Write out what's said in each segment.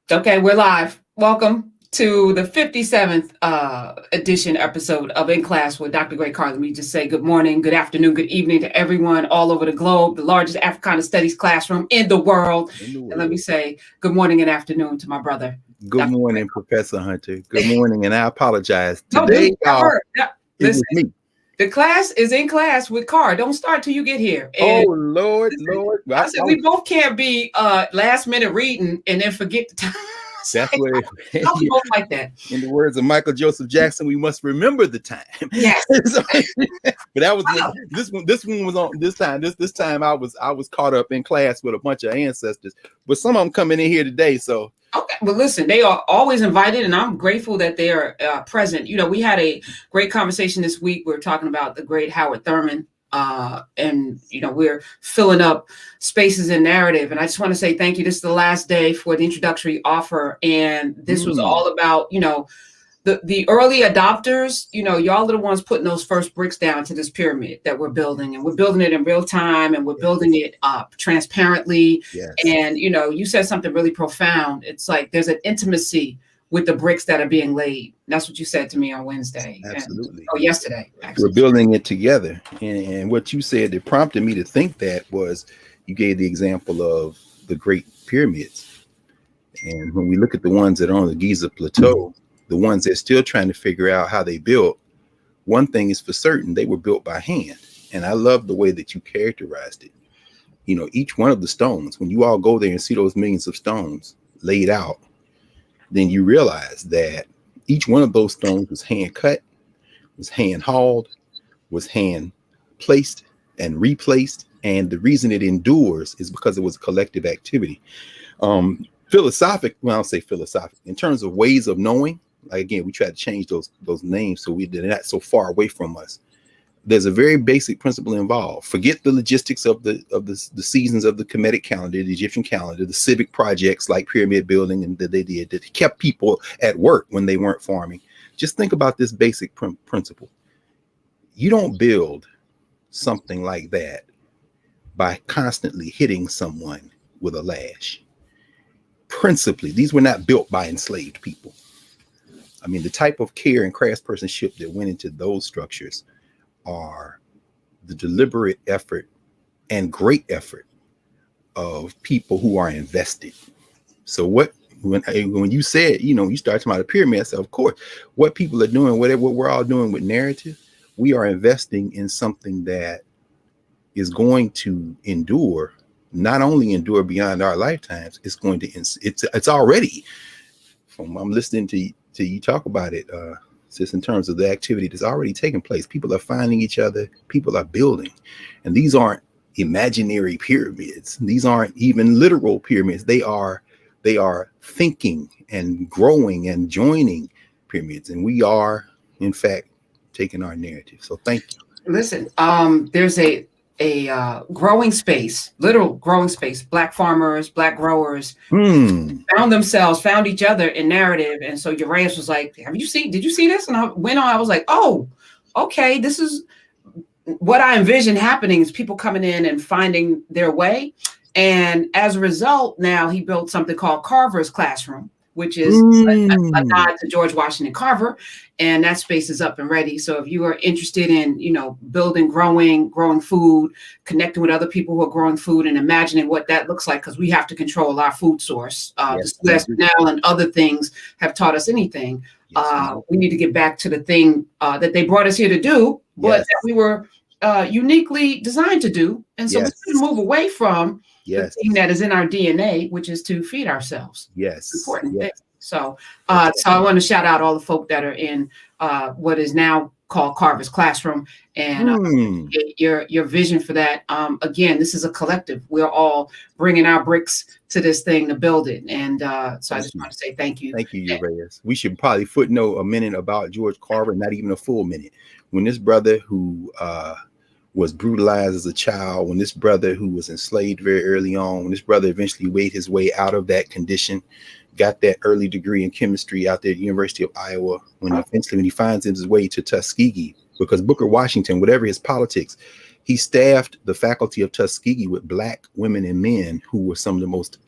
Okay, we're live. Welcome to the 57th edition episode of In Class with Dr. Gray Carr. Let me just say good morning, good afternoon, good evening to everyone all over the globe, the largest Africana studies classroom in the world. And let me say good morning and afternoon to my brother. Good Dr. morning, Professor Hunter. Good morning, and I apologize. No, Today, it was me. The class is In Class with Carr. Don't start till you get here. And Lord. I said we both can't be last minute reading and then forget the time. That's what we both like that. In the words of Michael Joseph Jackson, we must remember the time. Yes. But that was this one was on this time. This time I was caught up in class with a bunch of ancestors, but some of them coming in here today. So okay, well, listen, they are always invited, and I'm grateful that they are present. You know, we had a great conversation this week. We were talking about the great Howard Thurman. And you know, we're filling up spaces in narrative, and I just want to say thank you. This is the last day for the introductory offer, and this was all about, you know, the early adopters. You know, y'all are the ones putting those first bricks down to this pyramid that we're building, and we're building it in real time, and we're building it transparently. Yes. And you know, you said something really profound. It's like there's an intimacy with the bricks that are being laid. That's what you said to me on Wednesday. Absolutely. Yesterday. Actually. We're building it together. And what you said that prompted me to think that was you gave the example of the Great Pyramids. And when we look at the ones that are on the Giza Plateau, the ones that are still trying to figure out how they built, one thing is for certain, they were built by hand. And I love the way that you characterized it. You know, each one of the stones, when you all go there and see those millions of stones laid out, then you realize that each one of those stones was hand cut, was hand hauled, was hand placed and replaced. And the reason it endures is because it was a collective activity. Philosophic, well, I'll say philosophic, in terms of ways of knowing, like again, we try to change those names so they're not so far away from us. There's a very basic principle involved. Forget the logistics of the seasons of the Kemetic calendar, the Egyptian calendar, the civic projects like pyramid building and that they did that kept people at work when they weren't farming. Just think about this basic principle. You don't build something like that by constantly hitting someone with a lash. Principally, these were not built by enslaved people. I mean, the type of care and craftspersonship that went into those structures are the deliberate effort and great effort of people who are invested. So when you said, you know, you start talking about a pyramid, so of course, what people are doing, what we're all doing with narrative, we are investing in something that is going to endure, not only endure beyond our lifetimes, it's going to, it's already, I'm listening to you talk about it, just in terms of the activity that's already taking place. People are finding each other, people are building, and these aren't imaginary pyramids. These aren't even literal pyramids. They are thinking and growing and joining pyramids, and we are, in fact, taking our narrative. So thank you. Listen, there's a growing space, literal growing space. Black farmers, Black growers found each other in narrative. And so Urias was like, did you see this? And I went on, I was like, oh, okay, this is what I envision happening is people coming in and finding their way. And as a result, now he built something called Carver's Classroom, which is a nod to George Washington Carver. And that space is up and ready. So if you are interested in, you know, building, growing food, connecting with other people who are growing food and imagining what that looks like, because we have to control our food source. The Suez Canal and other things have taught us anything. We need to get back to the thing that they brought us here to do, but that we were uniquely designed to do. And so we should move away from the thing that is in our DNA, which is to feed ourselves. Yes. Important thing. So I want to shout out all the folk that are in what is now called Carver's Classroom, and your vision for that. Again, this is a collective. We're all bringing our bricks to this thing to build it. And so I just want to say thank you. Thank you, Urias. We should probably footnote a minute about George Carver, not even a full minute. When this brother who was brutalized as a child, when this brother who was enslaved very early on, when this brother eventually made his way out of that condition, got that early degree in chemistry out there at the University of Iowa, when he finds his way to Tuskegee, because Booker Washington, whatever his politics, he staffed the faculty of Tuskegee with black women and men who were some of the most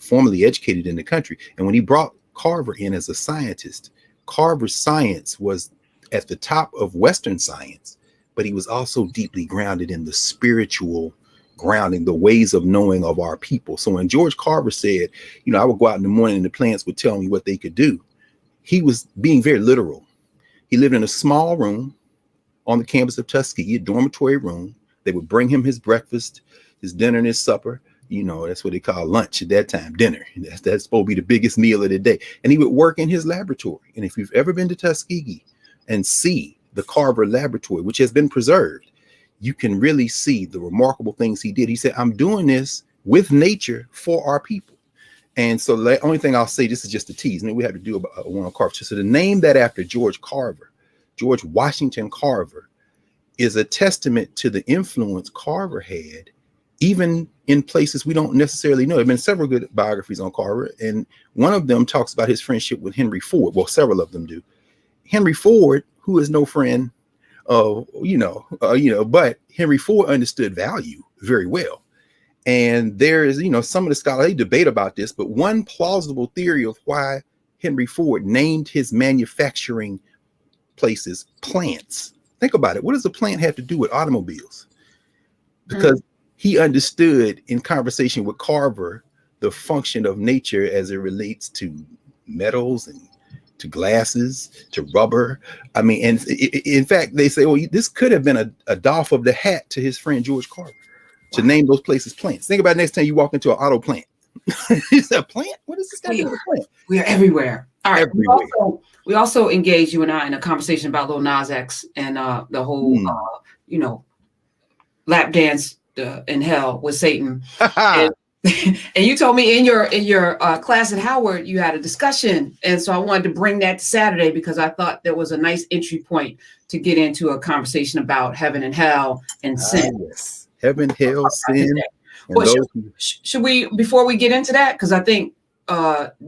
formally educated in the country. And when he brought Carver in as a scientist, Carver's science was at the top of Western science, but he was also deeply grounded in the spiritual grounding, the ways of knowing of our people. So when George Carver said, you know, I would go out in the morning and the plants would tell me what they could do, he was being very literal. He lived in a small room on the campus of Tuskegee, a dormitory room. They would bring him his breakfast, his dinner, and his supper. You know, that's what they call lunch at that time, dinner. That's supposed to be the biggest meal of the day. And he would work in his laboratory. And if you've ever been to Tuskegee and see the Carver laboratory, which has been preserved, you can really see the remarkable things he did. He said, I'm doing this with nature for our people. And so the only thing I'll say, this is just a tease, and then we have to do one on Carver. So to name that after George Carver, George Washington Carver, is a testament to the influence Carver had, even in places we don't necessarily know. There have been several good biographies on Carver, and one of them talks about his friendship with Henry Ford. Well, several of them do. Henry Ford, who is no friend of, but Henry Ford understood value very well. And there is, some of the scholars, they debate about this, but one plausible theory of why Henry Ford named his manufacturing places plants. Think about it. What does a plant have to do with automobiles? Because he understood in conversation with Carver the function of nature as it relates to metals and to glasses, to rubber. I mean, and in fact, they say, well, this could have been a doff of the hat to his friend George Carver to name those places plants. Think about it next time you walk into an auto plant. It's a plant? What is this guy doing with a plant? We are everywhere. All right. Everywhere. We also engaged, you and I, in a conversation about Lil Nas X and the whole, lap dance in hell with Satan. And you told me in your class at Howard, you had a discussion. And so I wanted to bring that to Saturday because I thought there was a nice entry point to get into a conversation about heaven and hell and sin. Yes. Heaven, hell, sin. Well, should we, before we get into that, because I think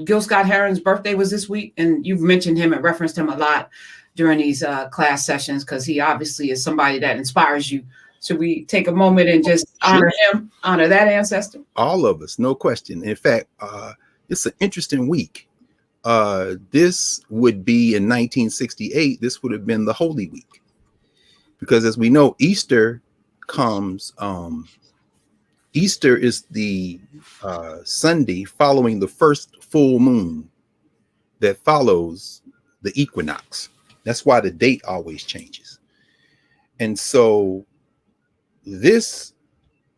Gil Scott Heron's birthday was this week, and you've mentioned him and referenced him a lot during these class sessions because he obviously is somebody that inspires you. Should we take a moment and just honor him, honor that ancestor? All of us, no question. In fact, it's an interesting week. This would be in 1968. This would have been the Holy Week. Because as we know, Easter comes, Easter is the Sunday following the first full moon that follows the equinox. That's why the date always changes. And so this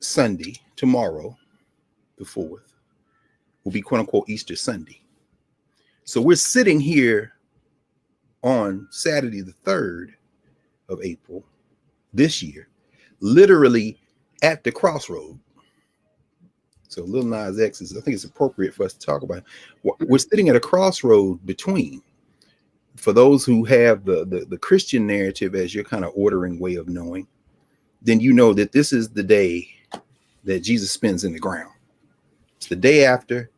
Sunday, tomorrow, the 4th, will be quote unquote Easter Sunday. So we're sitting here on Saturday, the 3rd of April this year, literally at the crossroad. So Lil Nas X I think it's appropriate for us to talk about. We're sitting at a crossroad between, for those who have the Christian narrative as your kind of ordering way of knowing, then you know that this is the day that Jesus spends in the ground. It's the day after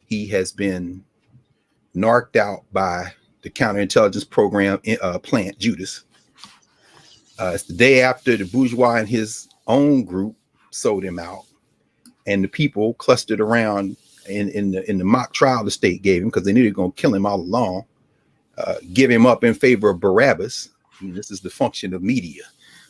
he has been narked out by the counterintelligence program plant Judas. It's the day after the bourgeois and his own group sold him out, and the people clustered around in the mock trial the state gave him because they knew they were going to kill him all along, give him up in favor of Barabbas. And this is the function of media.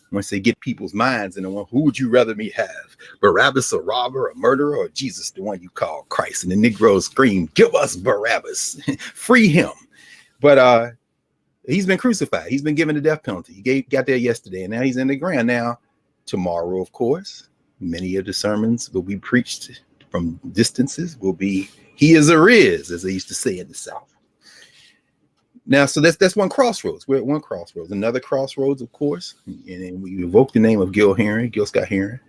Once they get people's minds and who would you rather me have? Barabbas, a robber, a murderer, or Jesus, the one you call Christ? And the Negroes scream, give us Barabbas, free him. But he's been crucified. He's been given the death penalty. He got there yesterday, and now he's in the ground. Now, tomorrow, of course, many of the sermons will be preached from distances, will be, he is a riz, as they used to say in the South. Now, so that's one crossroads. We're at one crossroads. Another crossroads, of course, and we evoke the name of Gil Scott Heron,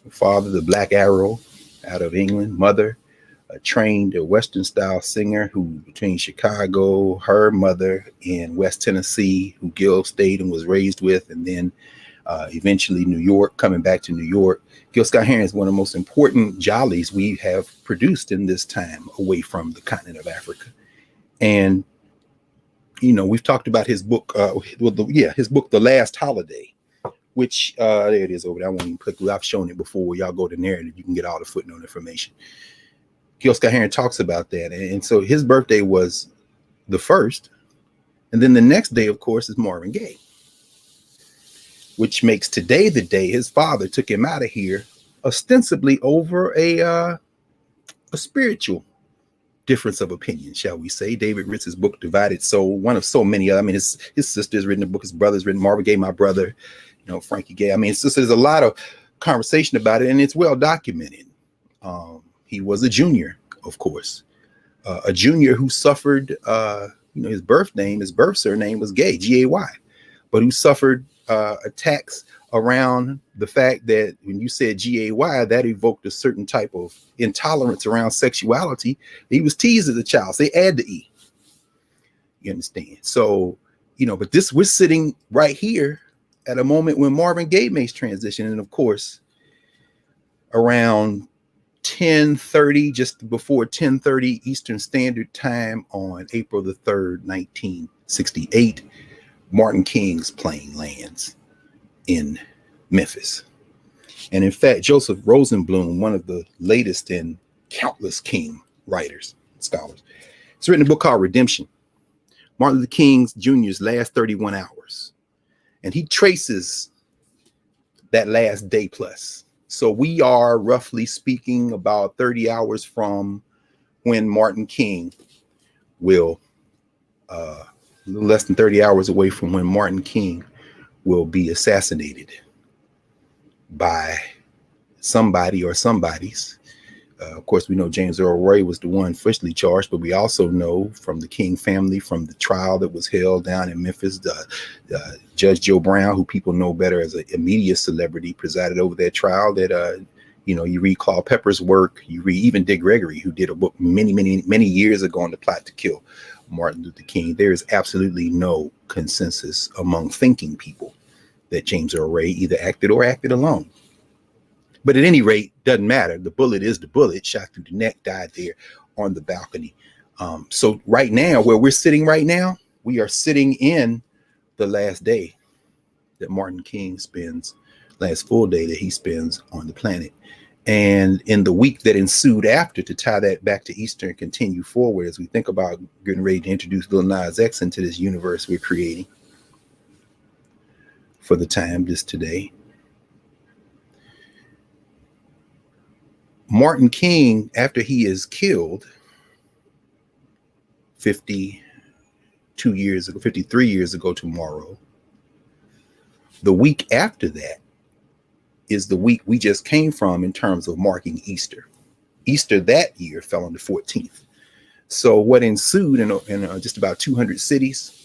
father, the Black Arrow out of England, mother, a trained Western style singer who between Chicago, her mother in West Tennessee, who Gil stayed and was raised with, and then eventually New York, coming back to New York. Gil Scott Heron is one of the most important jollies we have produced in this time away from the continent of Africa. And we've talked about his book, his book, The Last Holiday, which there it is over there. I won't even click. I've shown it before. Y'all go to narrative, you can get all the footnote information. Gil Scott Heron talks about that, and so his birthday was the 1st, and then the next day, of course, is Marvin Gaye, which makes today the day his father took him out of here, ostensibly over a spiritual difference of opinion, shall we say. David Ritz's book, Divided Soul, one of so many. I mean, his sister's written a book, his brother's written, Marvin Gaye, my brother, Frankie Gaye. I mean, there's a lot of conversation about it, and it's well documented. He was a junior, of course, a junior who suffered, his birth surname was Gay, G-A-Y, but who suffered attacks around the fact that when you said G-A-Y, that evoked a certain type of intolerance around sexuality. He was teased as a child. So they add the E. You understand? So, but we're sitting right here at a moment when Marvin Gaye makes transition. And of course, around 10:30, just before 10:30 Eastern Standard Time on April the 3rd, 1968, Martin King's plane lands in Memphis. And in fact, Joseph Rosenblum, one of the latest in countless King writers, scholars, has written a book called Redemption, Martin Luther King Jr.'s last 31 hours. And he traces that last day plus. So we are roughly speaking about 30 hours from when Martin King will, a little less than 30 hours away from when Martin King will be assassinated by somebody or somebodies. Of course, we know James Earl Ray was the one officially charged, but we also know from the King family, from the trial that was held down in Memphis, Judge Joe Brown, who people know better as a media celebrity, presided over that trial. That you read Claude Pepper's work, you read even Dick Gregory, who did a book many years ago on the plot to kill Martin Luther King. There is absolutely no consensus among thinking people that James Earl Ray either acted or acted alone. But at any rate, doesn't matter. The bullet is the bullet, shot through the neck, died there on the balcony. So right now, where we're sitting right now, we are sitting in the last day that Martin King spends, last full day that he spends on the planet. And in the week that ensued after, to tie that back to Easter and continue forward as we think about getting ready to introduce Lil Nas X into this universe we're creating for the time, just today. Martin King, after he is killed 53 years ago tomorrow, the week after that is the week we just came from in terms of marking Easter. Easter that year fell on the 14th. So what ensued in just about 200 cities,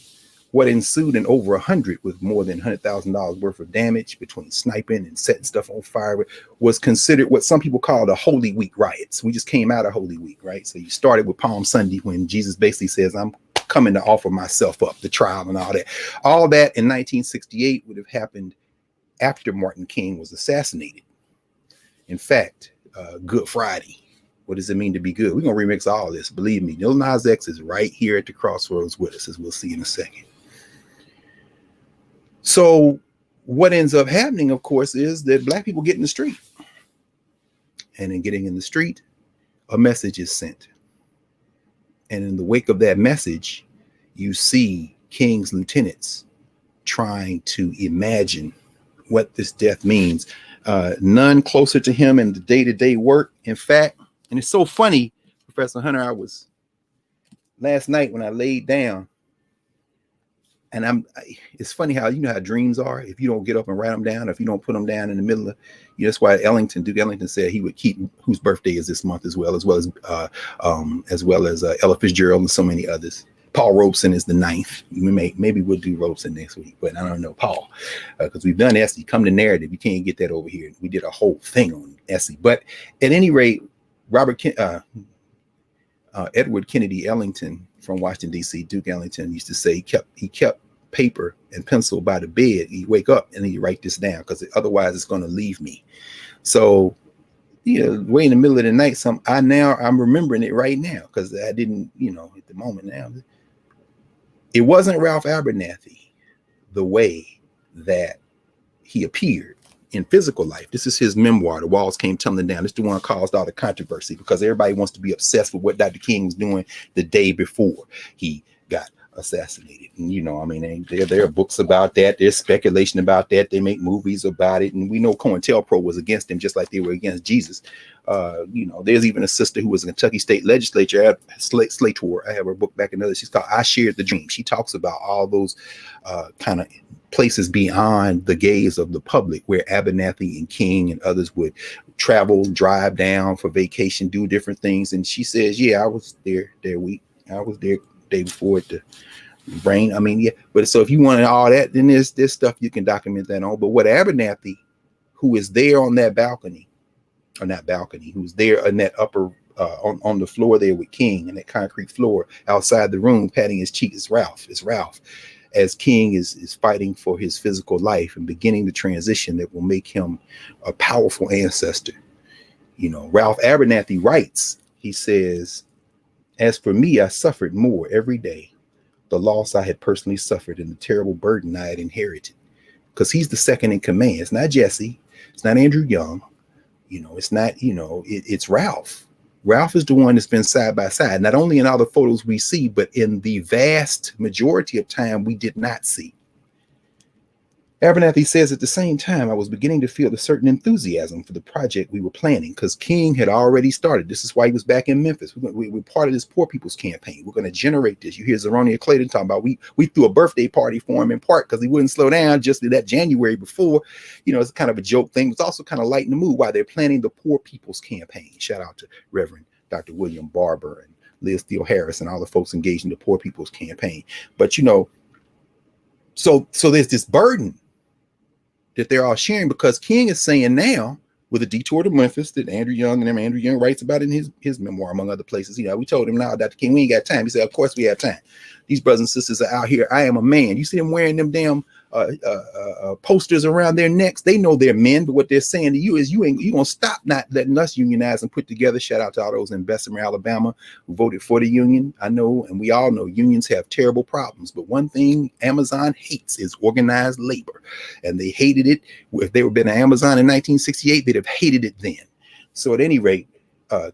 what ensued in over 100 with more than $100,000 worth of damage between sniping and setting stuff on fire was considered what some people call the Holy Week riots. We just came out of Holy Week, right? So you started with Palm Sunday when Jesus basically says, I'm coming to offer myself up, the trial and all that. All that in 1968 would have happened after Martin King was assassinated. In fact, Good Friday. What does it mean to be good? We're going to remix all of this. Believe me, Lil Nas X is right here at the crossroads with us, as we'll see in a second. So what ends up happening, of course, is that Black people get in the street. And in getting in the street, a message is sent. And in the wake of that message, you see King's lieutenants trying to imagine what this death means. None closer to him in the day-to-day work. In fact, and it's so funny, Professor Hunter, last night when I laid down, and it's funny how, how dreams are. If you don't get up and write them down, if you don't put them down in the middle of, that's why Duke Ellington said he would keep whose birthday is this month as well as Ella Fitzgerald and so many others. Paul Robeson is the 9th. Maybe we'll do Robeson next week, but I don't know Paul, because we've done Essie. Come to narrative. You can't get that over here. We did a whole thing on Essie, but at any rate, Edward Kennedy Ellington from Washington, D.C., Duke Ellington used to say he kept paper and pencil by the bed. He'd wake up and he'd write this down because otherwise it's going to leave me. So, way in the middle of the night, I'm remembering it right now because I didn't, at the moment now. it wasn't Ralph Abernathy the way that he appeared in physical life. This is his memoir, The Walls Came Tumbling Down. This is the one that caused all the controversy because everybody wants to be obsessed with what Dr. King was doing the day before he got assassinated. And I mean, there are books about that. There's speculation about that. They make movies about it. And we know COINTELPRO was against him just like they were against Jesus. There's even a sister who was a Kentucky state legislature, Slator. I have her book back in she's called I Shared the Dream. She talks about all those kind of places beyond the gaze of the public where Abernathy and King and others would travel, drive down for vacation, do different things. And she says, yeah, I was there that week. I was there day before the brain. I mean, yeah. But so if you wanted all that, then there's stuff you can document that on. But what Abernathy, who is there on that balcony, or not balcony, who's there in that upper on the floor there with King and that concrete floor outside the room, patting his cheek, is Ralph. It's Ralph. As King is fighting for his physical life and beginning the transition that will make him a powerful ancestor. Ralph Abernathy writes, he says, as for me, I suffered more every day, the loss I had personally suffered and the terrible burden I had inherited. Because he's the second in command. It's not Jesse. It's not Andrew Young. It's not, it's Ralph. Ralph is the one that's been side by side, not only in all the photos we see, but in the vast majority of time we did not see. Abernathy says at the same time, I was beginning to feel a certain enthusiasm for the project we were planning because King had already started. This is why he was back in Memphis. We're part of this poor people's campaign. We're going to generate this. You hear Zeronia Clayton talking about we threw a birthday party for him in part because he wouldn't slow down just that January before. It's kind of a joke thing. It's also kind of lighten the mood while they're planning the poor people's campaign. Shout out to Reverend Dr. William Barber and Liz Steele Harris and all the folks engaged in the poor people's campaign. But, so there's this burden that they're all sharing because King is saying now with a detour to Memphis that Andrew Young writes about in his memoir, among other places. We told him now, Dr. King, we ain't got time. He said, of course we have time. These brothers and sisters are out here. I am a man. You see them wearing them damn posters around their necks. They know they're men, but what they're saying to you is you gonna stop not letting us unionize and put together. Shout out to all those in Bessemer, Alabama, who voted for the union. I know, and we all know unions have terrible problems, but one thing Amazon hates is organized labor, and they hated it. If they were been an Amazon in 1968, they'd have hated it then. So at any rate,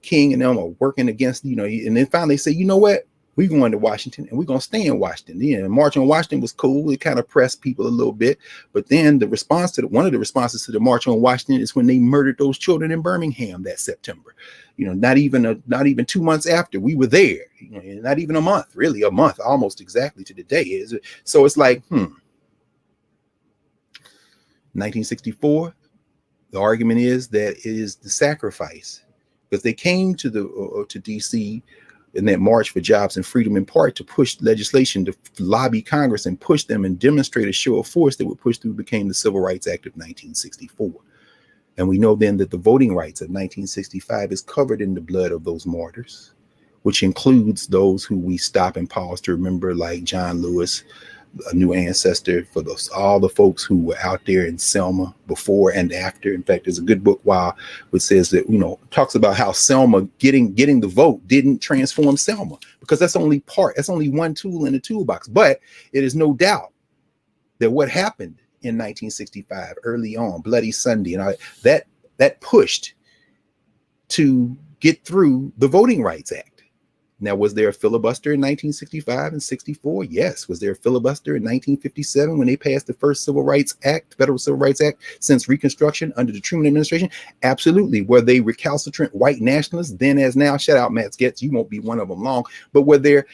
King and them are working against, and then finally say, you know what? We're going to Washington and we're going to stay in Washington. March on Washington was cool. It kind of pressed people a little bit. But then the response to one of the responses to the March on Washington is when they murdered those children in Birmingham that September. Not even 2 months after we were there. Not even a month, really a month, almost exactly to the day. So it's like, 1964. The argument is that it is the sacrifice because they came to DC in that March for Jobs and Freedom in part to push legislation to lobby Congress and push them and demonstrate a show of force that would push through became the Civil Rights Act of 1964. And we know then that the voting rights of 1965 is covered in the blood of those martyrs, which includes those who we stop and pause to remember, like John Lewis, a new ancestor for all the folks who were out there in Selma before and after. In fact, there's a good book which says that, talks about how Selma getting the vote didn't transform Selma because that's only one tool in the toolbox. But it is no doubt that what happened in 1965 early on, Bloody Sunday, and that pushed to get through the Voting Rights Act. Now, was there a filibuster in 1965 and 64? Yes. Was there a filibuster in 1957 when they passed the first Federal Civil Rights Act since Reconstruction under the Truman administration? Absolutely. Were they recalcitrant white nationalists then as now? Shout out Matt Getz, you won't be one of them long. But were there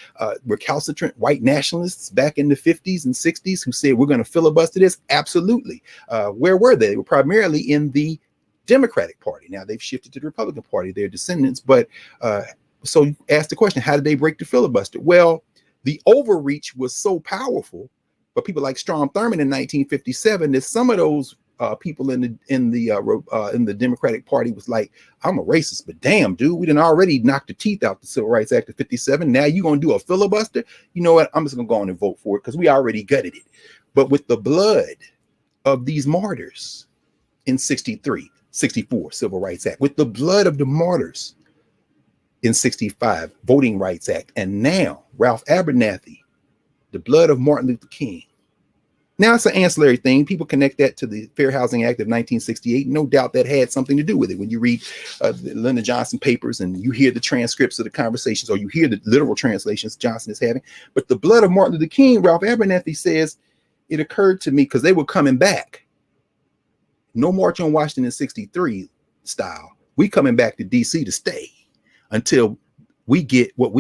recalcitrant white nationalists back in the 50s and 60s who said we're going to filibuster this? Absolutely. Where were they? They were primarily in the Democratic Party. Now they've shifted to the Republican Party, their descendants, but so you ask the question, how did they break the filibuster? Well, the overreach was so powerful, but people like Strom Thurmond in 1957, that some of those people in the Democratic Party was like, I'm a racist, but damn, dude, we done already knocked the teeth out the Civil Rights Act of 57. Now you gonna do a filibuster? You know what? I'm just gonna go on and vote for it because we already gutted it. But with the blood of these martyrs in 63, 64 Civil Rights Act, with the blood of the martyrs in 65 Voting Rights Act, and now Ralph Abernathy the blood of Martin Luther King. Now it's an ancillary thing. People connect that to the Fair Housing Act of 1968. No doubt that had something to do with it. When you read the Lyndon Johnson papers and you hear the transcripts of the conversations, or you hear the literal translations Johnson is having. But the blood of Martin Luther King, Ralph Abernathy says, it occurred to me because they were coming back. No March on Washington in 63 style. We coming back to DC to stay until we get what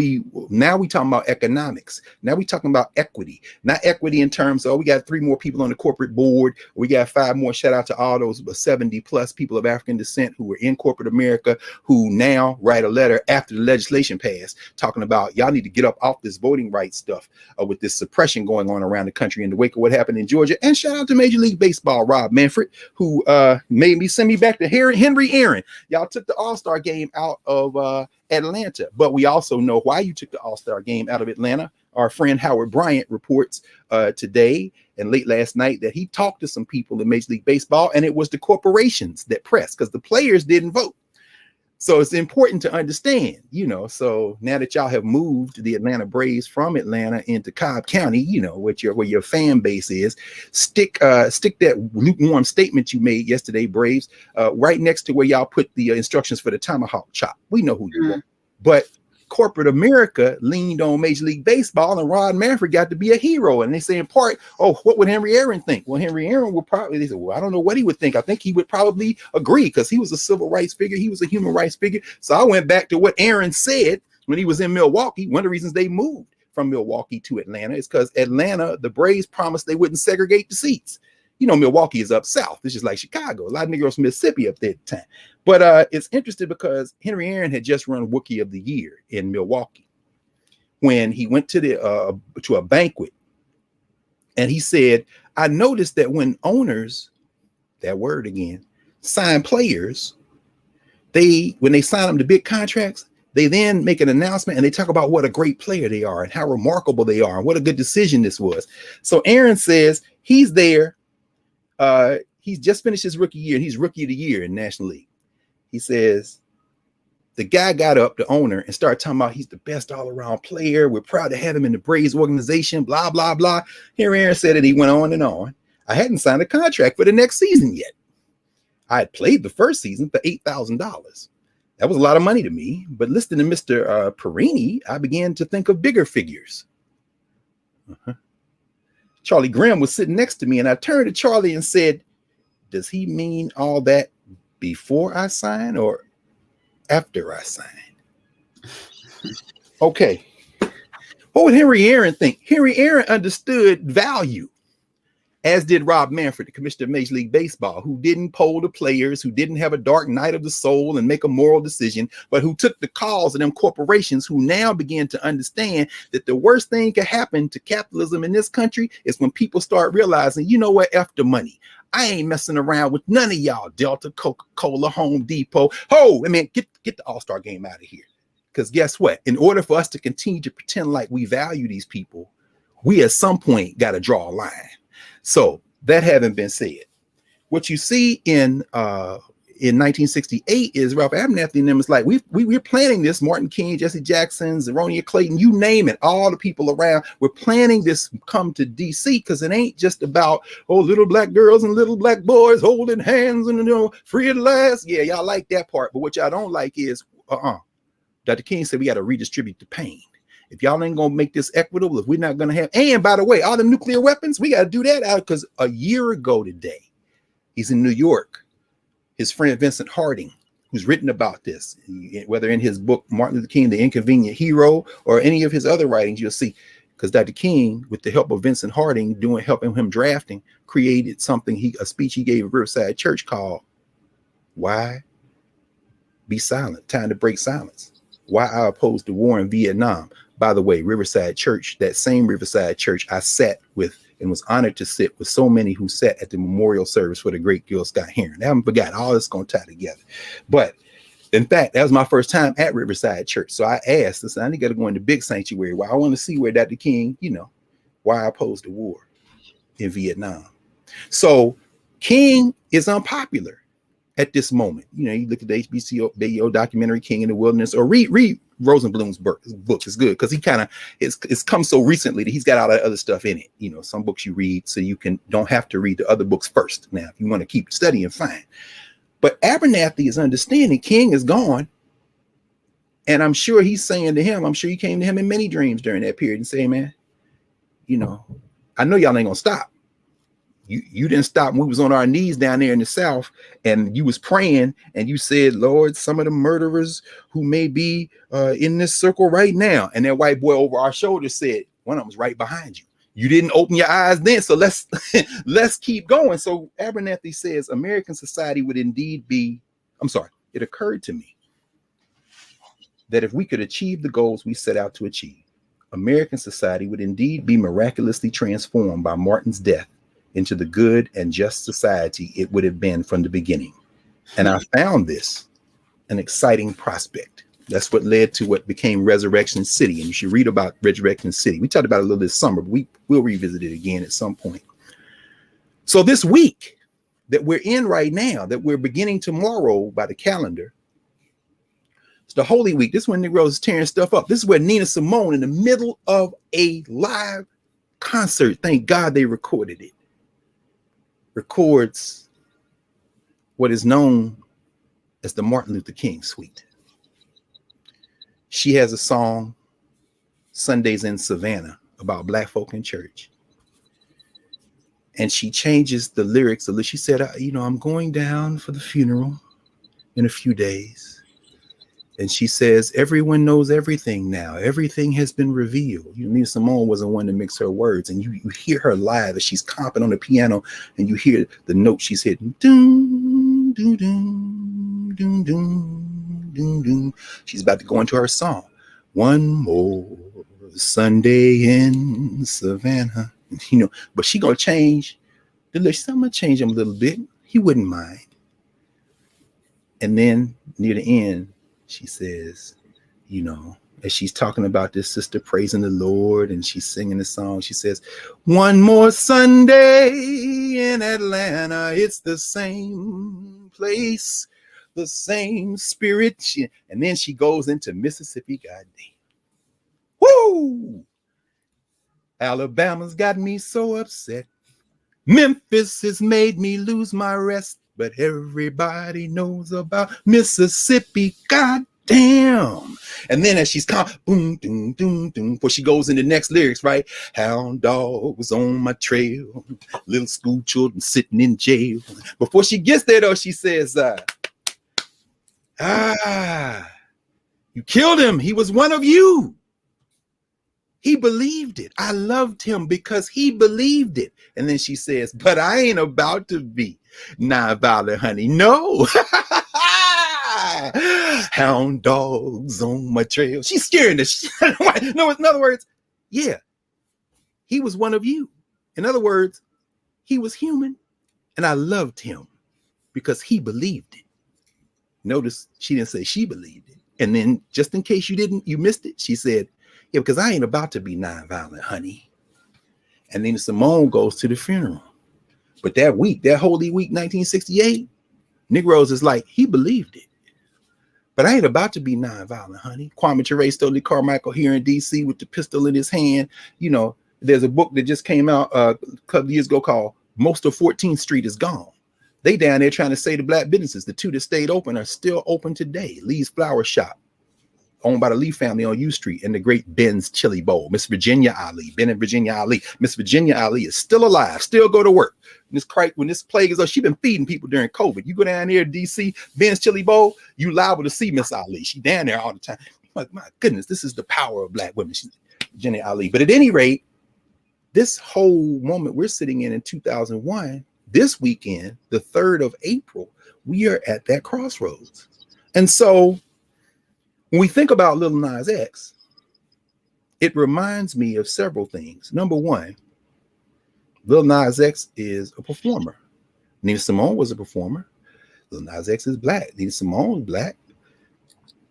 now we talking about economics. Now we talking about equity, not equity in terms of, we got 3 more people on the corporate board. We got 5 more. Shout out to all those 70 plus people of African descent who were in corporate America, who now write a letter after the legislation passed talking about y'all need to get up off this voting rights stuff with this suppression going on around the country in the wake of what happened in Georgia. And shout out to Major League Baseball, Rob Manfred, who made me send me back to Henry Aaron. Y'all took the All-Star game out of Atlanta, but we also know why you took the All-Star game out of Atlanta. Our friend Howard Bryant reports today and late last night that he talked to some people in Major League Baseball, and it was the corporations that pressed because the players didn't vote. So it's important to understand, so now that y'all have moved the Atlanta Braves from Atlanta into Cobb County, where your fan base is, stick that lukewarm statement you made yesterday, Braves, right next to where y'all put the instructions for the tomahawk chop. We know who you are. But corporate America leaned on Major League Baseball, and Rod Manfred got to be a hero. And they say in part, oh, what would Henry Aaron think? Well, Henry Aaron would probably, they said, well, I don't know what he would think. I think he would probably agree because he was a civil rights figure. He was a human rights figure. So I went back to what Aaron said when he was in Milwaukee. One of the reasons they moved from Milwaukee to Atlanta is because Atlanta, the Braves promised they wouldn't segregate the seats. Milwaukee is up south. It's just like Chicago. A lot of Negroes from Mississippi up there at the time. But it's interesting because Henry Aaron had just run Rookie of the Year in Milwaukee when he went to a banquet, and he said, I noticed that when owners, that word again, sign players, when they sign them to big contracts, they then make an announcement and they talk about what a great player they are and how remarkable they are and what a good decision this was. So Aaron says he's there. He's just finished his rookie year, and he's Rookie of the Year in National League. He says the guy got up, the owner, and started talking about he's the best all-around player. We're proud to have him in the Braves organization, blah, blah, blah. Here Aaron said it. He went on and on. I hadn't signed a contract for the next season yet. I had played the first season for $8,000. That was a lot of money to me. But listening to Mr. Perini, I began to think of bigger figures. Charlie Grimm was sitting next to me, and I turned to Charlie and said, does he mean all that before I sign or after I sign? Okay. What would Henry Aaron think? Henry Aaron understood value, as did Rob Manfred, the commissioner of Major League Baseball, who didn't poll the players, who didn't have a dark night of the soul and make a moral decision, but who took the calls of them corporations who now begin to understand that the worst thing can happen to capitalism in this country is when people start realizing, you know what, F the money. I ain't messing around with none of y'all, Delta, Coca-Cola, Home Depot. Get the All-Star game out of here. Because guess what? In order for us to continue to pretend like we value these people, we at some point got to draw a line. So that having been said, what you see in 1968 is Ralph Abernathy and them is like, we're planning this. Martin King, Jesse Jackson, Zeronia Clayton, you name it, all the people around. We're planning this come to DC because it ain't just about, little black girls and little black boys holding hands and, free at last. Yeah, y'all like that part. But what y'all don't like is, Dr. King said we got to redistribute the pain. If y'all ain't gonna make this equitable, if we're not gonna have, and by the way, all the nuclear weapons, we got to do that out because a year ago today, he's in New York. His friend Vincent Harding, who's written about this, whether in his book Martin Luther King, The Inconvenient Hero, or any of his other writings, you'll see, because Dr. King, with the help of Vincent Harding, helping him drafting, created a speech he gave at Riverside Church called "Why Be Silent? Time to Break Silence." Why I oppose the war in Vietnam. By the way, Riverside Church, that same Riverside Church I sat with and was honored to sit with so many who sat at the memorial service for the great Gil Scott Heron. I haven't forgot. All this going to tie together. But in fact, that was my first time at Riverside Church. So I asked, listen, I got to go in the big sanctuary. Well, I want to see where Dr. King, why I opposed the war in Vietnam. So King is unpopular at this moment. You look at the HBO documentary King in the Wilderness, or read Rosenblum's book is good because he kind of it's come so recently that he's got all that other stuff in it. You know, some books you read so you don't have to read the other books first. Now, if you want to keep studying, fine. But Abernathy is understanding King is gone. And I'm sure he's saying to him, I'm sure he came to him in many dreams during that period and say, man, you know, I know y'all ain't gonna stop. You didn't stop when we was on our knees down there in the South and you was praying and you said, Lord, some of the murderers who may be in this circle right now. And that white boy over our shoulder said, one of them was right behind you. You didn't open your eyes then. So let's keep going. So Abernathy says American society would indeed be, it occurred to me that if we could achieve the goals we set out to achieve, American society would indeed be miraculously transformed by Martin's death into the good and just society it would have been from the beginning. And I found this an exciting prospect. That's what led to what became Resurrection City. And you should read about Resurrection City. We talked about it a little this summer, but we'll revisit it again at some point. So this week that we're in right now, that we're beginning tomorrow by the calendar, it's the Holy Week. This is when Negroes is tearing stuff up. This is where Nina Simone, in the middle of a live concert, thank God they recorded it, records what is known as the Martin Luther King Suite. She has a song, Sundays in Savannah, about Black folk in church. And she changes the lyrics a little. She said, I'm going down for the funeral in a few days. And she says, everyone knows everything now. Everything has been revealed. Nina Simone wasn't one to mix her words. And you hear her live as she's comping on the piano and you hear the note she's hitting. Doom, doom, doom, doom, doom, doom, doom. She's about to go into her song. One more Sunday in Savannah. But she going to change the lyrics. I'm going to change them a little bit. He wouldn't mind. And then near the end, she says, as she's talking about this sister praising the Lord and she's singing the song, she says, one more Sunday in Atlanta, it's the same place, the same spirit. And then she goes into Mississippi, goddamn. Woo! Alabama's got me so upset. Memphis has made me lose my rest. But everybody knows about Mississippi, goddamn. And then as she's boom, doom, doom, doom, before she goes into the next lyrics, right? Hound dogs on my trail, little school children sitting in jail. Before she gets there, though, she says, you killed him. He was one of you. He believed it. I loved him because he believed it. And then she says, but I ain't about to be nonviolent, honey. No. Hound dogs on my trail. She's scaring the shit. No, in other words, yeah, he was one of you. In other words, he was human and I loved him because he believed it. Notice she didn't say she believed it. And then just in case you missed it, she said, yeah, because I ain't about to be nonviolent, honey. And then Simone goes to the funeral. But that week, that Holy Week, 1968, Negroes is like, he believed it. But I ain't about to be nonviolent, honey. Kwame Ture stole Lee Carmichael here in D.C. with the pistol in his hand. There's a book that just came out a couple of years ago called Most of 14th Street is Gone. They down there trying to say to black businesses, the two that stayed open are still open today. Lee's Flower Shop, owned by the Lee family on U Street, and the great Ben's Chili Bowl. Miss Virginia Ali, Ben and Virginia Ali. Miss Virginia Ali is still alive, still go to work. When this plague is up, she's been feeding people during COVID. You go down there to DC, Ben's Chili Bowl, you liable to see Miss Ali. She down there all the time. Like, my goodness, this is the power of black women. She's Virginia Ali. But at any rate, this whole moment we're sitting in 2001, this weekend, the 3rd of April, we are at that crossroads. And so when we think about Lil Nas X, it reminds me of several things. Number one, Lil Nas X is a performer. Nina Simone was a performer. Lil Nas X is black. Nina Simone is black.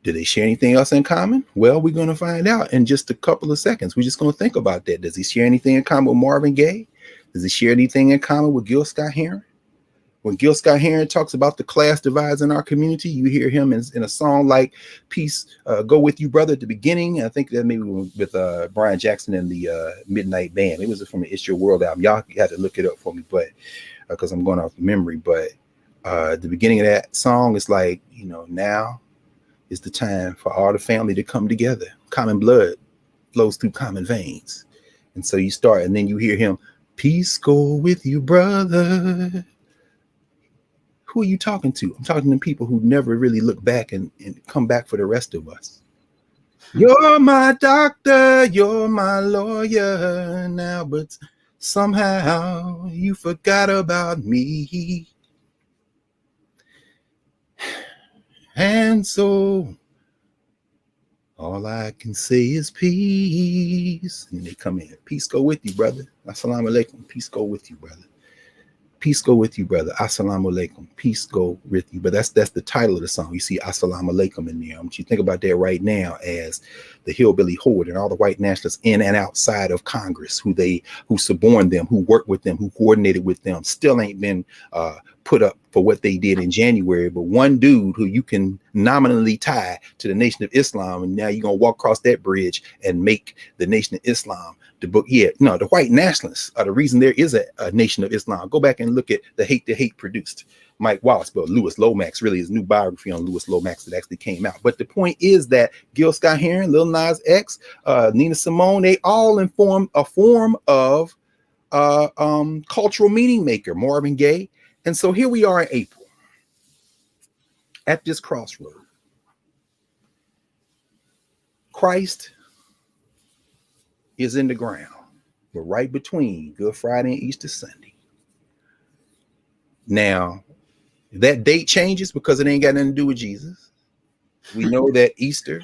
Do they share anything else in common? Well, we're going to find out in just a couple of seconds. We're just going to think about that. Does he share anything in common with Marvin Gaye? Does he share anything in common with Gil Scott Heron? When Gil Scott Heron talks about the class divides in our community, you hear him in a song like Peace Go With You, Brother, at the beginning. I think that maybe with Brian Jackson and the Midnight Band. It was from the It's Your World album. Y'all had to look it up for me, but because I'm going off memory. But the beginning of that song is like, you know, now is the time for all the family to come together. Common blood flows through common veins. And so you start, and then you hear him, peace go with you, brother. Who are you talking to? I'm talking to people who never really look back and come back for the rest of us. You're my doctor, you're my lawyer now, but somehow you forgot about me. And so all I can say is peace. And they come in. Peace go with you, brother. Assalamu alaikum. Peace go with you, brother. Peace go with you, brother. Assalamu alaikum. Peace go with you. But that's the title of the song. You see Assalamu alaikum in there. I want you to think about that right now as the hillbilly horde and all the white nationalists in and outside of Congress, who suborned them, who worked with them, who coordinated with them, still ain't been put up for what they did in January. But one dude who you can nominally tie to the Nation of Islam, and now you're gonna walk across that bridge and make the Nation of Islam the book. Yeah, no, the white nationalists are the reason there is a Nation of Islam. Go back and look at The Hate the Hate produced Mike Wallace, but Lewis Lomax, really his new biography on Lewis Lomax that actually came out. But the point is that Gil Scott Heron, Lil Nas X, Nina Simone, they all inform a form of cultural meaning maker, Marvin Gaye. And so here we are in April at this crossroad. Christ is in the ground. We're right between Good Friday and Easter Sunday. Now, that date changes because it ain't got nothing to do with Jesus. We know that Easter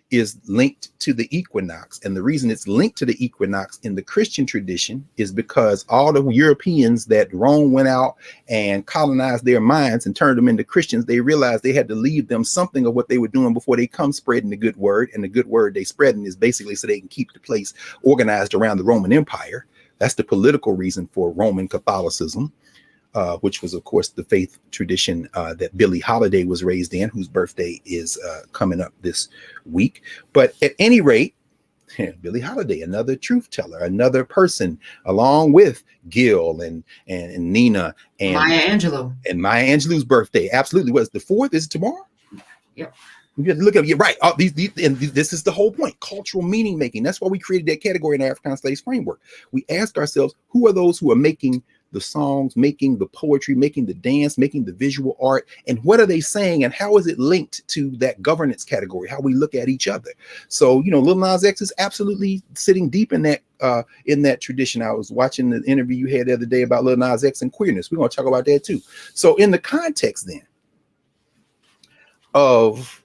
is linked to the equinox. And the reason it's linked to the equinox in the Christian tradition is because all the Europeans that Rome went out and colonized their minds and turned them into Christians, they realized they had to leave them something of what they were doing before they come spreading the good word. And the good word they spreading is basically so they can keep the place organized around the Roman Empire. That's the political reason for Roman Catholicism. Which was, of course, the faith tradition that Billie Holiday was raised in, whose birthday is coming up this week. But at any rate, Billie Holiday, another truth teller, another person, along with Gil and Nina and Maya Angelou. And Maya Angelou's birthday absolutely was the 4th. Is it tomorrow? Yep. You have to look at it. You're right. This is the whole point. Cultural meaning making. That's why we created that category in the Africana Slaves framework. We asked ourselves, who are those who are making the songs, making the poetry, making the dance, making the visual art, and what are they saying, and how is it linked to that governance category, how we look at each other? So, you know, Lil Nas X is absolutely sitting deep in that tradition. I was watching the interview you had the other day about Lil Nas X and queerness. We're going to talk about that too. So in the context then of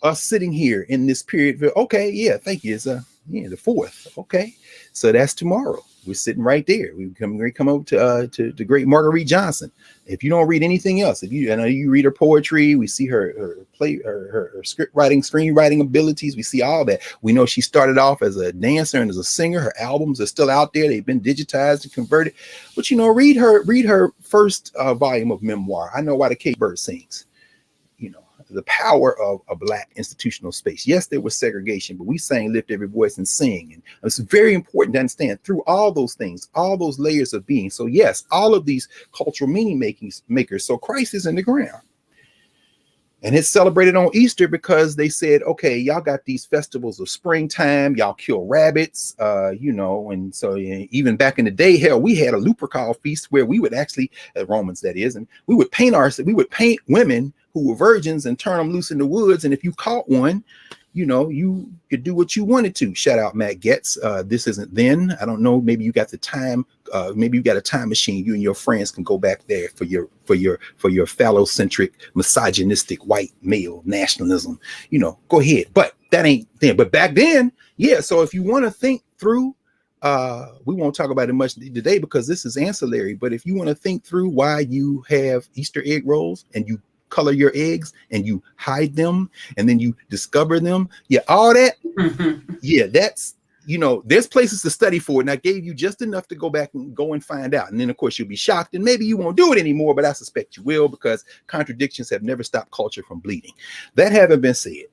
us sitting here in this period, okay, yeah, thank you. It's the 4th. Okay, so that's tomorrow. We're sitting right there. We come over to the great Marguerite Johnson. If you don't read anything else, I know you read her poetry, we see her script writing, screenwriting abilities. We see all that. We know she started off as a dancer and as a singer. Her albums are still out there. They've been digitized and converted. But you know, read her first volume of memoir. I Know Why the Cage Bird Sings. You know, the power of a Black institutional space. Yes, there was segregation, but we sang Lift Every Voice and Sing. And it's very important to understand through all those things, all those layers of being. So yes, all of these cultural meaning makers. So Christ is in the ground. And it's celebrated on Easter because they said, okay, y'all got these festivals of springtime, y'all kill rabbits, and so even back in the day, hell, we had a Lupercal feast where we would actually, Romans that is, and we would paint women who were virgins and turn them loose in the woods. And if you caught one, you could do what you wanted to. Shout out Matt Getz. This isn't then. I don't know. Maybe you got the time. Maybe you got a time machine. You and your friends can go back there for your phallocentric, misogynistic white male nationalism. Go ahead. But that ain't then. But back then, yeah. So if you want to think through, we won't talk about it much today because this is ancillary. But if you want to think through why you have Easter egg rolls and you color your eggs and you hide them and then you discover them, all that, you know, there's places to study for it, and I gave you just enough to go back and go and find out. And then, of course, you'll be shocked, and maybe you won't do it anymore, but I suspect you will, because contradictions have never stopped culture from bleeding. That having been said,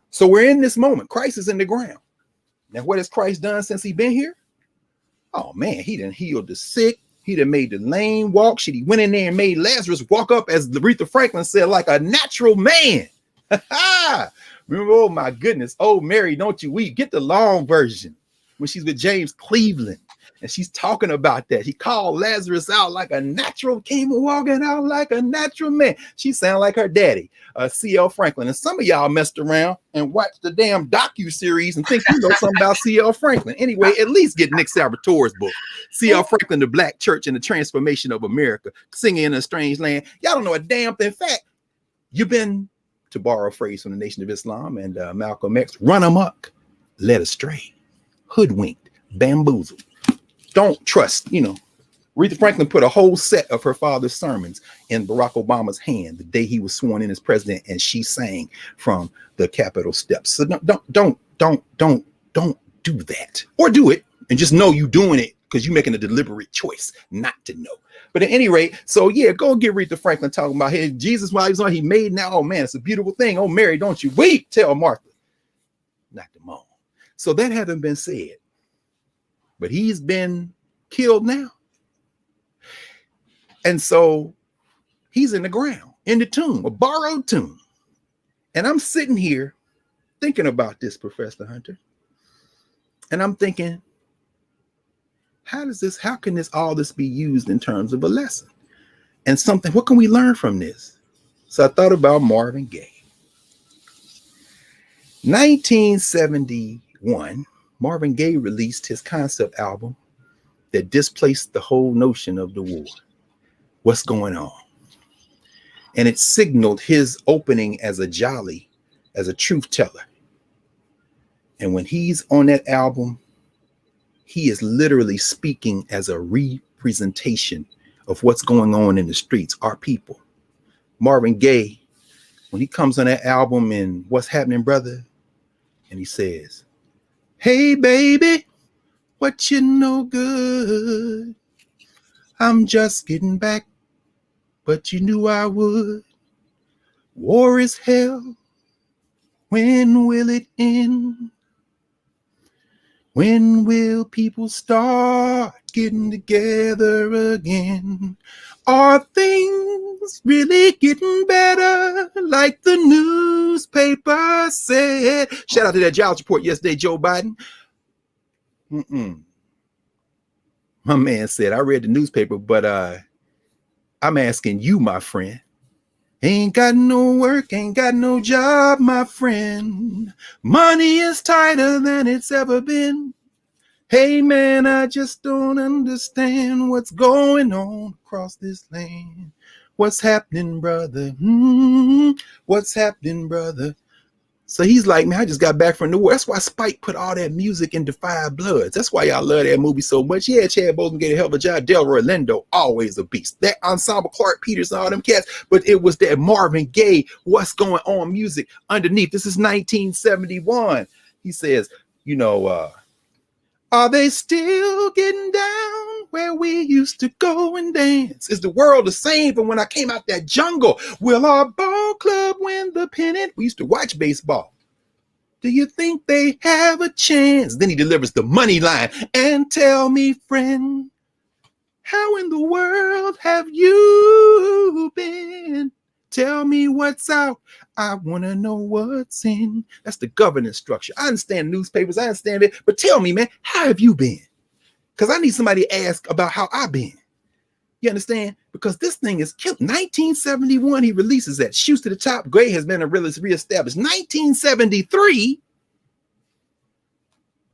so we're in this moment. Christ is in the ground. Now, what has Christ done since he's been here? Oh, man, he done healed the sick. He done made the lame walk. Shit, he went in there and made Lazarus walk up, as Aretha Franklin said, like a natural man. Remember, oh my goodness, oh Mary, don't you weep. Get the long version when she's with James Cleveland and she's talking about that. He called Lazarus out like a natural, came walking out like a natural man. She sound like her daddy, C.L. Franklin. And some of y'all messed around and watched the damn docu-series and think you know something about C.L. Franklin. Anyway, at least get Nick Salvatore's book, C.L. Franklin, The Black Church and the Transformation of America, Singing in a Strange Land. Y'all don't know a damn thing. In fact, you've been, to borrow a phrase from the Nation of Islam and Malcolm X, run amok, led astray, hoodwinked, bamboozled. Don't trust, you know. Aretha Franklin put a whole set of her father's sermons in Barack Obama's hand the day he was sworn in as president, and she sang from the Capitol steps. So don't do that, or do it and just know you doing it because you're making a deliberate choice not to know. But at any rate, so yeah, go get Aretha Franklin talking about hey, Jesus while he was on, he made now. Oh man, it's a beautiful thing. Oh Mary, don't you weep. Tell Martha, not to moan. So that having been said, but he's been killed now. And so he's in the ground, in the tomb, a borrowed tomb. And I'm sitting here thinking about this, Professor Hunter. And I'm thinking, how can all this be used in terms of a lesson and something? What can we learn from this? So I thought about Marvin Gaye. 1971, Marvin Gaye released his concept album that displaced the whole notion of the war. What's going on? And it signaled his opening as a jolly, as a truth teller. And when he's on that album, he is literally speaking as a representation of what's going on in the streets, our people. Marvin Gaye, when he comes on that album and What's Happening, Brother, and he says, hey, baby, what you no good? I'm just getting back, but you knew I would. War is hell. When will it end? When will people start getting together again? Are things really getting better like the newspaper said? Shout out to that Jobs report yesterday, Joe Biden. My man said, I read the newspaper, but I'm asking you, my friend. Ain't got no work, ain't got no job, my friend. Money is tighter than it's ever been. Hey, man, I just don't understand what's going on across this land. What's happening, brother? What's happening, brother? So he's like, man, I just got back from the war. That's why Spike put all that music into Five Bloods. That's why y'all love that movie so much. Yeah, Chad Boseman get a hell of a job. Delroy Lindo, always a beast. That ensemble, Clark Peters, all them cats. But it was that Marvin Gaye, What's Going On music underneath. This is 1971. He says, you know, are they still getting down where we used to go and dance? Is the world the same from when I came out that jungle? Will our ball club win the pennant? We used to watch baseball. Do you think they have a chance? Then he delivers the money line. And tell me, friend, how in the world have you been? Tell me what's out. I want to know what's in. That's the governance structure. I understand newspapers. I understand it. But tell me, man, how have you been? Because I need somebody to ask about how I've been. You understand? Because this thing is killed. 1971, he releases that. Shoots to the Top. Gray has been reestablished. 1973,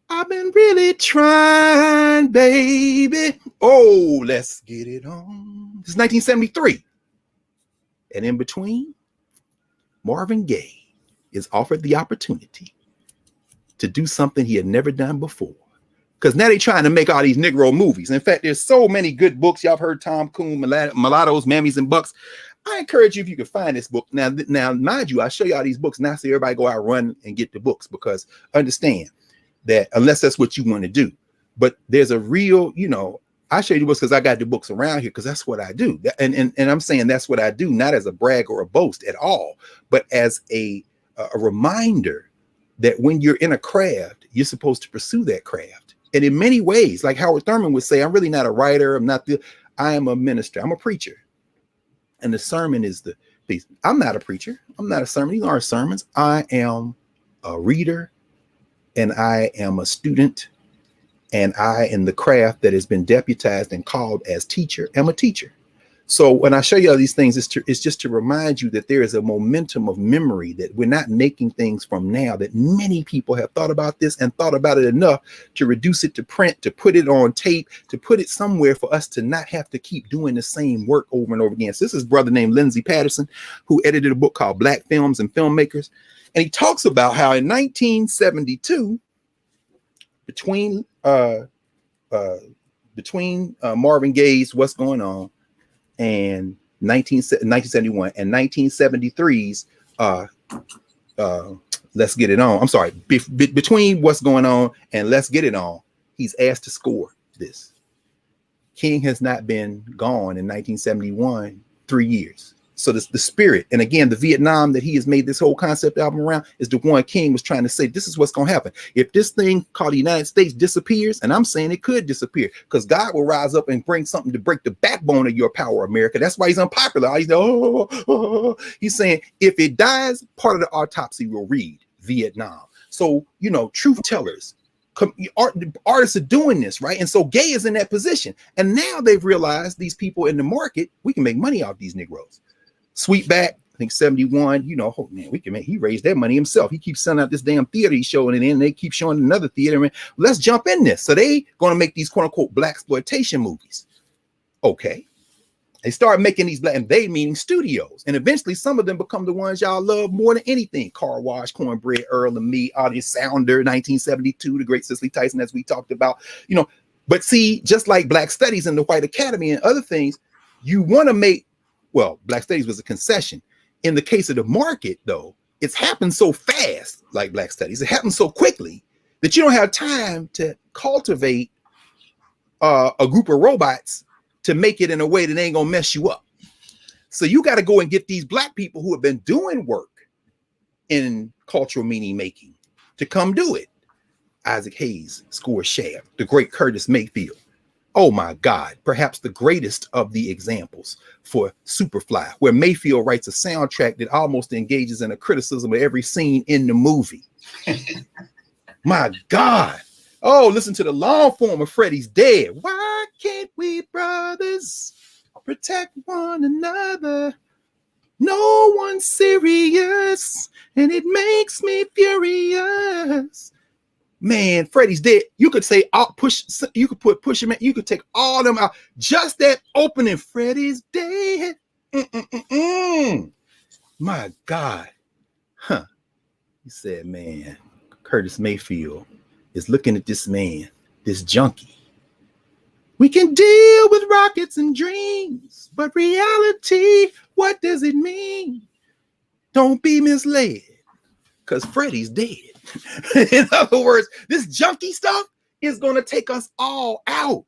I've been really trying, baby. Oh, let's get it on. This is 1973. And in between, Marvin Gaye is offered the opportunity to do something he had never done before. Because now they're trying to make all these Negro movies. In fact, there's so many good books. Y'all have heard Tom Coon, Mulattoes, Mammies, and Bucks. I encourage you, if you can find this book. Now, mind you, I show y'all these books now, so everybody go out, run and get the books. Because understand, that unless that's what you want to do. But there's a real, I show you the books because I got the books around here because that's what I do. And I'm saying that's what I do, not as a brag or a boast at all, but as a reminder that when you're in a craft, you're supposed to pursue that craft. And in many ways, like Howard Thurman would say, I'm really not a writer. I am a minister. I'm a preacher. And the sermon is the piece. I'm not a preacher. I'm not a sermon. These aren't sermons. I am a reader and I am a student. And I, in the craft that has been deputized and called as teacher, am a teacher. So when I show you all these things, it's just to remind you that there is a momentum of memory, that we're not making things from now, that many people have thought about this and thought about it enough to reduce it to print, to put it on tape, to put it somewhere for us to not have to keep doing the same work over and over again. So this is a brother named Lindsay Patterson, who edited a book called Black Films and Filmmakers. And he talks about how in 1972, between Marvin Gaye's What's Going On and 1971 and 1973's Let's Get It On. I'm sorry, between What's Going On and Let's Get It On, he's asked to score this. King has not been gone in 1971, 3 years. So the spirit, and again, the Vietnam that he has made this whole concept album around is the one King was trying to say, this is what's going to happen. If this thing called the United States disappears, and I'm saying it could disappear, because God will rise up and bring something to break the backbone of your power, America. That's why he's unpopular. He's saying, if it dies, part of the autopsy will read Vietnam. So, truth tellers, artists are doing this, right? And so Gay is in that position. And now they've realized, these people in the market, we can make money off these Negroes. Sweetback, I think 71, he raised that money himself. He keeps sending out this damn theater he's showing it in, and they keep showing another theater. And let's jump in this. So they going to make these quote unquote black exploitation movies. Okay. They start making these black, and they meaning studios. And eventually some of them become the ones y'all love more than anything. Car Wash, Cornbread, Earl and Me, Audience Sounder, 1972, The Great Cicely Tyson, as we talked about, but see, just like Black Studies and the White Academy and other things, you want to make, well, Black Studies was a concession. In the case of the market, though, it's happened so fast, like Black Studies. It happens so quickly that you don't have time to cultivate a group of robots to make it in a way that ain't gonna mess you up. So you got to go and get these Black people who have been doing work in cultural meaning making to come do it. Isaac Hayes scores Shaft, the great Curtis Mayfield. Oh my God, perhaps the greatest of the examples for Superfly, where Mayfield writes a soundtrack that almost engages in a criticism of every scene in the movie. My God. Oh, listen to the long form of Freddie's Dead. Why can't we brothers protect one another? No one's serious, and it makes me furious. Man, Freddie's Dead. You could say you could put Push Him, you could take all them out. Just that opening, Freddie's Dead. My God. He said, man, Curtis Mayfield is looking at this man, this junkie. We can deal with rockets and dreams, but reality, what does it mean? Don't be misled, because Freddie's dead. In other words, this junkie stuff is going to take us all out.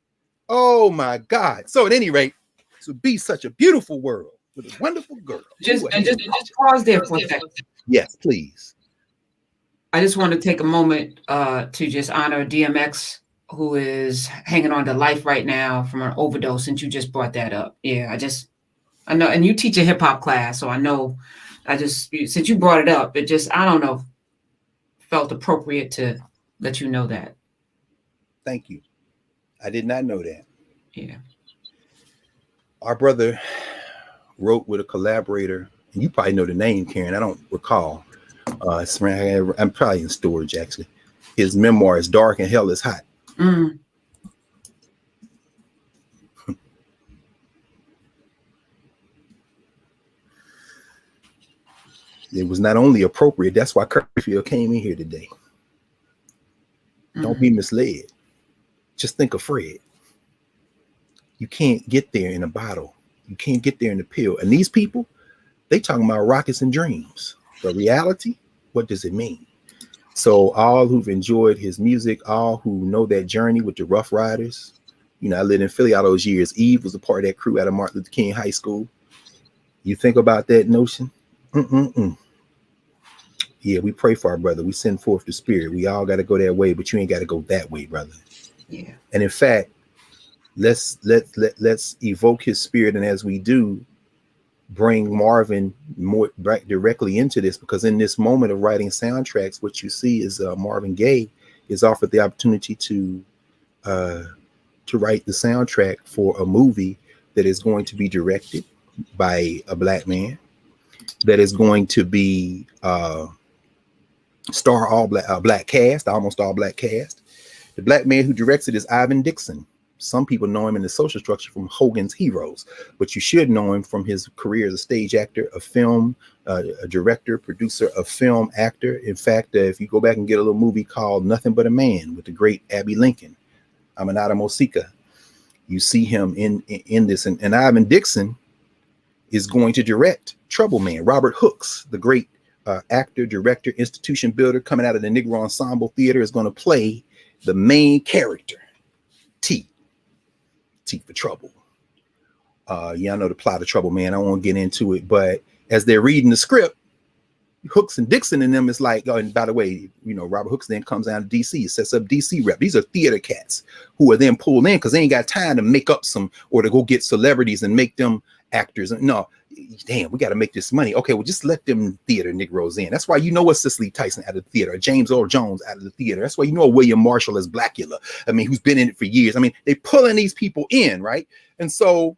Oh my God. So at any rate, this would be such a beautiful world with a wonderful girl. Just pause there for a second. Yes, please. I just want to take a moment to just honor DMX, who is hanging on to life right now from an overdose, since you just brought that up. Yeah, I know, and you teach a hip hop class, so I know, since you brought it up, I don't know, felt appropriate to let you know that. Thank you. I did not know that. Yeah. Our brother wrote with a collaborator, and you probably know the name, Karen. I don't recall. I'm probably in storage, actually. His memoir is Dark and Hell is Hot. Mm. It was not only appropriate, that's why Curfew came in here today. Don't be misled. Just think of Fred. You can't get there in a bottle. You can't get there in a pill. And these people, they talking about rockets and dreams. But reality, what does it mean? So all who've enjoyed his music, all who know that journey with the Rough Riders, you know, I lived in Philly all those years. Eve was a part of that crew out of Martin Luther King High School. You think about that notion? Yeah, we pray for our brother. We send forth the spirit. We all got to go that way, but you ain't got to go that way, brother. Yeah. And in fact, let's evoke his spirit, and as we do, bring Marvin more directly into this, because in this moment of writing soundtracks, what you see is Marvin Gaye is offered the opportunity to write the soundtrack for a movie that is going to be directed by a black man, that is going to be star all black cast, almost all black cast. The black man who directs it is Ivan Dixon. Some people know him in the social structure from Hogan's Heroes, but you should know him from his career as a stage actor, a film, a director, producer, a film actor. In fact, if you go back and get a little movie called Nothing But a Man with the great Abby Lincoln, Aminata Mosika, you see him in this. And Ivan Dixon is going to direct Trouble Man. Robert Hooks, the great actor, director, institution builder coming out of the Negro Ensemble Theater, is going to play the main character, T for Trouble. Yeah, I know the plot of Trouble Man. I won't get into it, but as they're reading the script, Hooks and Dixon and them is like, oh, and by the way, you know, Robert Hooks then comes down to DC, sets up DC rep. These are theater cats who are then pulled in because they ain't got time to make up some or to go get celebrities and make them actors. No, damn, we got to make this money. Okay, well, just let them theater Negroes in. That's why you know a Cicely Tyson out of the theater, or James Earl Jones out of the theater. That's why you know a William Marshall as Blackula. I mean, who's been in it for years. I mean, they pulling these people in, right? And so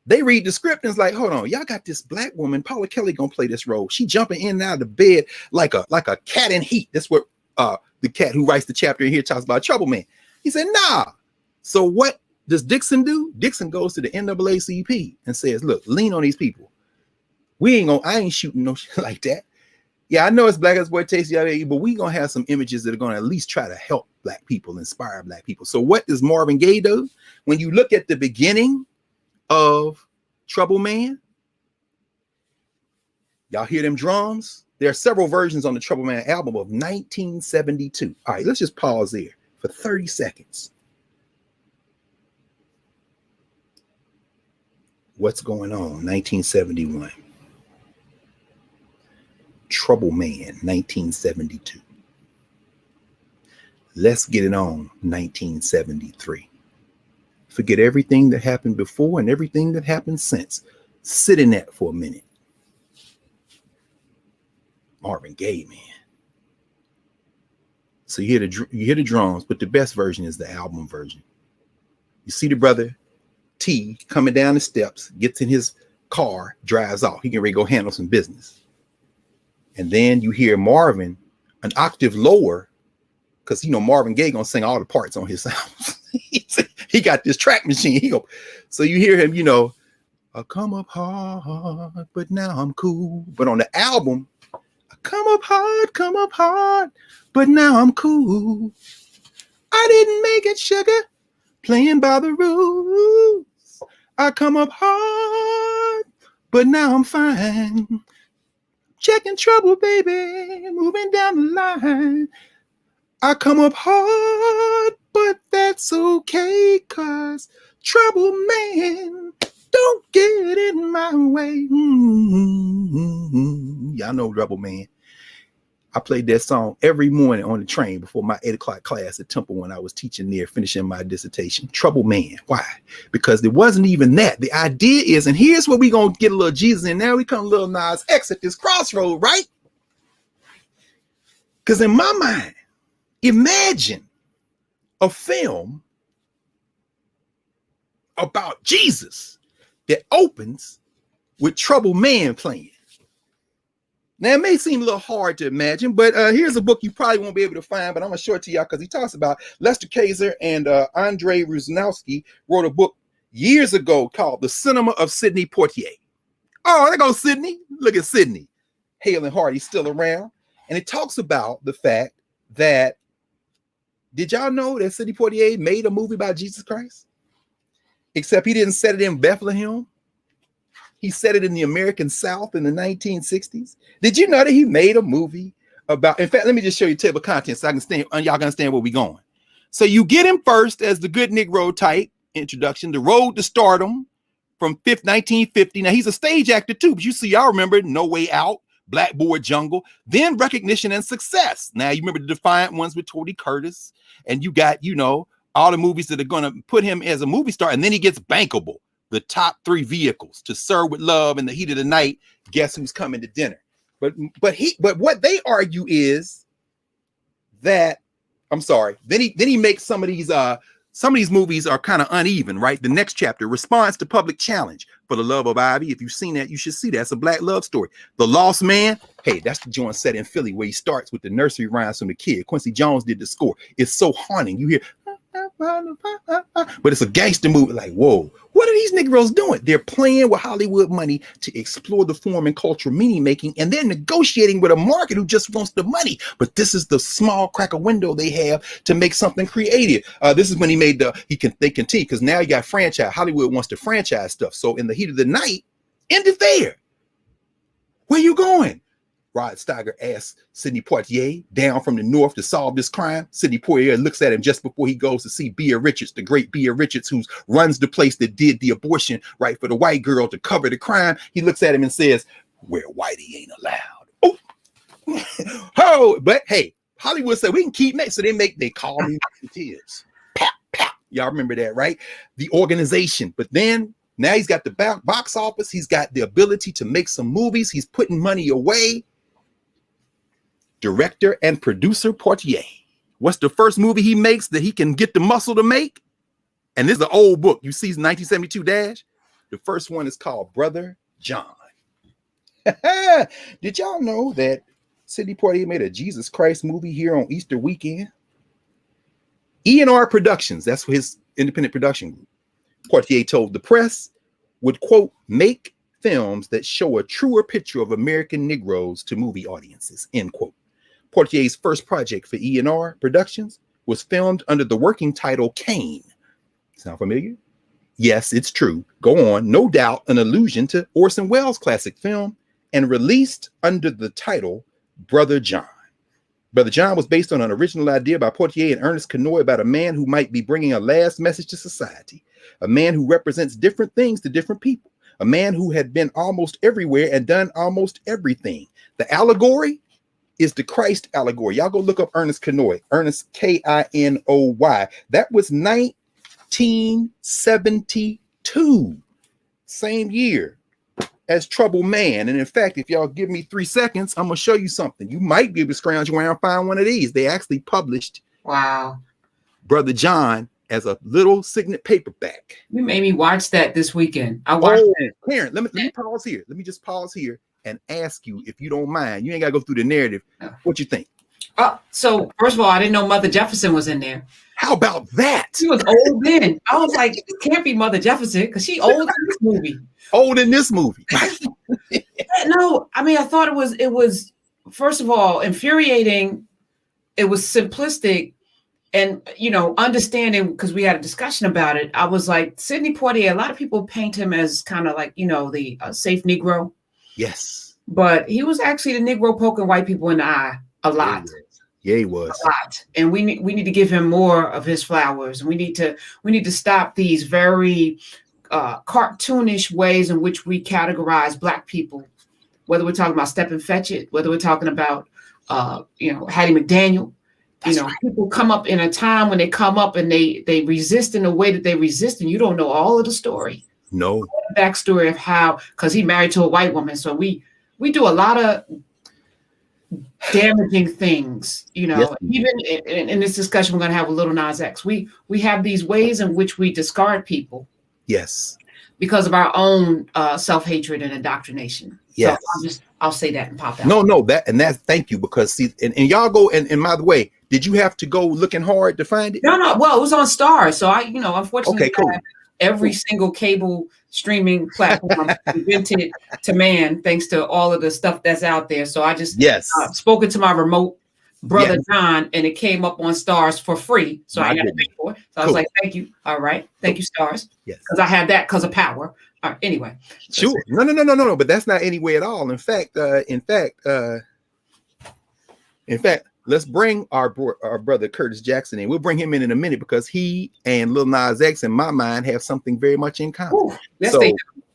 they read the script and it's like, hold on, y'all got this black woman, Paula Kelly, gonna play this role. She jumping in and out of the bed like a cat in heat. That's what the cat who writes the chapter in here talks about Trouble Man. He said, nah. So what does Dixon do? Dixon goes to the NAACP and says, look, lean on these people. I ain't shooting no shit like that. Yeah, I know it's black exploitation, but we gonna have some images that are gonna at least try to help black people, inspire black people. So what does Marvin Gaye do? When you look at the beginning of Trouble Man, y'all hear them drums? There are several versions on the Trouble Man album of 1972. All right, let's just pause there for 30 seconds. What's going on? 1971. Trouble Man, 1972. Let's get it on, 1973. Forget everything that happened before and everything that happened since. Sit in that for a minute. Marvin Gaye, man. So you hear the drums, but the best version is the album version. You see the brother T coming down the steps, gets in his car, drives off. He can ready to go handle some business. And then you hear Marvin an octave lower, because you know Marvin Gaye gonna sing all the parts on his albums. He got this track machine. So you hear him, you know, I come up hard, but now I'm cool. But on the album, I come up hard, but now I'm cool. I didn't make it, sugar, playing by the rules. I come up hard, but now I'm fine. Checking trouble, baby, moving down the line. I come up hard, but that's okay, cause Trouble Man don't get in my way. Y'all know Trouble Man. I played that song every morning on the train before my 8 o'clock class at Temple when I was teaching there, finishing my dissertation. Trouble Man. Why? Because there wasn't even that. The idea is, and here's where we're going to get a little Jesus in. Now we come Lil Nas X at this crossroad, right? Because in my mind, imagine a film about Jesus that opens with Trouble Man playing. Now, it may seem a little hard to imagine, but here's a book you probably won't be able to find, but I'm going to show it to y'all because he talks about Lester Kaiser and Andre Rusnowski wrote a book years ago called The Cinema of Sidney Poitier. Oh, there goes Sidney. Look at Sidney. Hale and Hardy's still around. And it talks about the fact that, did y'all know that Sidney Poitier made a movie about Jesus Christ? Except he didn't set it in Bethlehem. He set it in the American South in the 1960s. Did you know that he made a movie about. In fact, let me just show you table of contents so I can stand. Y'all can understand where we going. So you get him first as the good Negro type introduction, the road to stardom from 1950. Now he's a stage actor too, but you see, y'all remember No Way Out, Blackboard Jungle, then recognition and success. Now you remember the Defiant Ones with Tony Curtis, and you got, you know, all the movies that are going to put him as a movie star, and then he gets Bankable, the top 3 vehicles, To Serve with Love, In the Heat of the Night, Guess Who's Coming to Dinner. But what they argue is that, I'm sorry, then he makes some of these movies are kind of uneven, right? The next chapter, Response to Public Challenge, For the Love of Ivy. If you've seen that, you should see that. It's a black love story. The Lost Man, hey, that's the joint set in Philly where he starts with the nursery rhymes from the kid. Quincy Jones did the score. It's so haunting. You hear, but it's a gangster movie. Like, whoa, what are these Negroes doing? They're playing with Hollywood money to explore the form and cultural meaning making, and they're negotiating with a market who just wants the money. But this is the small crack of window they have to make something creative. This is when he made they continue, because now you got franchise. Hollywood wants to franchise stuff. So In the Heat of the Night ended there. Where you going? Rod Steiger asks Sidney Poitier down from the north to solve this crime. Sidney Poitier looks at him just before he goes to see Bea Richards, the great Bea Richards, who runs the place that did the abortion right for the white girl to cover the crime. He looks at him and says, "Where whitey ain't allowed." Oh, oh, but hey, Hollywood said we can keep making, so they call me tears. Pap, pap. Y'all remember that, right? The organization, but then. Now he's got the box office. He's got the ability to make some movies. He's putting money away. Director and producer Poitier. What's the first movie he makes that he can get the muscle to make? And this is an old book. You see 1972 Dash. The first one is called Brother John. Did y'all know that Sidney Poitier made a Jesus Christ movie here on Easter weekend? E&R Productions, that's his independent production group. Poitier told the press would, quote, make films that show a truer picture of American Negroes to movie audiences, end quote. Poitier's first project for E&R Productions was filmed under the working title Cain. Sound familiar? Yes, it's true. Go on. No doubt an allusion to Orson Welles' classic film, and released under the title Brother John. Brother John was based on an original idea by Poitier and Ernest Kanoy about a man who might be bringing a last message to society, a man who represents different things to different people, a man who had been almost everywhere and done almost everything. The allegory is the Christ allegory. Y'all go look up Ernest Kanoy, Ernest Kinoy. That was 1972, same year as Trouble Man. And in fact, if y'all give me 3 seconds, I'm gonna show you something. You might be able to scrounge around and find one of these. They actually published Brother John as a little signet paperback. You made me watch that this weekend. I watched it. Karen, let me pause here. Let me just pause here and ask you, if you don't mind, you ain't gotta go through the narrative. What you think? So first of all, I didn't know Mother Jefferson was in there. How about that? She was old then. I was like, it can't be Mother Jefferson because she old in this movie. Old in this movie. No, I mean, I thought it was first of all infuriating. It was simplistic, and understanding, because we had a discussion about it. I was like, Sidney Poitier. A lot of people paint him as kind of like the safe Negro. Yes, but he was actually the Negro poking white people in the eye a lot. Yeah, he was a lot, and we need to give him more of his flowers. And we need to stop these very cartoonish ways in which we categorize Black people, whether we're talking about Step and Fetch It, whether we're talking about Hattie McDaniel. Right. People come up in a time when they come up and they resist in the way that they resist, and you don't know all of the story. No backstory of how, because he married to a white woman. So we do a lot of damaging things, yes. Even in this discussion we're going to have with Lil Nas X. We have these ways in which we discard people. Yes. Because of our own self-hatred and indoctrination. Yes. So I'll say that and pop out. No, that's thank you, because see, and y'all go, and by the way, did you have to go looking hard to find it? No. Well, it was on Star. So I, unfortunately, okay, cool. Every single cable streaming platform invented to man, thanks to all of the stuff that's out there. So I just spoken to my remote brother John, and it came up on Stars for free. So I got to pay for it. So I was like, thank you. All right. Thank you, Stars. Yes. Because I had that because of power. All right, anyway. Sure. No. But that's not anyway at all. In fact, In fact, let's bring our brother Curtis Jackson in. We'll bring him in a minute because he and Lil Nas X, in my mind, have something very much in common. Ooh, so,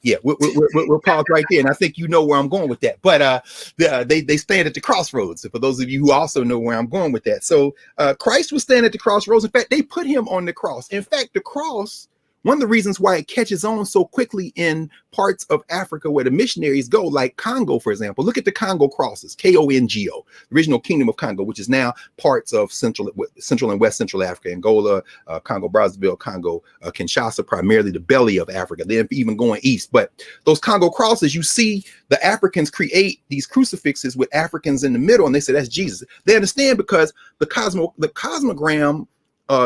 yeah, we'll pause right there, and I think you know where I'm going with that. But they stand at the crossroads. For those of you who also know where I'm going with that, so Christ was standing at the crossroads. In fact, they put him on the cross. In fact, the cross. One of the reasons why it catches on so quickly in parts of Africa where the missionaries go, like Congo, for example. Look at the Congo crosses, Kongo, the original kingdom of Congo, which is now parts of Central and West Central Africa, Angola, Congo, Brazzaville, Congo, Kinshasa, primarily the belly of Africa, then even going east. But those Congo crosses, you see the Africans create these crucifixes with Africans in the middle, and they say that's Jesus. They understand because the cosmogram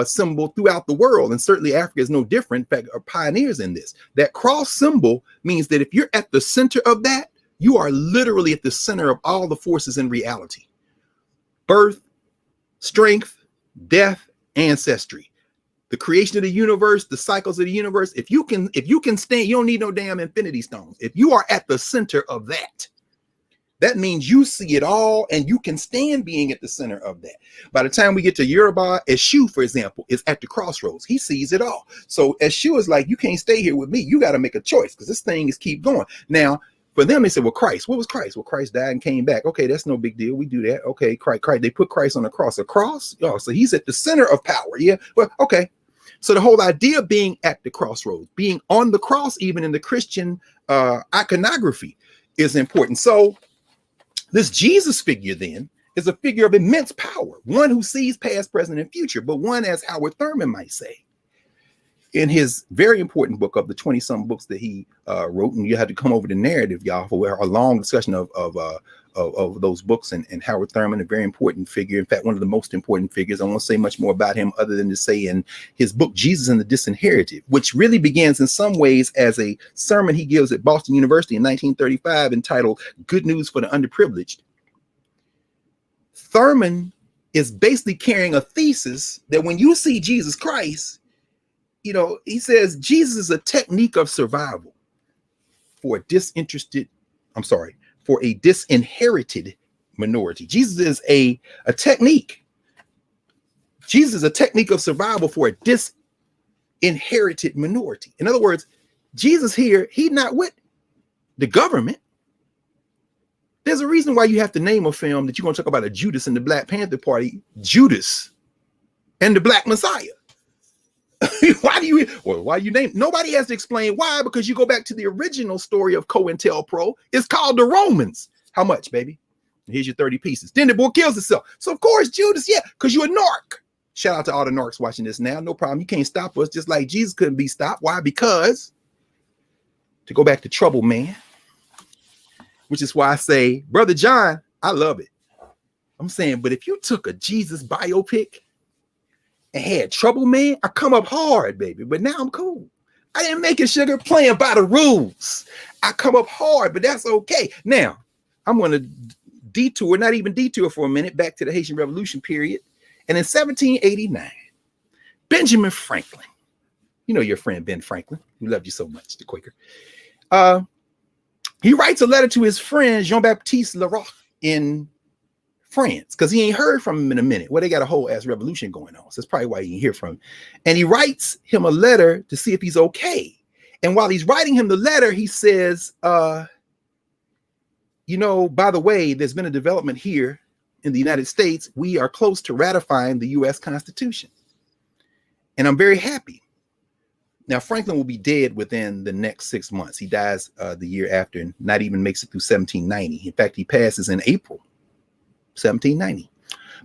symbol throughout the world, and certainly Africa is no different. In fact, are pioneers in this. That cross symbol means that if you're at the center of that, you are literally at the center of all the forces in reality: birth, strength, death, ancestry, the creation of the universe, the cycles of the universe. If you can stand, you don't need no damn infinity stones. If you are at the center of that, that means you see it all, and you can stand being at the center of that. By the time we get to Yoruba, Eshu, for example, is at the crossroads. He sees it all. So Eshu is like, you can't stay here with me. You got to make a choice, because this thing is keep going. Now, for them, they said, well, Christ, what was Christ? Well, Christ died and came back. Okay, that's no big deal. We do that. Okay, Christ. They put Christ on the cross. A cross? Oh, so he's at the center of power. Yeah, well, okay. So the whole idea of being at the crossroads, being on the cross, even in the Christian iconography, is important. So this Jesus figure then is a figure of immense power, one who sees past, present, and future, but one, as Howard Thurman might say, in his very important book of the 20-some books that he wrote, and you had to come over the narrative, y'all, for a long discussion of those books, and Howard Thurman, a very important figure. In fact, one of the most important figures. I won't say much more about him other than to say in his book, Jesus and the Disinherited, which really begins in some ways as a sermon he gives at Boston University in 1935 entitled Good News for the Underprivileged. Thurman is basically carrying a thesis that when you see Jesus Christ, you know, he says Jesus is a technique of survival for a disinherited minority. Jesus is a technique. Jesus is a technique of survival for a disinherited minority. In other words, Jesus here, he's not with the government. There's a reason why you have to name a film that you're going to talk about a Judas in the Black Panther Party, Judas and the Black Messiah. Why do you name? Nobody has to explain why, because you go back to the original story of COINTELPRO. It's called The Romans. How much, baby? Here's your 30 pieces. Then the boy kills itself. So of course, Judas, yeah, because you're a narc. Shout out to all the narcs watching this now. No problem. You can't stop us, just like Jesus couldn't be stopped. Why? Because, to go back to Trouble Man, which is why I say, Brother John, I love it. I'm saying, but if you took a Jesus biopic and had Trouble Man, I come up hard, baby. But now I'm cool. I didn't make it, sugar, playing by the rules. I come up hard, but that's okay. Now, I'm going to not even detour for a minute, back to the Haitian Revolution period. And in 1789, Benjamin Franklin, you know your friend Ben Franklin, who loved you so much, the Quaker, he writes a letter to his friend Jean-Baptiste Leroy in France, because he ain't heard from him in a minute. Well, they got a whole ass revolution going on, so that's probably why he didn't hear from him. And he writes him a letter to see if he's okay. And while he's writing him the letter, he says, you know, by the way, there's been a development here in the United States. We are close to ratifying the U.S. Constitution, and I'm very happy. Now, Franklin will be dead within the next 6 months. He dies the year after, and not even makes it through 1790. In fact, he passes in April 1790.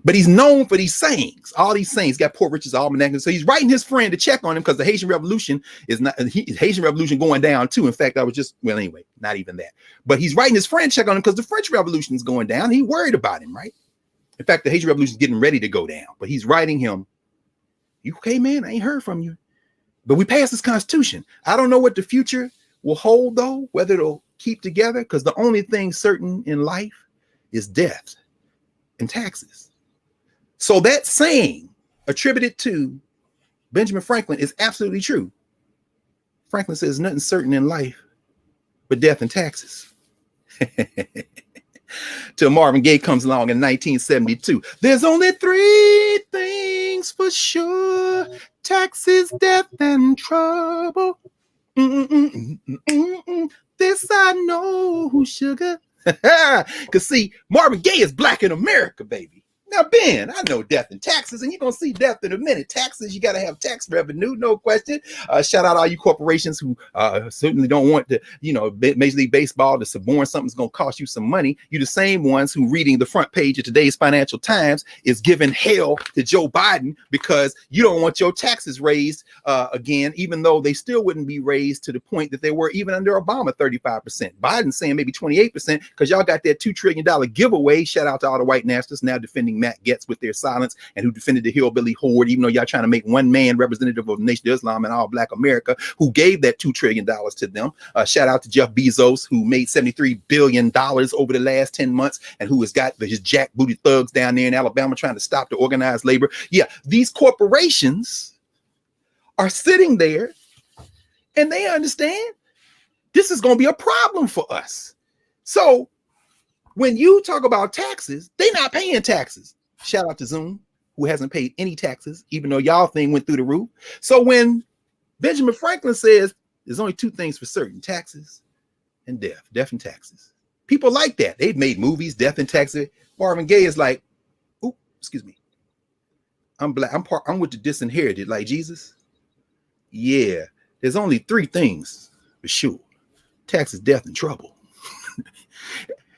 But he's known for these sayings, all these sayings. Got Poor Richard's Almanac. So he's writing his friend to check on him, because the Haitian Revolution is not Haitian Revolution going down too. In fact, anyway, not even that. But he's writing his friend to check on him because the French Revolution is going down. He worried about him, right? In fact, the Haitian Revolution is getting ready to go down. But he's writing him, "You okay, man? I ain't heard from you. But we passed this Constitution. I don't know what the future will hold, though, whether it'll keep together, because the only thing certain in life is death and taxes." So that saying attributed to Benjamin Franklin is absolutely true. Franklin says nothing certain in life but death and taxes. Till Marvin Gaye comes along in 1972. There's only three things for sure: taxes, death, and trouble. This I know, sugar. Because see, Marvin Gaye is black in America, baby. Now, Ben, I know death and taxes, and you're going to see death in a minute. Taxes, you got to have tax revenue, no question. Shout out all you corporations who certainly don't want to, Major League Baseball to suborn something's going to cost you some money. You're the same ones who reading the front page of today's Financial Times is giving hell to Joe Biden because you don't want your taxes raised again, even though they still wouldn't be raised to the point that they were even under Obama, 35%. Biden's saying maybe 28% because y'all got that $2 trillion giveaway. Shout out to all the white nationalists now defending Matt Gaetz with their silence and who defended the hillbilly horde, even though y'all trying to make one man representative of the Nation of Islam and all black America who gave that $2 trillion to them. Shout out to Jeff Bezos, who made $73 billion over the last 10 months and who has got his jackbooted thugs down there in Alabama trying to stop the organized labor. Yeah, these corporations are sitting there and they understand this is going to be a problem for us. So when you talk about taxes, they're not paying taxes. Shout out to Zoom, who hasn't paid any taxes, even though y'all thing went through the roof. So when Benjamin Franklin says there's only two things for certain: taxes and death and taxes. People like that. They've made movies, death and taxes. Marvin Gaye is like, "Ooh, excuse me. I'm black. I'm with the disinherited, like Jesus." Yeah, there's only three things for sure: taxes, death, and trouble.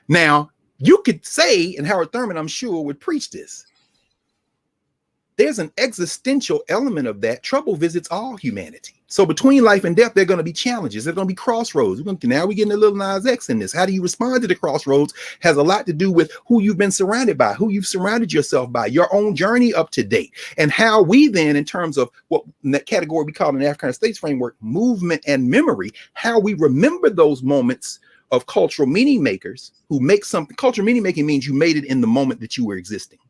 Now, you could say, and Howard Thurman, I'm sure, would preach this. There's an existential element of that. Trouble visits all humanity. So between life and death, there are going to be challenges. There are going to be crossroads. Now we're getting a Lil Nas X in this. How do you respond to the crossroads has a lot to do with who you've been surrounded by, who you've surrounded yourself by, your own journey up to date, and how we then, in terms of what in that category we call in the Africana States framework, movement and memory, how we remember those moments of cultural meaning makers who make something. Cultural meaning making means you made it in the moment that you were existing.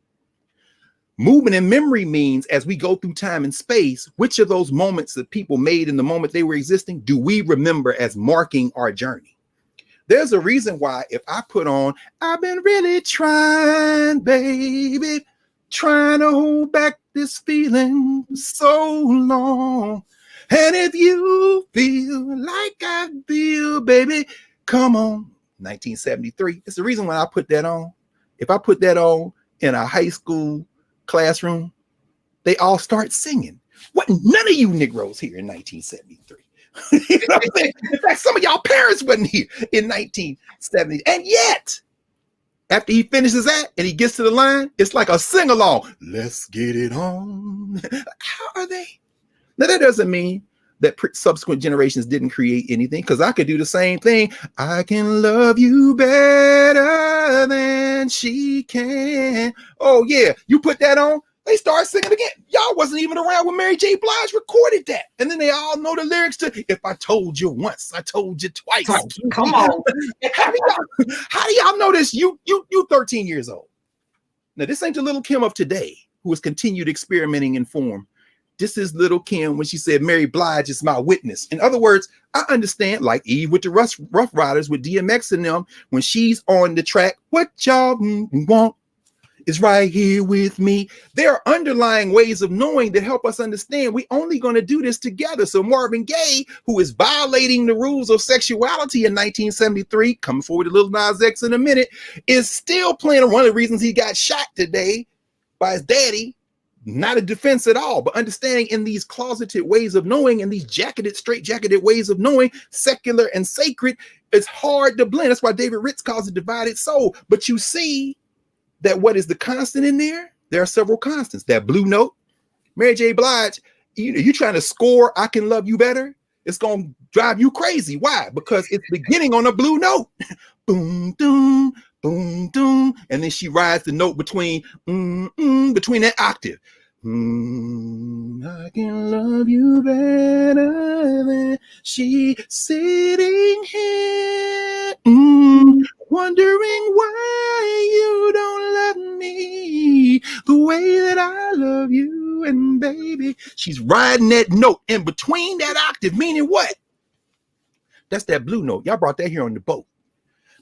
Movement and memory means as we go through time and space, which of those moments that people made in the moment they were existing do we remember as marking our journey? There's a reason why if I put on, I've been really trying, baby, trying to hold back this feeling so long. And if you feel like I feel, baby, come on. 1973. It's the reason why I put that on. If I put that on in a high school classroom, they all start singing. What? None of you Negroes here in 1973. You know what I'm saying? In fact, some of y'all parents wasn't here in 1970. And yet, after he finishes that and he gets to the line, it's like a sing-along. Let's get it on. How are they? Now, that doesn't mean that subsequent generations didn't create anything, because I could do the same thing. I can love you better than she can. Oh, yeah. You put that on, they start singing again. Y'all wasn't even around when Mary J. Blige recorded that. And then they all know the lyrics to If I Told You Once, I Told You Twice. Come on. How do y'all know this? You 13 years old. Now, this ain't the little Kim of today who has continued experimenting in form. This is little Kim when she said, Mary Blige is my witness. In other words, I understand, like Eve with the Rough Riders with DMX and them, when she's on the track, what y'all want is right here with me. There are underlying ways of knowing that help us understand we only going to do this together. So Marvin Gaye, who is violating the rules of sexuality in 1973, coming forward to Lil Nas X in a minute, is still playing. One of the reasons he got shot today by his daddy. Not a defense at all, but understanding in these closeted ways of knowing and these straight-jacketed ways of knowing, secular and sacred, it's hard to blend. That's why David Ritz calls it divided soul. But you see that what is the constant in there? There are several constants. That blue note, Mary J. Blige, you trying to score I Can Love You Better, it's going to drive you crazy. Why? Because it's beginning on a blue note. Boom, doom, boom, doom. And then she rides the note between that octave. I can love you better than she sitting here, wondering why you don't love me the way that I love you. And baby, she's riding that note in between that octave, meaning what? That's that blue note. Y'all brought that here on the boat.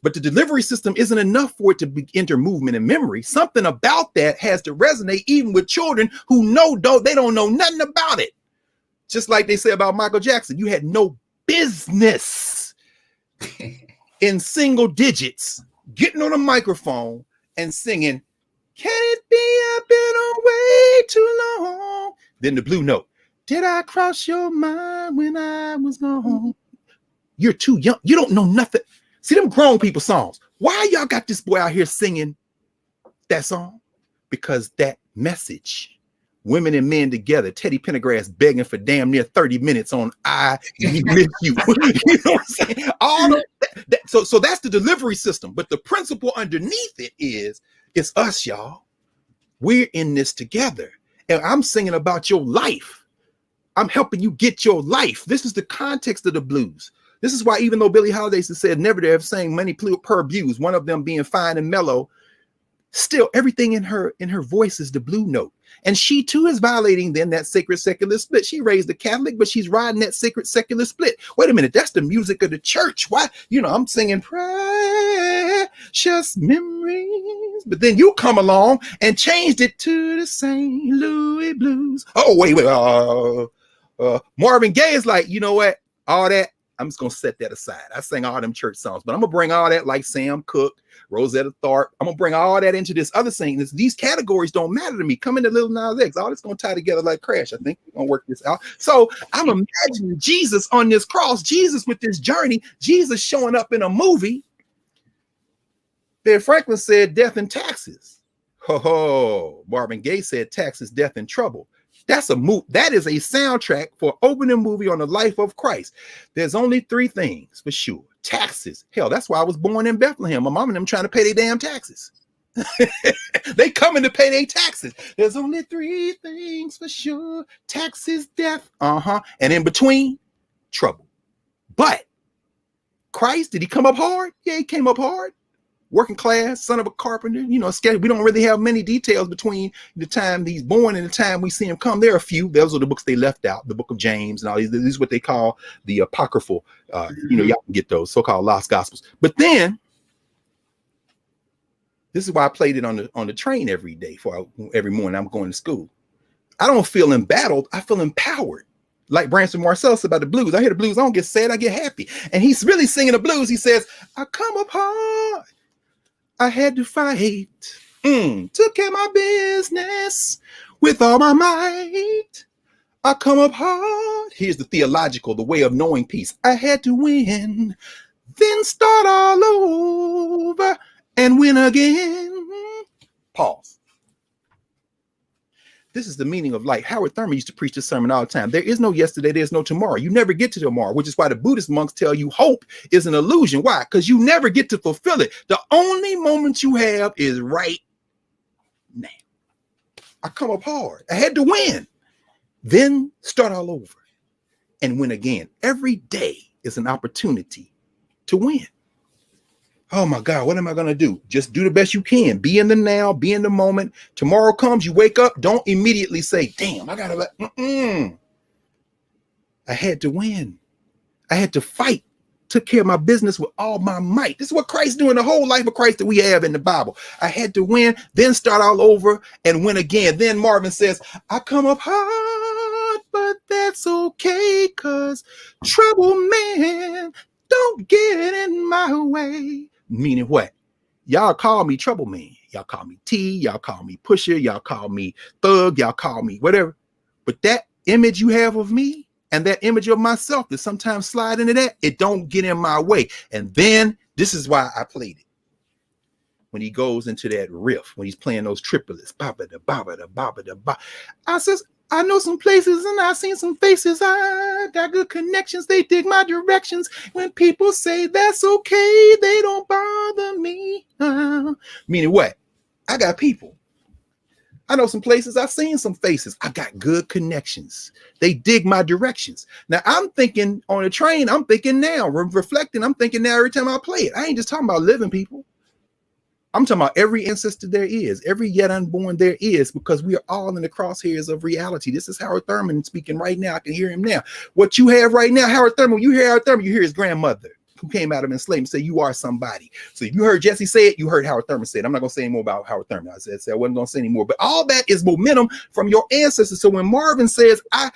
But the delivery system isn't enough for it to enter movement and memory. Something about that has to resonate even with children who they don't know nothing about it. Just like they say about Michael Jackson, you had no business in single digits getting on a microphone and singing, "Can it be I've been away too long?" Then the blue note, "Did I cross your mind when I was gone?" You're too young. You don't know nothing. See them grown people songs. Why y'all got this boy out here singing that song? Because that message, women and men together, Teddy Pendergrass begging for damn near 30 minutes on "I Miss You." You know what I'm saying? All of that, so that's the delivery system. But the principle underneath it is, it's us, y'all. We're in this together. And I'm singing about your life. I'm helping you get your life. This is the context of the blues. This is why, even though Billie Holiday said never to have sang many per views, one of them being fine and mellow, still everything in her voice is the blue note. And she too is violating then that sacred secular split. She raised a Catholic, but she's riding that sacred secular split. Wait a minute, that's the music of the church. Why? I'm singing precious memories, but then you come along and changed it to the St. Louis blues. Oh, wait. Marvin Gaye is like, you know what? All that, I'm just going to set that aside. I sang all them church songs, but I'm going to bring all that, like Sam Cooke, Rosetta Tharpe. I'm going to bring all that into this other thing. These categories don't matter to me. Come into Lil Nas X. All this going to tie together like Crash. I think we're going to work this out. So I'm imagining Jesus on this cross, Jesus with this journey, Jesus showing up in a movie. Ben Franklin said death and taxes. Marvin Gaye said taxes, death, and trouble. That's a move. That is a soundtrack for opening movie on the life of Christ. There's only three things for sure. Taxes. Hell, that's why I was born in Bethlehem. My mom and them trying to pay their damn taxes. They coming to pay their taxes. There's only three things for sure. Taxes, death, and in between, trouble. But Christ, did he come up hard? Yeah, he came up hard. Working class, son of a carpenter, we don't really have many details between the time he's born and the time we see him come. There are a few. Those are the books they left out, the book of James and all these. This is what they call the apocryphal. Y'all can get those so-called lost gospels. But then, this is why I played it on the train every day every morning I'm going to school. I don't feel embattled. I feel empowered. Like Branson Marcel said about the blues. I hear the blues, I don't get sad, I get happy. And he's really singing the blues. He says, "I come up hard. I had to fight, took care of my business with all my might. I come up hard." Here's the theological, the way of knowing peace. "I had to win, then start all over and win again." Pause. This is the meaning of life. Howard Thurman used to preach this sermon all the time. There is no yesterday, there's no tomorrow. You never get to tomorrow, which is why the Buddhist monks tell you hope is an illusion. Why? Because you never get to fulfill it. The only moment you have is right now. I come up hard. I had to win. Then start all over and win again. Every day is an opportunity to win. Oh my God, what am I going to do? Just do the best you can. Be in the now, be in the moment. Tomorrow comes, you wake up, don't immediately say, damn, I got to, I had to win. I had to fight. Took care of my business with all my might. This is what Christ's doing, the whole life of Christ that we have in the Bible. I had to win, then start all over and win again. Then Marvin says, "I come up hard, but that's okay, cause trouble, man, don't get in my way." Meaning what? Y'all call me trouble man. Y'all call me T. Y'all call me pusher. Y'all call me thug. Y'all call me whatever. But that image you have of me and that image of myself that sometimes slide into that, it don't get in my way. And then this is why I played it. When he goes into that riff, when he's playing those triplets, baba da baba da baba da ba. I says, "I know some places and I've seen some faces. I got good connections. They dig my directions. When people say that's okay, they don't bother me." Meaning what? I got people. I know some places. I've seen some faces. I got good connections. They dig my directions. Now I'm thinking on a train. I'm thinking now. Reflecting. I'm thinking now every time I play it. I ain't just talking about living people. I'm talking about every ancestor there is, every yet unborn there is, because we are all in the crosshairs of reality. This is Howard Thurman speaking right now. I can hear him now. What you have right now, Howard Thurman, when you hear Howard Thurman, you hear his grandmother. who came out of enslavement say you are somebody. So if you heard Jesse say it, you heard Howard Thurman say it. I'm not going to say any more about Howard Thurman. I wasn't going to say any more, but all that is momentum from your ancestors. So when Marvin says, I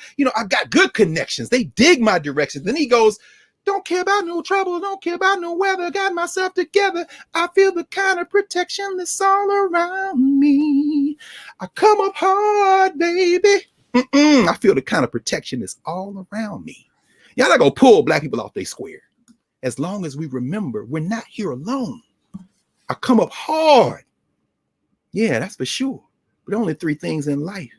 got good connections, they dig my directions. Then he goes, don't care about no trouble, don't care about no weather, got myself together. I feel the kind of protection that's all around me. I come up hard, baby. I feel the kind of protection that's all around me. Y'all not gonna pull black people off their square. As long as we remember, we're not here alone. I come up hard. Yeah, that's for sure. But only 3 things in life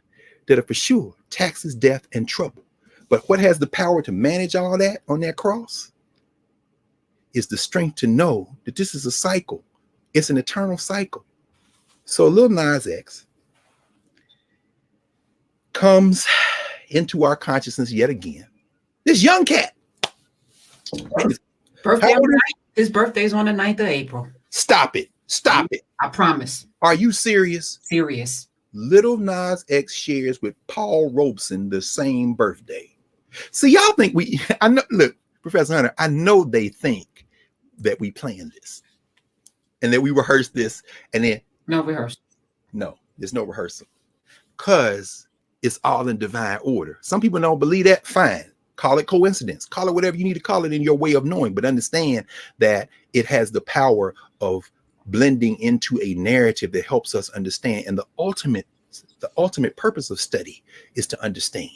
that are for sure: taxes, death, and trouble. But what has the power to manage all that on that cross is the strength to know that this is a cycle. It's an eternal cycle. So Lil Nas X comes into our consciousness yet again. This young cat. His birthday's on the 9th of April. Stop it. Stop it. I promise. Are you serious? Serious. Lil Nas X shares with Paul Robeson the same birthday. So y'all think I know, look, Professor Hunter, I know they think that we planned this and that we rehearsed this and then. No rehearsal. No, there's no rehearsal because it's all in divine order. Some people don't believe that. Fine. Call it coincidence. Call it whatever you need to call it in your way of knowing, but understand that it has the power of blending into a narrative that helps us understand. And the ultimate purpose of study is to understand.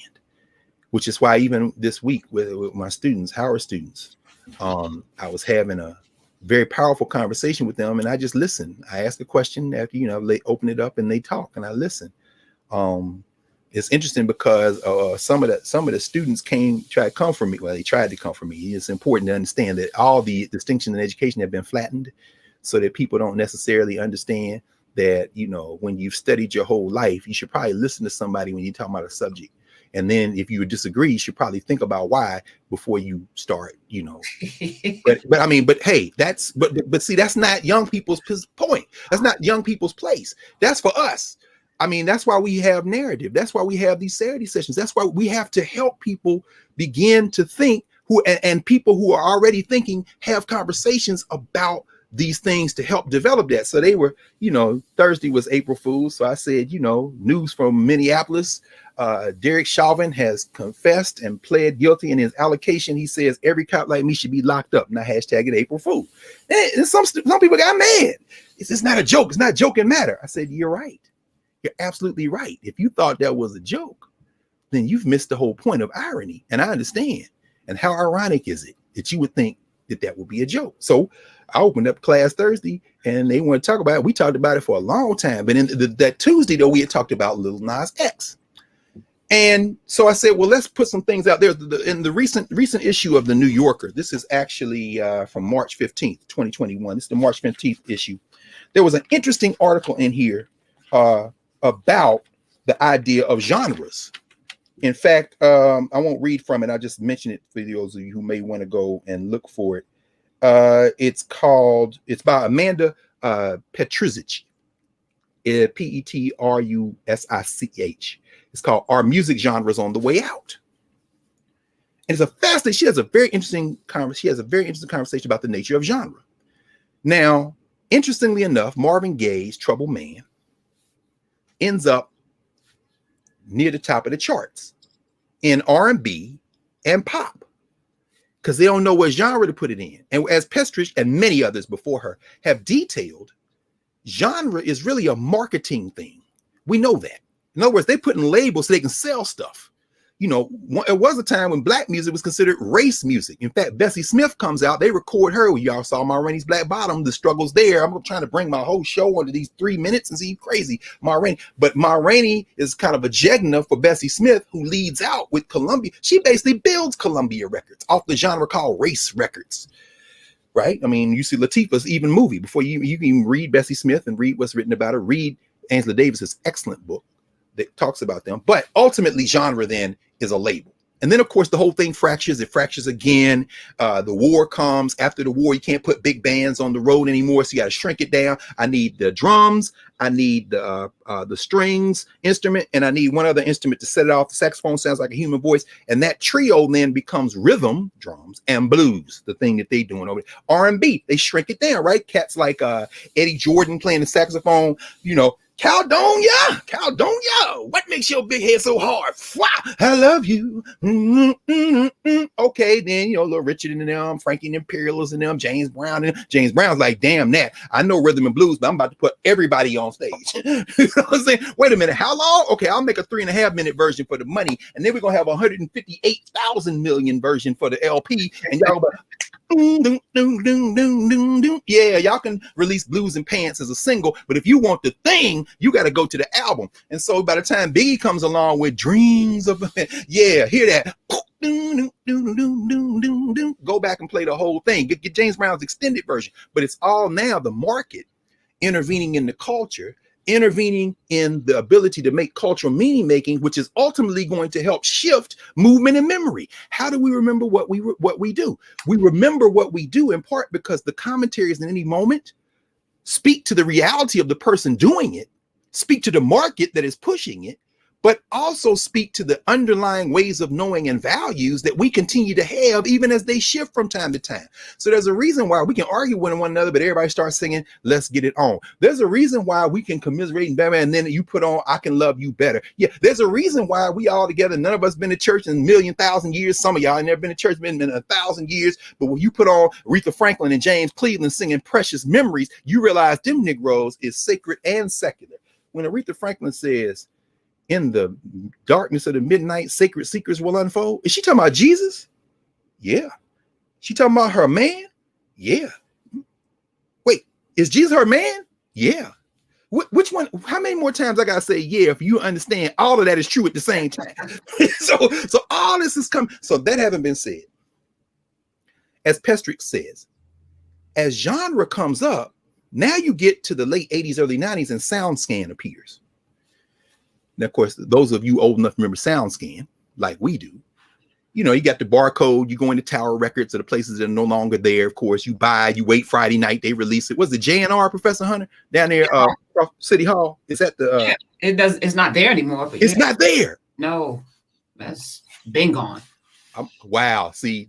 Which is why even this week with my students, Howard students, I was having a very powerful conversation with them, and I just listened. I asked a question after, they open it up and they talk, and I listen. It's interesting because some of the students tried to come for me. Well, they tried to come for me. It's important to understand that all the distinctions in education have been flattened, so that people don't necessarily understand that when you've studied your whole life, you should probably listen to somebody when you're talking about a subject. And then if you disagree, you should probably think about why before you start, but hey, but see, that's not young people's point. That's not young people's place. That's for us. I mean, that's why we have narrative. That's why we have these Saturday sessions. That's why we have to help people begin to think and people who are already thinking have conversations about these things to help develop that. So they were, Thursday was April Fool's. So I said, news from Minneapolis. Derek Chauvin has confessed and pled guilty in his allocation. He says every cop like me should be locked up. Now hashtag it April Fool. And some people got mad. It's not a joke. It's not joking matter. I said, you're right. You're absolutely right. If you thought that was a joke, then you've missed the whole point of irony. And I understand. And how ironic is it that you would think that would be a joke? So I opened up class Thursday and they want to talk about it. We talked about it for a long time. But in that Tuesday, though, we had talked about Lil Nas X. And so I said, well, let's put some things out there. In the recent issue of the New Yorker, this is actually from March 15th, 2021. This is the March 15th issue. There was an interesting article in here about the idea of genres. In fact, I won't read from it. I'll just mention it for those of you who may want to go and look for it. It's by Amanda Petrusic, Petrusich. It's called Are Music Genres on the Way Out? And it's a fascinating, she has a very interesting conversation about the nature of genre. Now, interestingly enough, Marvin Gaye's Troubled Man ends up near the top of the charts in R&B and pop because they don't know what genre to put it in. And as Pestrich and many others before her have detailed, genre is really a marketing thing. We know that. In other words, they put in labels so they can sell stuff. It was a time when black music was considered race music. In fact, Bessie Smith comes out, they record her. Y'all saw Ma Rainey's Black Bottom, the struggles there. I'm trying to bring my whole show under these 3 minutes and see crazy Ma Rainey. But Ma Rainey is kind of a jegna for Bessie Smith, who leads out with Columbia. She basically builds Columbia Records off the genre called race records. Right? I mean, you see Latifah's even movie. Before you can even read Bessie Smith and read what's written about her, read Angela Davis's excellent book that talks about them. But ultimately, genre then is a label. And then, of course, the whole thing fractures. It fractures again. The war comes. After the war, you can't put big bands on the road anymore, so you got to shrink it down. I need the drums. I need the strings instrument, and I need one other instrument to set it off. The saxophone sounds like a human voice, and that trio then becomes rhythm, drums, and blues. The thing that they doing over there. R&B, they shrink it down, right? Cats like Eddie Jordan playing the saxophone, you know. Caldonia, what makes your big head so hard? I love you. Okay, then, you know, Little Richard and them, Frankie and Imperials and them, James Brown. And James Brown's like, damn that. I know rhythm and blues, but I'm about to put everybody on stage. You know what I'm saying? Wait a minute, how long? Okay, I'll make a 3.5 minute version for the money, and then we're gonna have 158,000 million version for the LP, and y'all go, yeah, y'all can release Blues and Pants as a single, but if you want the thing, you got to go to the album. And so by the time Biggie comes along with Dreams of, yeah, hear that, go back and play the whole thing, get James Brown's extended version. But it's all now the market intervening in the culture, intervening in the ability to make cultural meaning making, which is ultimately going to help shift movement and memory. How do we remember what we do? We remember what we do in part because the commentaries in any moment speak to the reality of the person doing it, speak to the market that is pushing it, but also speak to the underlying ways of knowing and values that we continue to have even as they shift from time to time. So there's a reason why we can argue with one another, but everybody starts singing, let's get it on. There's a reason why we can commiserate and Batman, and then you put on, I can love you better. Yeah, there's a reason why we all together, none of us been to church in 1,000,000 years. Some of y'all ain't never been to church in 1,000 years, but when you put on Aretha Franklin and James Cleveland singing Precious Memories, you realize them Negroes is sacred and secular. When Aretha Franklin says, in the darkness of the midnight, sacred secrets will unfold. Is she talking about Jesus? Yeah. She talking about her man? Yeah. Wait, is Jesus her man? Yeah. Which one? How many more times I gotta say yeah if you understand all of that is true at the same time? so all this is coming. So that haven't been said. As Pestrick says, as genre comes up, now you get to the late 80s, early 90s, and SoundScan appears. Now, of course, those of you old enough to remember SoundScan, like we do, you know, you got the barcode, you go into Tower Records or the places that are no longer there. Of course, you buy, you wait Friday night, they release it. Was it JNR, Professor Hunter, down there, City Hall? Is that the? It's not there anymore. But it's not there. No, that's been gone. Wow. See,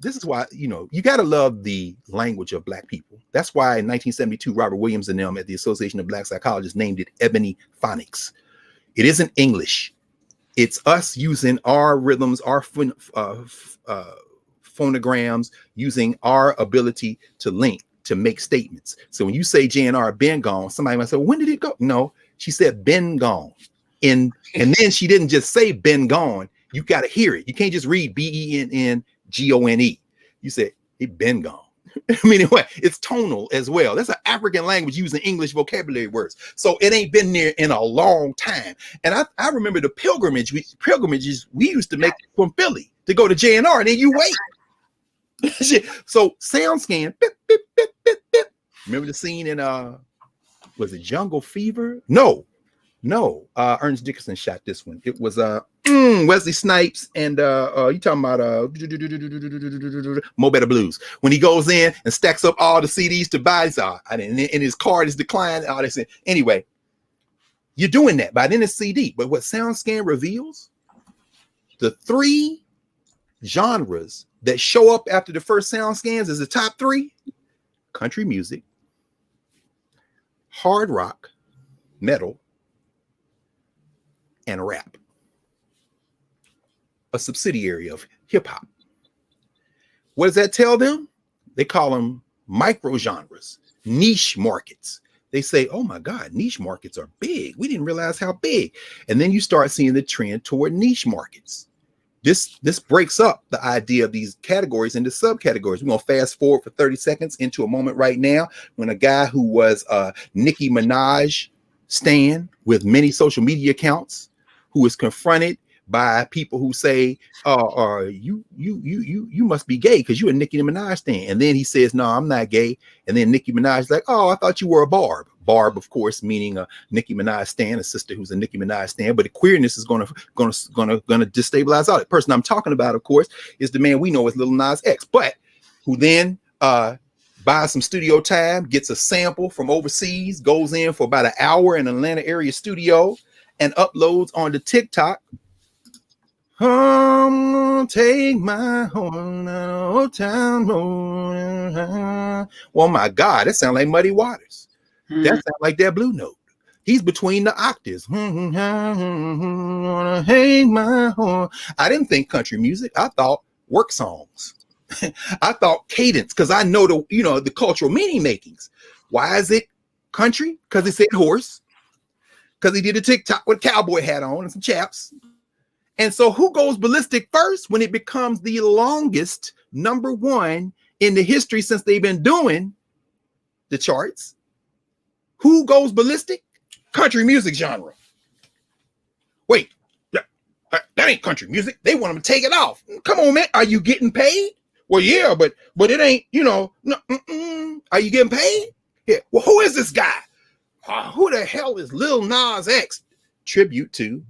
this is why, you know, you got to love the language of Black people. That's why in 1972, Robert Williams and them at the Association of Black Psychologists named it Ebony Phonics. It isn't English. It's us using our rhythms, our phonograms, using our ability to link, to make statements. So when you say JNR been gone, somebody might say, well, when did it go? No, she said been gone. And then she didn't just say been gone. You got to hear it. You can't just read BENNGONE. You said it been gone. I mean, anyway, it's tonal as well. That's an African language using English vocabulary words. So it ain't been there in a long time. And I remember the pilgrimages we used to make from Philly to go to JNR, and then you wait. So SoundScan, bip, bip, bip, bip, bip. Remember the scene in was it Jungle Fever? No. Ernest Dickerson shot this one. It was Wesley Snipes and you talking about Mo Better Blues. When he goes in and stacks up all the CDs to buy, and his card is declined. All this. Anyway, you're doing that by then it's CD. But what SoundScan reveals, the 3 genres that show up after the first SoundScans is the top 3: country music, hard rock, metal, and rap, a subsidiary of hip hop. What does that tell them? They call them micro genres, niche markets. They say, oh my God, niche markets are big. We didn't realize how big. And then you start seeing the trend toward niche markets. This breaks up the idea of these categories into subcategories. We're going to fast forward for 30 seconds into a moment right now when a guy who was a Nicki Minaj stan with many social media accounts, who was confronted by people who say, you must be gay because you're a Nicki Minaj stan. And then he says, no, I'm not gay. And then Nicki Minaj is like, oh, I thought you were a Barb. Barb, of course, meaning a Nicki Minaj stan, a sister who's a Nicki Minaj stan. But the queerness is gonna destabilize all. The person I'm talking about, of course, is the man we know as Lil Nas X, but who then buys some studio time, gets a sample from overseas, goes in for about an hour in an Atlanta area studio, and uploads onto TikTok. I'm gonna take my horn out of Old Town Road. Well, my God, that sounds like Muddy Waters. That sounds like that blue note. He's between the octaves. Wanna hang my horn. I didn't think country music. I thought work songs. I thought cadence, because I know the cultural meaning makings. Why is it country? Because he said horse. Because he did a TikTok with a cowboy hat on and some chaps. And so who goes ballistic first when it becomes the longest #1 in the history since they've been doing the charts? Who goes ballistic? Country music genre. Wait, that ain't country music. They want them to take it off. Come on, man. Are you getting paid? Well, yeah, but it ain't, no. Are you getting paid? Yeah. Well, who is this guy? Who the hell is Lil Nas X? Tribute to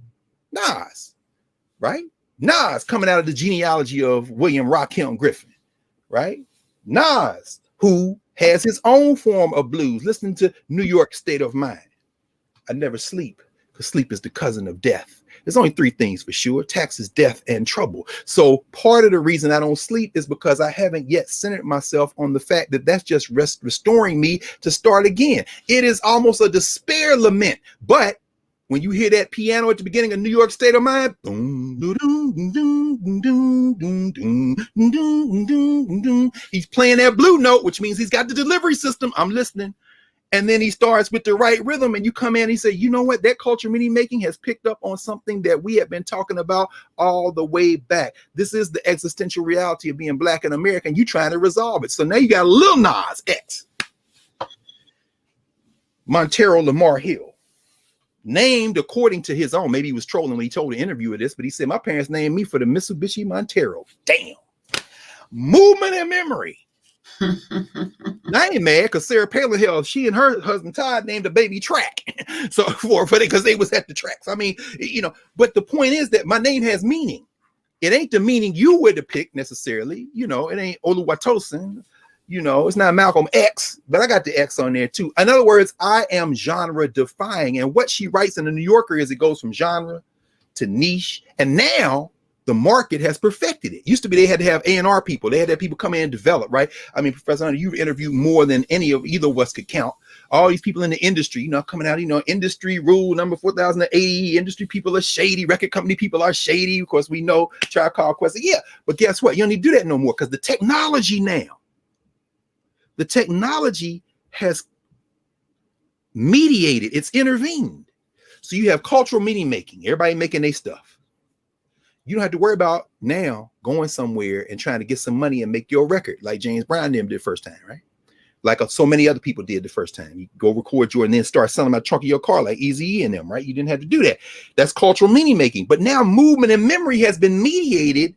Nas, right? Nas coming out of the genealogy of William Rakim Griffin, right? Nas, who has his own form of blues. Listen to New York State of Mind. I never sleep, because sleep is the cousin of death. There's only 3 things for sure: taxes, death, and trouble. So part of the reason I don't sleep is because I haven't yet centered myself on the fact that that's just restoring me to start again. It is almost a despair lament. But when you hear that piano at the beginning of New York State of Mind, he's playing that blue note, which means he's got the delivery system. I'm listening. And then he starts with the right rhythm, and you come in and he say, you know what? That culture meaning making has picked up on something that we have been talking about all the way back. This is the existential reality of being Black in America, and you trying to resolve it. So now you got Lil Nas X, Montero Lamar Hill, named according to his own. Maybe he was trolling when he told the interviewer this, but he said, my parents named me for the Mitsubishi Montero. Damn. Movement and memory. I ain't mad because Sarah Palin, hell, she and her husband Todd named a baby Track. So for because they was at the tracks. I mean, but the point is that my name has meaning. It ain't the meaning you would depict necessarily. It ain't Oluwatosin. It's not Malcolm X, but I got the X on there too. In other words, I am genre defying. And what she writes in the New Yorker is it goes from genre to niche. And now the market has perfected it. Used to be they had to have A&R people. They had to have people come in and develop, right? I mean, Professor Hunter, you've interviewed more than either of us could count. All these people in the industry, coming out, industry rule number 4080, industry people are shady, record company people are shady. Of course, we know Triad Called Quest. Yeah, but guess what? You don't need to do that no more because the technology has mediated, it's intervened. So you have cultural meaning making, everybody making their stuff. You don't have to worry about now going somewhere and trying to get some money and make your record like James Brown them did first time, right? Like so many other people did the first time. You go record your and then start selling out trunk of your car like Eazy-E and them, right? You didn't have to do that. That's cultural meaning making. But now movement and memory has been mediated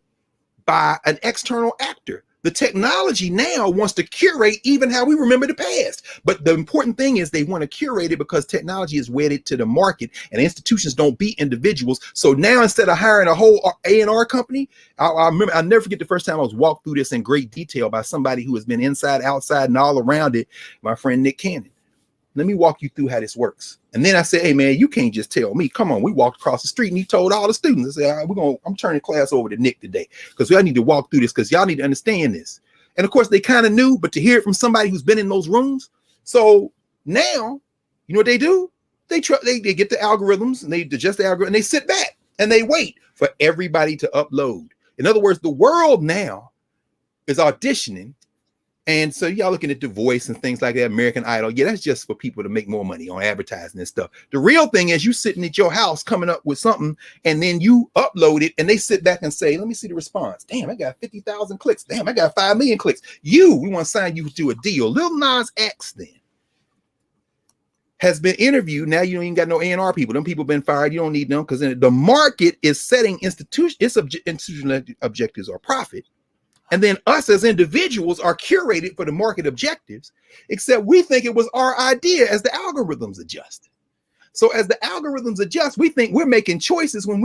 by an external actor. The technology now wants to curate even how we remember the past. But the important thing is they want to curate it because technology is wedded to the market and institutions don't beat individuals. So now instead of hiring a whole A&R company, I remember, I'll never forget the first time I was walked through this in great detail by somebody who has been inside, outside, and all around it, my friend Nick Cannon. Let me walk you through how this works. And then I said, hey, man, you can't just tell me. Come on. We walked across the street and he told all the students, I said, I'm turning class over to Nick today because I need to walk through this because y'all need to understand this. And of course, they kind of knew, but to hear it from somebody who's been in those rooms. So now, you know what they do? They get the algorithms and they adjust the algorithm and they sit back and they wait for everybody to upload. In other words, the world now is auditioning. And so y'all looking at The Voice and things like that, American Idol. Yeah, that's just for people to make more money on advertising and stuff. The real thing is you sitting at your house coming up with something and then you upload it and they sit back and say, let me see the response. Damn, I got 50,000 clicks. Damn, I got 5 million clicks. We want to sign you to a deal. Lil Nas X then. has been interviewed. Now you don't even got no A&R people. Them people been fired. You don't need them because the market is setting institutional objectives or profit. And then us as individuals are curated for the market objectives, except we think it was our idea as the algorithms adjust. So as the algorithms adjust, we think we're making choices when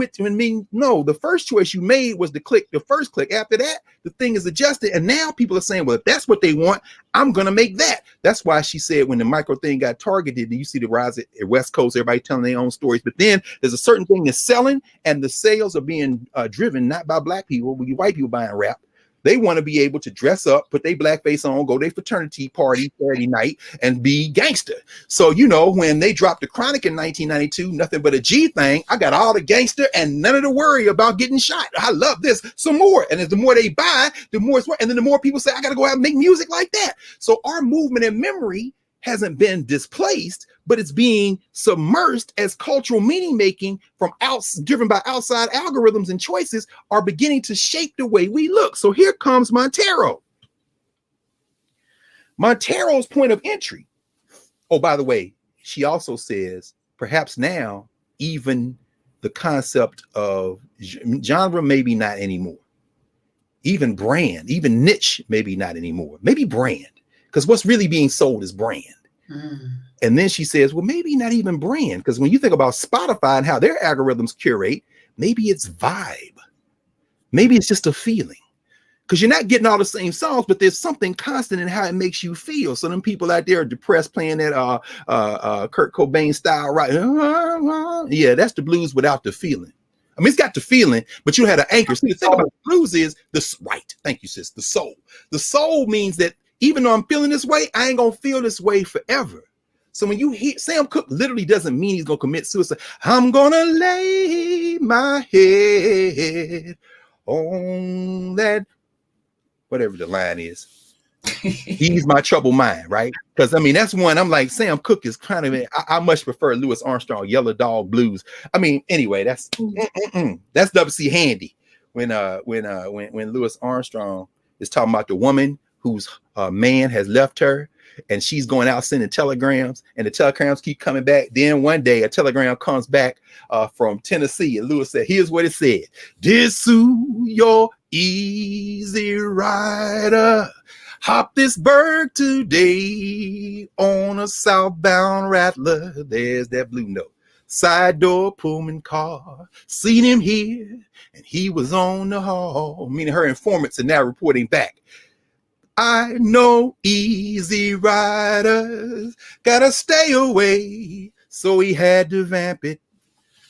no, the first choice you made was the first click. After that, the thing is adjusted. And now people are saying, well, if that's what they want, I'm going to make that. That's why she said when the micro thing got targeted, you see the rise at West Coast, everybody telling their own stories. But then there's a certain thing that's selling, and the sales are being driven not by black people, but white people buying rap. They want to be able to dress up, put their blackface on, go to their fraternity party Saturday night, and be gangster. So, when they dropped The Chronic in 1992, nothing but a G thing, I got all the gangster and none of the worry about getting shot. I love this. Some more. And as the more they buy, the more it's worth. And then the more people say, I got to go out and make music like that. So our movement and memory hasn't been displaced, but it's being submersed as cultural meaning making driven by outside algorithms and choices are beginning to shape the way we look. So here comes Montero. Montero's point of entry. Oh, by the way, she also says perhaps now even the concept of genre, maybe not anymore. Even brand, even niche, maybe not anymore. Maybe brand. Because what's really being sold is brand. And then she says, well, maybe not even brand. Because when you think about Spotify and how their algorithms curate, maybe it's vibe. Maybe it's just a feeling. Because you're not getting all the same songs, but there's something constant in how it makes you feel. So them people out there are depressed playing that Kurt Cobain style, right? Yeah, that's the blues without the feeling. I mean, it's got the feeling, but you had an anchor. See, the thing about the blues is this, right? Thank you, sis. The soul. The soul means that even though I'm feeling this way, I ain't gonna feel this way forever. So when you hear Sam Cooke, literally doesn't mean he's gonna commit suicide. I'm gonna lay my head on that, whatever the line is. He's my troubled mind, right? Because I mean, that's one I'm like, Sam Cooke is kind of, I much prefer Louis Armstrong, Yellow Dog Blues. I mean, anyway, that's W.C. Handy when Louis Armstrong is talking about the woman whose man has left her, and she's going out sending telegrams, and the telegrams keep coming back. Then one day a telegram comes back from Tennessee, and Louis said, here's what it said: "Dear Sue, your easy rider, hop this berg today on a southbound rattler." There's that blue note. Side door Pullman car, seen him here, and he was on the hall. Meaning her informants are now reporting back. I know easy riders gotta stay away, so he had to vamp it,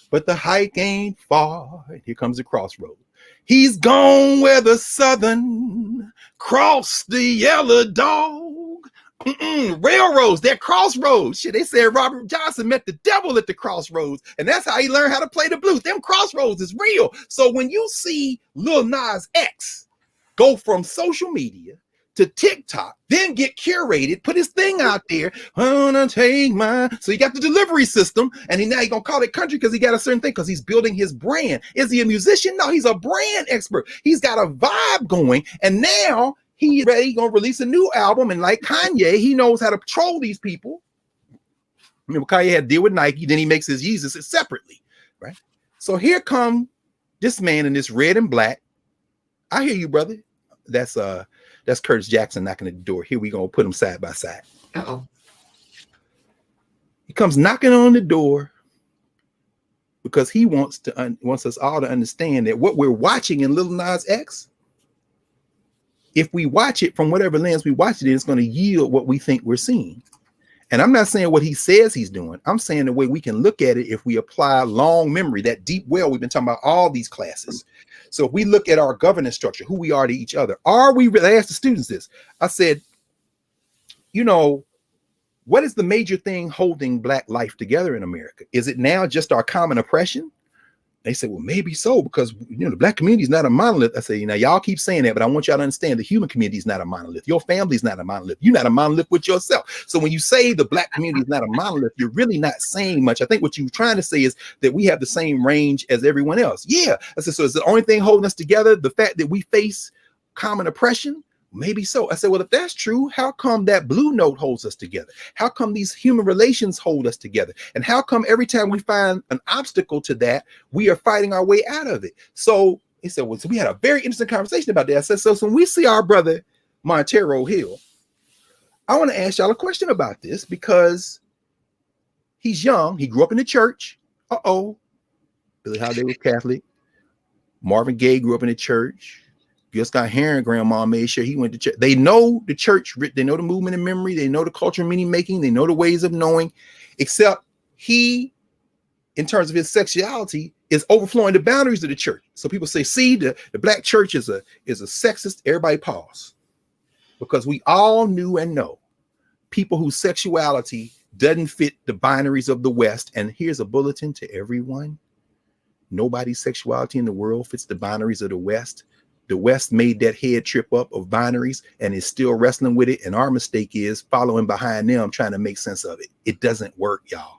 but the hike ain't far. Here comes the crossroad. He's gone where the Southern crossed the yellow dog. Railroads, they're crossroads. Shit, they said Robert Johnson met the devil at the crossroads, and that's how he learned how to play the blues. Them crossroads is real. So when you see Lil Nas X go from social media to TikTok, then get curated, put his thing out there, wanna take my, so he got the delivery system, and now he's gonna call it country because he got a certain thing, because he's building his brand. Is he a musician? No, he's a brand expert. He's got a vibe going, and now he's ready, gonna release a new album, and like Kanye, he knows how to troll these people. Remember, Kanye had to deal with Nike, then he makes his Yeezus separately, right? So here come this man in this red and black. I hear you, brother. That's Curtis Jackson knocking at the door. Here we gonna put them side by side. Uh-oh. He comes knocking on the door because he wants us all to understand that what we're watching in Lil Nas X, if we watch it from whatever lens we watch it in, it's going to yield what we think we're seeing. And I'm not saying what he says he's doing. I'm saying the way we can look at it if we apply long memory, that deep well we've been talking about all these classes. So if we look at our governance structure, who we are to each other, are we really? I asked the students this. I said, what is the major thing holding Black life together in America? Is it now just our common oppression? They said, well, maybe so, because the Black community is not a monolith. I say, y'all keep saying that, but I want y'all to understand the human community is not a monolith. Your family is not a monolith. You're not a monolith with yourself. So when you say the Black community is not a monolith, you're really not saying much. I think what you're trying to say is that we have the same range as everyone else. Yeah. I said, so is the only thing holding us together the fact that we face common oppression? maybe so. I said, well, if that's true, how come that blue note holds us together? How come these human relations hold us together? And how come every time we find an obstacle to that, we are fighting our way out of it? So he said, well, so we had a very interesting conversation about that. I said, so when we see our brother Montero Hill, I want to ask y'all a question about this because he's young. He grew up in the church. Billie Holiday was Catholic. Marvin Gaye grew up in the church. Gil Scott Heron, grandma made sure he went to church. They know the church. They know the movement and memory. They know the culture of meaning making. They know the ways of knowing. Except he, in terms of his sexuality, is overflowing the boundaries of the church. So people say, see, the black church is a sexist. Everybody pause. Because we all knew and know people whose sexuality doesn't fit the binaries of the West. And here's a bulletin to everyone. Nobody's sexuality in the world fits the binaries of the West. The West made that head trip up of binaries and is still wrestling with it. And our mistake is following behind them, trying to make sense of it. It doesn't work, y'all.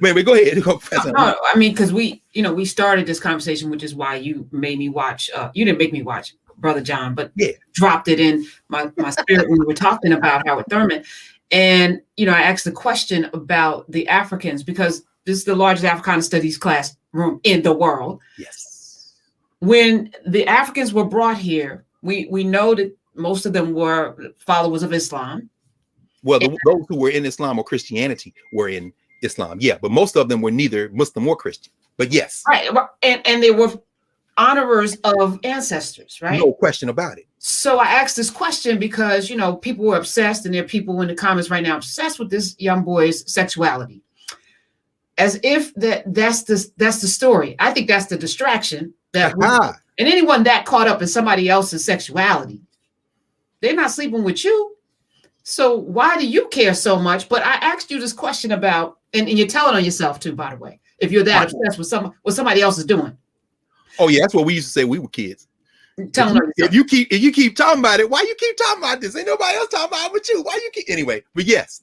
Maybe go ahead. No, I mean, because we started this conversation, which is why you made me watch. You didn't make me watch Brother John, but dropped it in my spirit when we were talking about Howard Thurman. And, I asked the question about the Africans, because this is the largest Africana studies classroom in the world. Yes. When the Africans were brought here, we know that most of them were followers of Islam. Well, those who were in Islam or Christianity were in Islam. Yeah, but most of them were neither Muslim or Christian. But yes. Right. And they were honorers of ancestors, right? No question about it. So I asked this question because, people were obsessed, and there are people in the comments right now obsessed with this young boy's sexuality. As if that's the story. I think that's the distraction and anyone that caught up in somebody else's sexuality, they're not sleeping with you. So why do you care so much? But I asked you this question about, and you're telling on yourself too, by the way, if you're that obsessed with what somebody else is doing. Oh yeah, that's what we used to say. We were kids. If you keep talking about it, why you keep talking about this? Ain't nobody else talking about it but you. Why you keep anyway? But yes.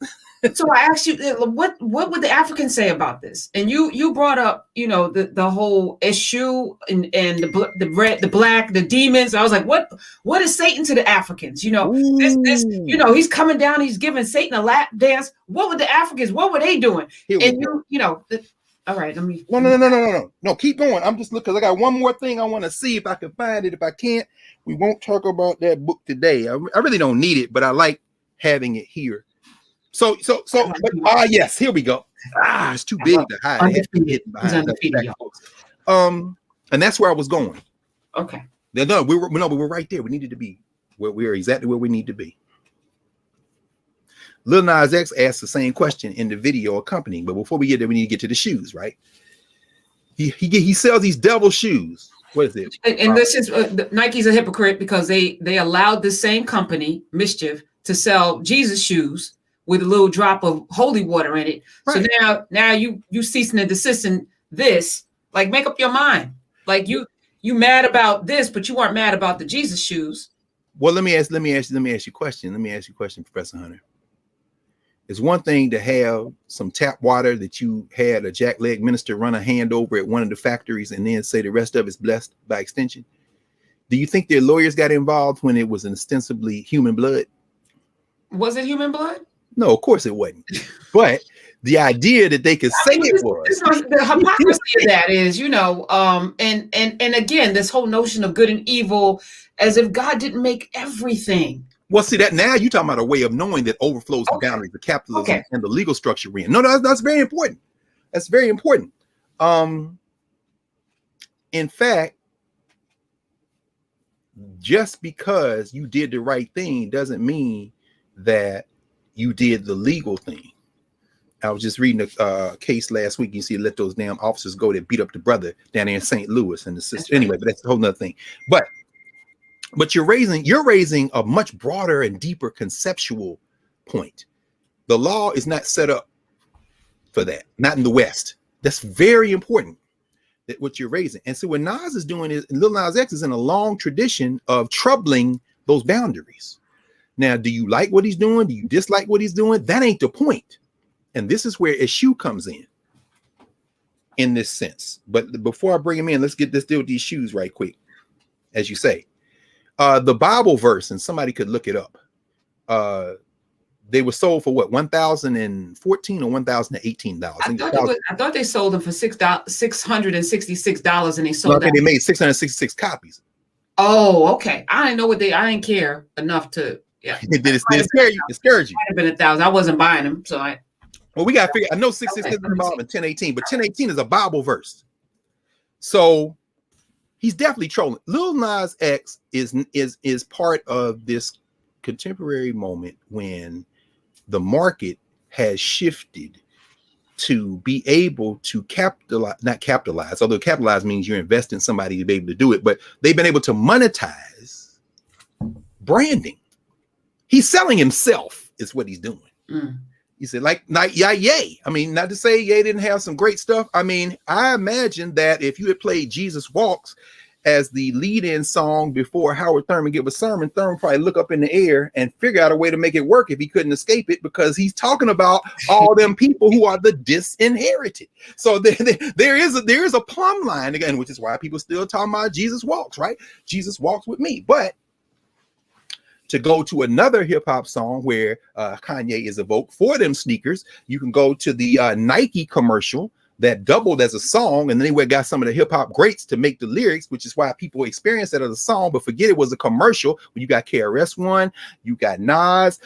So I asked you, what would the Africans say about this? And you brought up, the whole issue and the red, the black, the demons. I was like, what is Satan to the Africans? This he's coming down, he's giving Satan a lap dance. What would the Africans? What were they doing? All right, let me. No, keep going. I'm just looking because I got one more thing I want to see if I can find it. If I can't, we won't talk about that book today. I really don't need it, but I like having it here. Yes, here we go. It's too big to hide. And that's where I was going. Okay. No, we were right there. We needed to be where we are exactly where we need to be. Lil Nas X asked the same question in the video accompanying, but before we get there, we need to get to the shoes, right? He sells these devil shoes. What is it? And this is Nike's a hypocrite because they allowed the same company, Mischief, to sell Jesus shoes with a little drop of holy water in it. Right. So now you ceasing and desisting this, like, make up your mind. Like you mad about this, but you weren't mad about the Jesus shoes. Well, let me ask you a question. Professor Hunter. It's one thing to have some tap water that you had a jackleg minister run a hand over at one of the factories and then say the rest of it's blessed by extension. Do you think their lawyers got involved when it was an ostensibly human blood? Was it human blood? No, of course it wasn't. But the idea that they could say it was. The hypocrisy of that is, and again, this whole notion of good and evil, as if God didn't make everything. Well, see that now you're talking about a way of knowing that overflows the boundaries of capitalism and the legal structure we're in. No, that's very important. That's very important. In fact, just because you did the right thing doesn't mean that you did the legal thing. I was just reading a case last week. You see, let those damn officers go that beat up the brother down there in St. Louis and the sister. Anyway, but that's a whole nother thing. But you're raising a much broader and deeper conceptual point. The law is not set up for that, not in the West. That's very important, that what you're raising. And so what Nas is doing is, Lil Nas X is in a long tradition of troubling those boundaries. Now, do you like what he's doing? Do you dislike what he's doing? That ain't the point. And this is where issue comes in this sense. But before I bring him in, let's deal with these shoes right quick, as you say. The Bible verse, and somebody could look it up. They were sold for what, $1,014 or $1,018. I thought they sold them for $666, and they sold. Okay, they made 666 copies. Oh, okay. I didn't know I didn't care enough to. Yeah. Did it scare you? It scared you. Might have been 1,000. I wasn't buying them, so I. Well, we got to figure. I know 666 is involved in 1018, but 1018 is a Bible verse. So he's definitely trolling. Lil Nas X is part of this contemporary moment when the market has shifted to be able to not capitalize, although capitalize means you invest in somebody to be able to do it, but they've been able to monetize branding. He's selling himself is what he's doing. He said, Ye. I mean, not to say Ye didn't have some great stuff. I mean, I imagine that if you had played Jesus Walks as the lead-in song before Howard Thurman give a sermon, Thurman probably look up in the air and figure out a way to make it work if he couldn't escape it, because he's talking about all them people who are the disinherited. So there is a plumb line again, which is why people still talking about Jesus Walks, right? Jesus walks with me. But to go to another hip hop song where Kanye is evoked for them sneakers, you can go to the Nike commercial that doubled as a song, and then they got some of the hip hop greats to make the lyrics, which is why people experience that as a song, but forget it was a commercial. When you got KRS-One, you got Nas,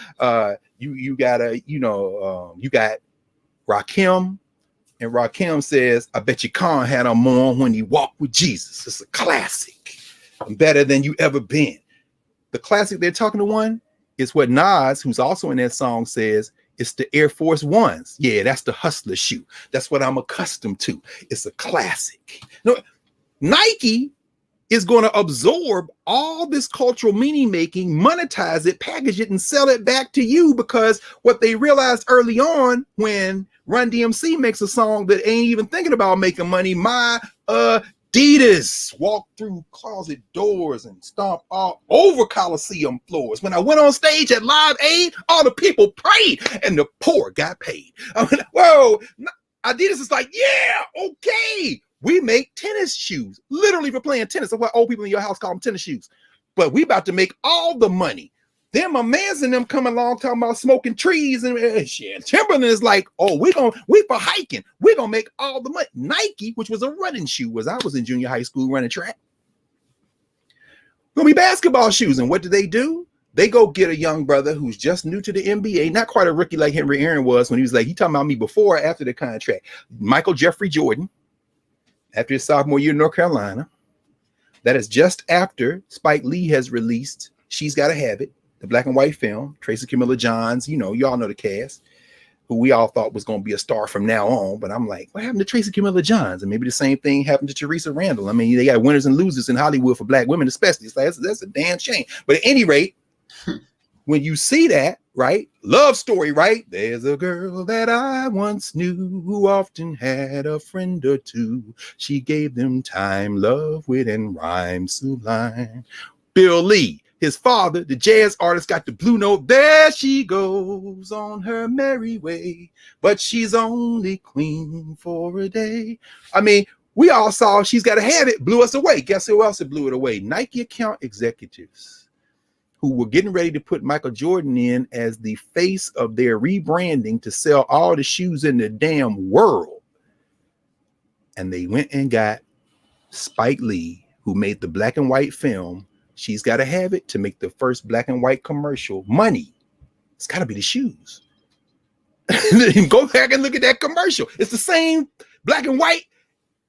you got Rakim, and Rakim says, "I bet you Carr had him on when he walked with Jesus." It's a classic, better than you ever been. The classic they're talking to one is what Nas, who's also in that song, says. It's the Air Force Ones. Yeah, that's the hustler shoe. That's what I'm accustomed to. It's a classic. No, Nike is going to absorb all this cultural meaning making, monetize it, package it, and sell it back to you, because what they realized early on when Run DMC makes a song that ain't even thinking about making money, my Adidas walked through closet doors and stomped all over Coliseum floors. When I went on stage at Live Aid, all the people prayed and the poor got paid. I mean, whoa, Adidas is like, yeah, okay. We make tennis shoes, literally for playing tennis. That's why old people in your house call them tennis shoes. But we about to make all the money. Then my mans and them come along talking about smoking trees and shit. Timberland is like, oh, we for hiking. We're gonna make all the money. Nike, which was a running shoe, as I was in junior high school running track, gonna be basketball shoes. And what do? They go get a young brother who's just new to the NBA, not quite a rookie like Henry Aaron was when he was like, he talking about me before or after the contract. Michael Jeffrey Jordan, after his sophomore year in North Carolina. That is just after Spike Lee has released She's Gotta Have It, the black and white film. Tracy Camilla Johns, y'all know the cast, who we all thought was going to be a star from now on. But I'm like, what happened to Tracy Camilla Johns? And maybe the same thing happened to Teresa Randall. I mean, they got winners and losers in Hollywood for black women, especially. It's like, that's a damn shame. But at any rate, when you see that, right? Love story, right? There's a girl that I once knew who often had a friend or two. She gave them time, love, wit, and rhyme sublime. Bill Lee. His father, the jazz artist, got the blue note. There she goes on her merry way, but she's only queen for a day. I mean, we all saw She's Gotta Have It, blew us away. Guess who else it blew it away? Nike account executives who were getting ready to put Michael Jordan in as the face of their rebranding to sell all the shoes in the damn world. And they went and got Spike Lee, who made the black and white film She's Gotta Have It, to make the first black and white commercial. Money. It's got to be the shoes. Go back and look at that commercial. It's the same black and white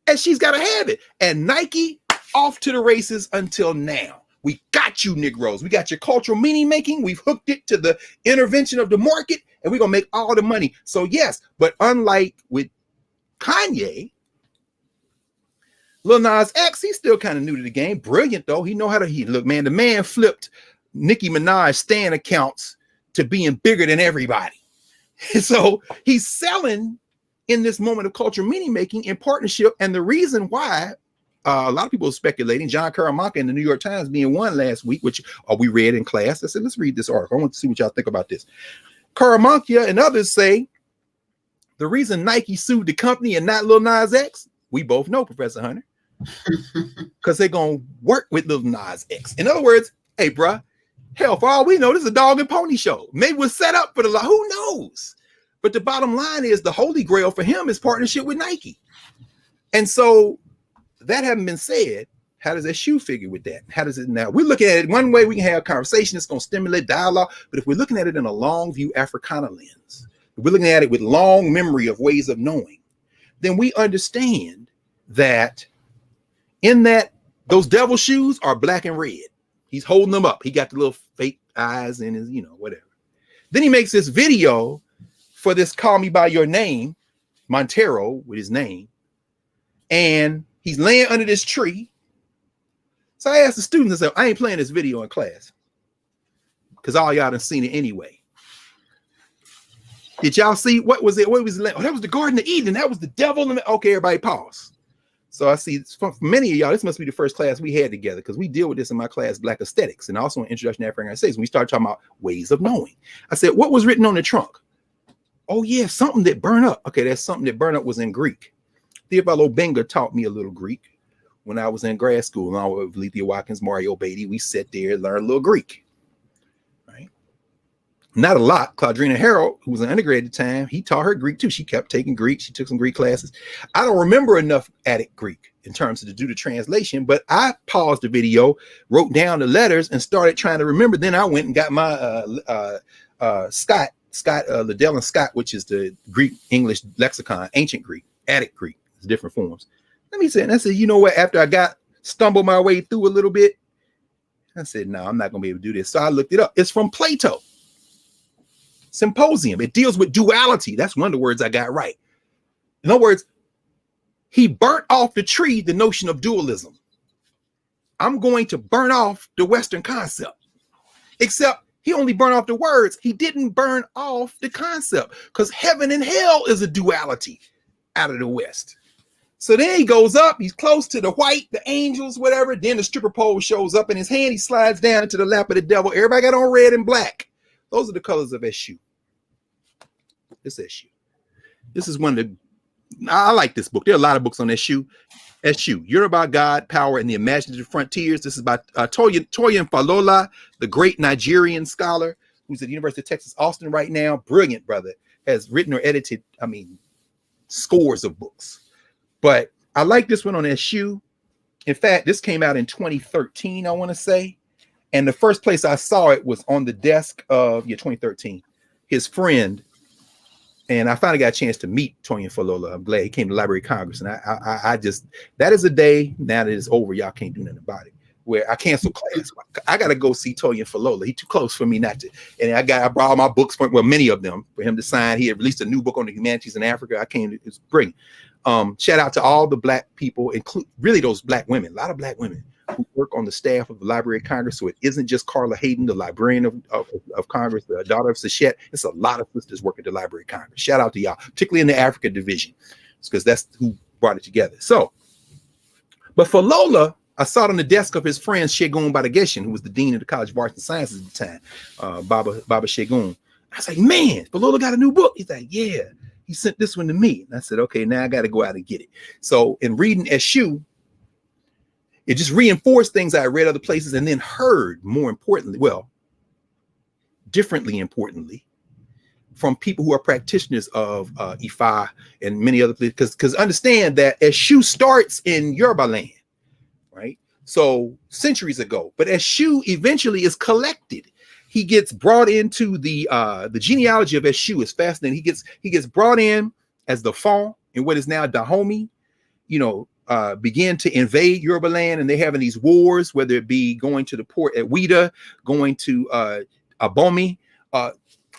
as She's Gotta Have It. And Nike off to the races until now. We got you, Negroes. We got your cultural meaning making. We've hooked it to the intervention of the market, and we're going to make all the money. So yes, but unlike with Kanye, Lil Nas X, he's still kind of new to the game. Brilliant, though. He know how to look, man. The man flipped Nicki Minaj Stan accounts to being bigger than everybody. So he's selling in this moment of culture meaning making in partnership. And the reason why a lot of people are speculating, John Carr in the New York Times being one last week, which we read in class. I said, let's read this article. I want to see what y'all think about this. Caramakia and others say the reason Nike sued the company and not Lil Nas X, we both know, Professor Hunter, because they're going to work with Lil Nas X. In other words, Hey, bruh, hell, for all we know, this is a dog and pony show. Maybe we're set up for the law. Who knows? But the bottom line is the holy grail for him is partnership with Nike. And so that having been said, how does that shoe figure with that? How does it now? We're looking at it one way, we can have a conversation that's going to stimulate dialogue. But if we're looking at it in a long view Africana lens, if we're looking at it with long memory of ways of knowing, then we understand that in that those devil shoes are black and red. He's holding them up. He got the little fake eyes in his, whatever. Then he makes this video for this Call Me By Your Name, Montero with his name. And he's laying under this tree. So I asked the students, I said, I ain't playing this video in class because all y'all done seen it anyway. Did y'all see what was it? What was it? Oh, that was the Garden of Eden. That was the devil. Okay, everybody pause. So I see for many of y'all, this must be the first class we had together because we deal with this in my class, Black Aesthetics, and also in Introduction to African States. When we started talking about ways of knowing, I said, what was written on the trunk? Oh, yeah, something that burned up. Okay, that's something that burned up was in Greek. Theophilo Benga taught me a little Greek when I was in grad school. And I was with Lethea Watkins, Mario Beatty. We sat there and learned a little Greek. Right? Not a lot. Claudrina Harrell, who was an undergrad at the time, he taught her Greek too. She kept taking Greek. She took some Greek classes. I don't remember enough at it Greek in terms of to do the translation, but I paused the video, wrote down the letters, and started trying to remember. Then I went and got my Liddell and Scott, which is the Greek English lexicon, ancient Greek, Attic Greek, it's different forms. Let me say, and I said, you know what? After I stumbled my way through a little bit, I said, no, I'm not going to be able to do this. So I looked it up. It's from Plato. Symposium. It deals with duality. That's one of the words I got right. In other words, he burnt off the tree the notion of dualism. I'm going to burn off the Western concept, except he only burned off the words. He didn't burn off the concept because heaven and hell is a duality out of the West. So then he goes up, he's close to the white, the angels, whatever. Then the stripper pole shows up in his hand. He slides down into the lap of the devil. Everybody got on red and black. Those are the colors of Eshu. This Eshu. This is one of the, I like this book. There are a lot of books on Eshu. Eshu, You're About God, Power, and the Imaginative Frontiers. This is by Toyin Falola, the great Nigerian scholar who's at the University of Texas, Austin right now. Brilliant brother. Has written or edited, scores of books. But I like this one on Eshu. In fact, this came out in 2013, I want to say. And the first place I saw it was on the desk of 2013. His friend, and I finally got a chance to meet Toyin Falola. I'm glad he came to the Library of Congress. And I just, that is a day now that it's over, y'all can't do nothing about it, where I canceled class. I got to go see Toyin Falola. He's too close for me not to. And I brought all my books, many of them, for him to sign. He had released a new book on the humanities in Africa. It was brilliant. Shout out to all the Black people, include really those Black women, a lot of Black women who work on the staff of the Library of Congress. So it isn't just Carla Hayden, the librarian of Congress, the daughter of Sachet. It's a lot of sisters work at the Library of Congress. Shout out to y'all, particularly in the Africa division, because that's who brought it together. So, but for Lola, I saw it on the desk of his friend Shegun Badageshin, who was the dean of the College of Arts and Sciences at the time, Baba Shegun. I was like, man, Falola got a new book. He's like, yeah. He sent this one to me. And I said, okay, now I got to go out and get it. So in reading Eshu, it just reinforced things I read other places and then heard more importantly, differently importantly, from people who are practitioners of Ifa and many other places. Because understand that Eshu starts in Yoruba land, right? So centuries ago, but Eshu eventually is collected. He gets brought into the genealogy of Eshu is fascinating. He gets brought in as the Fon in what is now Dahomey, begin to invade Yoruba land, and they're having these wars, whether it be going to the port at Ouida, going to Abomi,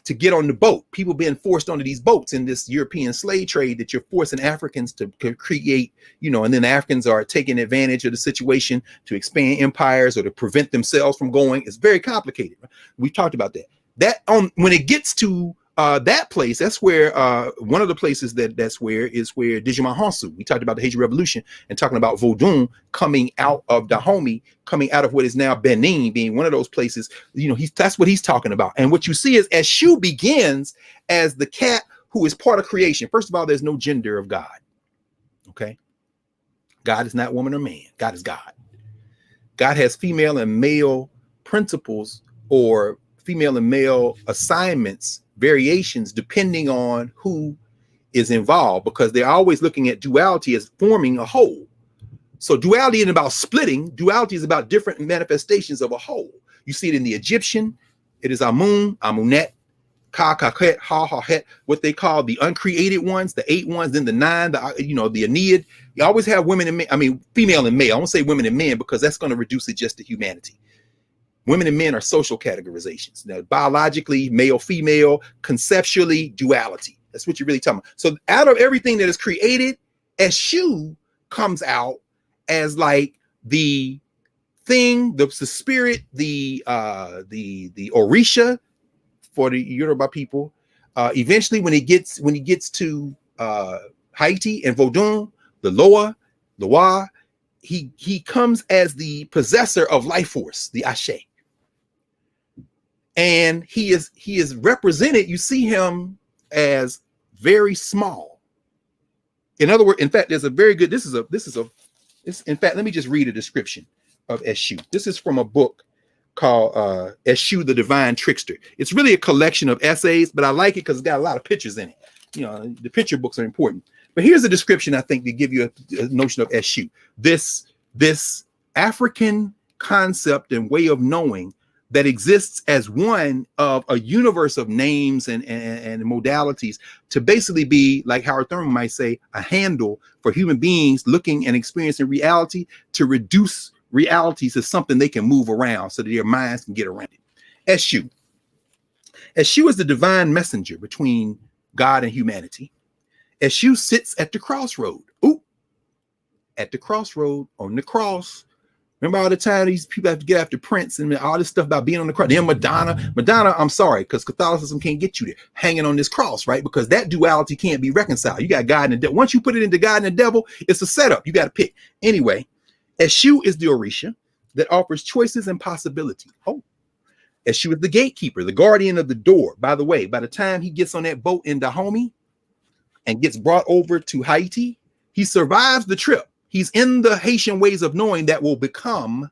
to get on the boat. People being forced onto these boats in this European slave trade that you're forcing Africans to create, and then the Africans are taking advantage of the situation to expand empires or to prevent themselves from going. It's very complicated. We've talked about that. When it gets to that place, that's where one of the places that's where Digimon Hansu. We talked about the Haitian Revolution and talking about Vodun coming out of Dahomey, coming out of what is now Benin, being one of those places. That's what he's talking about. And what you see is Eshu begins as the cat who is part of creation. First of all, there's no gender of God. Okay, God is not woman or man. God is God. God has female and male principles or female and male assignments, variations, depending on who is involved, because they're always looking at duality as forming a whole. So duality isn't about splitting. Duality is about different manifestations of a whole. You see it in the Egyptian. It is Amun, Amunet, Ka, Kaket, Ha, Ha, Het, what they call the uncreated ones, the 8 ones, then the 9, the Aeneid. You always have women and men, female and male. I won't say women and men because that's going to reduce it just to humanity. Women and men are social categorizations. Now, biologically, male, female, conceptually, duality. That's what you're really talking about. So out of everything that is created, Eshu comes out as like the thing, the spirit, the Orisha for the Yoruba people. Eventually, when he gets to Haiti and Vodun, the Loa, he comes as the possessor of life force, the Ashe. And he is represented. You see him as very small. In other words, in fact, there's a very good. In fact, let me just read a description of Eshu. This is from a book called Eshu, the Divine Trickster. It's really a collection of essays, but I like it because it's got a lot of pictures in it. You know, the picture books are important. But here's a description, I think, to give you a notion of Eshu. This African concept and way of knowing that exists as one of a universe of names and modalities to basically be, like Howard Thurman might say, a handle for human beings looking and experiencing reality to reduce realities to something they can move around so that their minds can get around it. Eshu. Eshu is the divine messenger between God and humanity. Eshu sits at the crossroad. Ooh, at the crossroad, on the cross. Remember all the time these people have to get after Prince and all this stuff about being on the cross. Then Madonna, I'm sorry, because Catholicism can't get you there, hanging on this cross, right? Because that duality can't be reconciled. You got God and the devil. Once you put it into God and the devil, it's a setup. You got to pick. Anyway, Eshu is the Orisha that offers choices and possibility. Oh, Eshu is the gatekeeper, the guardian of the door. By the way, by the time he gets on that boat in Dahomey and gets brought over to Haiti, he survives the trip. He's in the Haitian ways of knowing that will become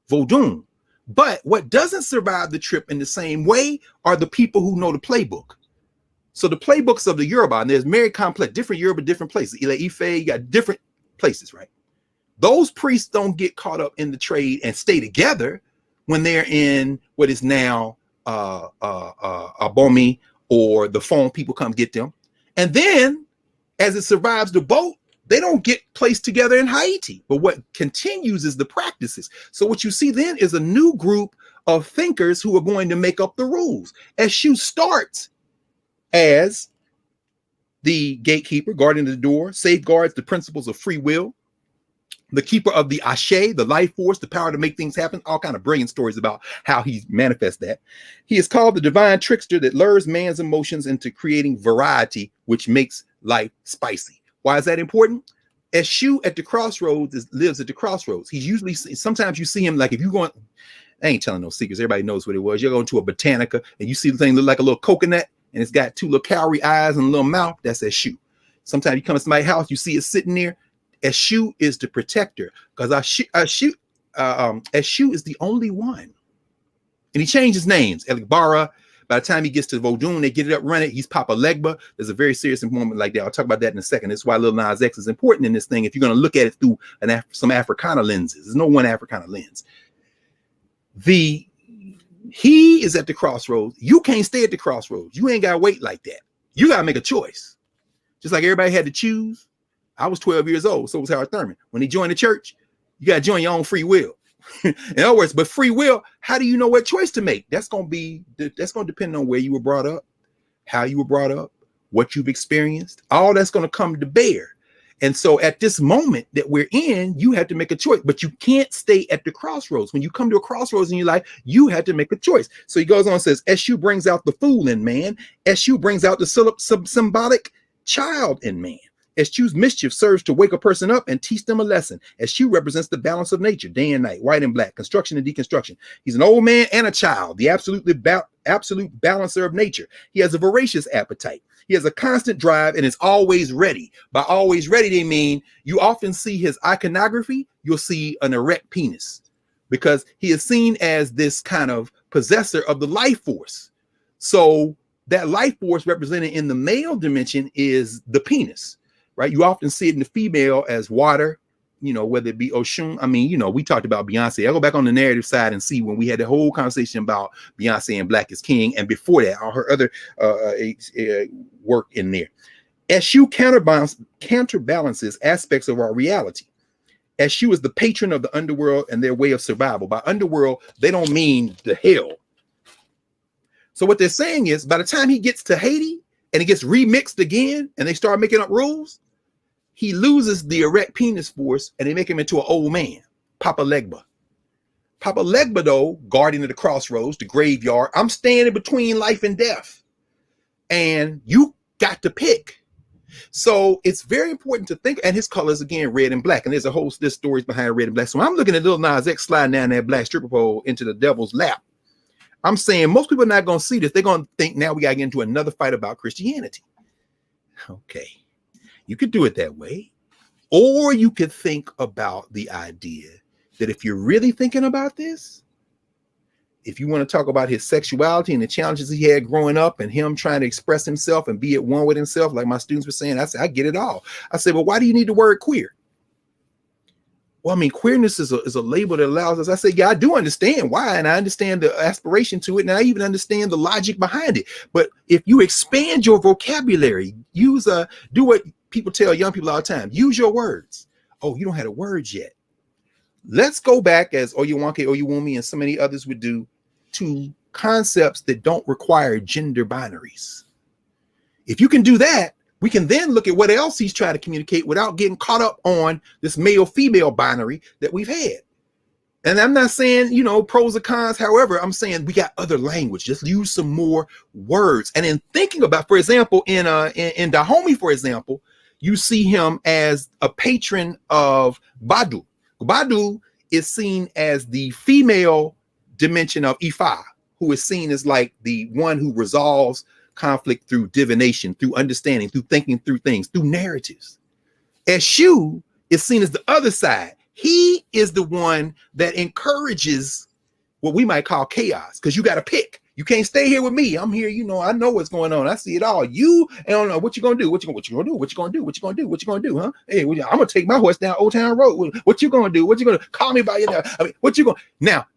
Vodun. But what doesn't survive the trip in the same way are the people who know the playbook. So the playbooks of the Yoruba, and there's very complex, different Yoruba, different places. Ile Ife, you got different places, right? Those priests don't get caught up in the trade and stay together when they're in what is now Abomi, or the phone people come get them. And then as it survives the boat, they don't get placed together in Haiti. But what continues is the practices. So what you see then is a new group of thinkers who are going to make up the rules. Eshu starts as the gatekeeper, guarding the door, safeguards the principles of free will, the keeper of the Ashe, the life force, the power to make things happen, all kind of brilliant stories about how he manifests that. He is called the divine trickster that lures man's emotions into creating variety, which makes life spicy. Why is that important? Eshu at the crossroads lives at the crossroads. He's usually, sometimes you see him, like if you're going, I ain't telling no secrets, everybody knows what it was. You're going to a Botanica and you see the thing look like a little coconut and it's got 2 little cowrie eyes and a little mouth. That's Eshu. Sometimes you come to somebody's house, you see it sitting there. Eshu is the protector, because Eshu is the only one. And he changed his names. Eligbara. By the time he gets to Vodun, they get it up running. He's Papa Legba. There's a very serious moment like that. I'll talk about that in a second. That's why Lil Nas X is important in this thing. If you're going to look at it through some Africana lenses, there's no one Africana lens. He is at the crossroads. You can't stay at the crossroads. You ain't got to wait like that. You got to make a choice. Just like everybody had to choose. I was 12 years old. So was Howard Thurman. When he joined the church, you got to join your own free will. In other words, but free will, how do you know what choice to make? That's going to depend on where you were brought up, how you were brought up, what you've experienced. All that's going to come to bear. And so at this moment that we're in, you have to make a choice, but you can't stay at the crossroads. When you come to a crossroads in your life, you have to make a choice. So he goes on and says, Eshu brings out the fool in man. Eshu brings out the symbolic child in man. Eshu's mischief serves to wake a person up and teach them a lesson. Eshu represents the balance of nature, day and night, white and black, construction and deconstruction. He's an old man and a child, the absolute balancer of nature. He has a voracious appetite. He has a constant drive and is always ready. By always ready, they mean you often see his iconography, you'll see an erect penis, because he is seen as this kind of possessor of the life force. So that life force represented in the male dimension is the penis, right? You often see it in the female as water, whether it be Oshun. I mean, we talked about Beyonce. I'll go back on the narrative side and see when we had the whole conversation about Beyonce and Black is King, and before that, all her other work in there. Eshu counterbalances aspects of our reality. Eshu is the patron of the underworld and their way of survival. By underworld, they don't mean the hell. So what they're saying is, by the time he gets to Haiti and it gets remixed again and they start making up rules, he loses the erect penis force and they make him into an old man, Papa Legba. Papa Legba, though, guardian of the crossroads, the graveyard, I'm standing between life and death. And you got to pick. So it's very important to think, and his colors again, red and black. And there's stories behind red and black. So I'm looking at Lil Nas X sliding down that black stripper pole into the devil's lap. I'm saying most people are not going to see this. They're going to think now we got to get into another fight about Christianity. Okay. You could do it that way. Or you could think about the idea that if you're really thinking about this, if you want to talk about his sexuality and the challenges he had growing up and him trying to express himself and be at one with himself, like my students were saying, I said, I get it all. I said, well, why do you need the word queer? Well, I mean, queerness is a label that allows us. I say, yeah, I do understand why, and I understand the aspiration to it, and I even understand the logic behind it. But if you expand your vocabulary, do what people tell young people all the time, use your words. Oh, you don't have the words yet. Let's go back, as Oyewonke, Oyewumi, and so many others would do, to concepts that don't require gender binaries. If you can do that, we can then look at what else he's trying to communicate without getting caught up on this male-female binary that we've had. And I'm not saying, pros or cons. However, I'm saying we got other language. Just use some more words. And in thinking about, for example, in Dahomey, for example, you see him as a patron of Badu. Badu is seen as the female dimension of Ifa, who is seen as like the one who resolves conflict through divination, through understanding, through thinking through things, through narratives. Eshu is seen as the other side. He is the one that encourages what we might call chaos, because you got to pick. You can't stay here with me. I'm here, I know what's going on. I see it all. You don't know what you gonna do. What you gonna do? What you gonna do? What you gonna do? What you gonna do? Huh? Hey, I'm gonna take my horse down Old Town Road. What you gonna do? What you gonna call me by your name? I mean, what you gonna now?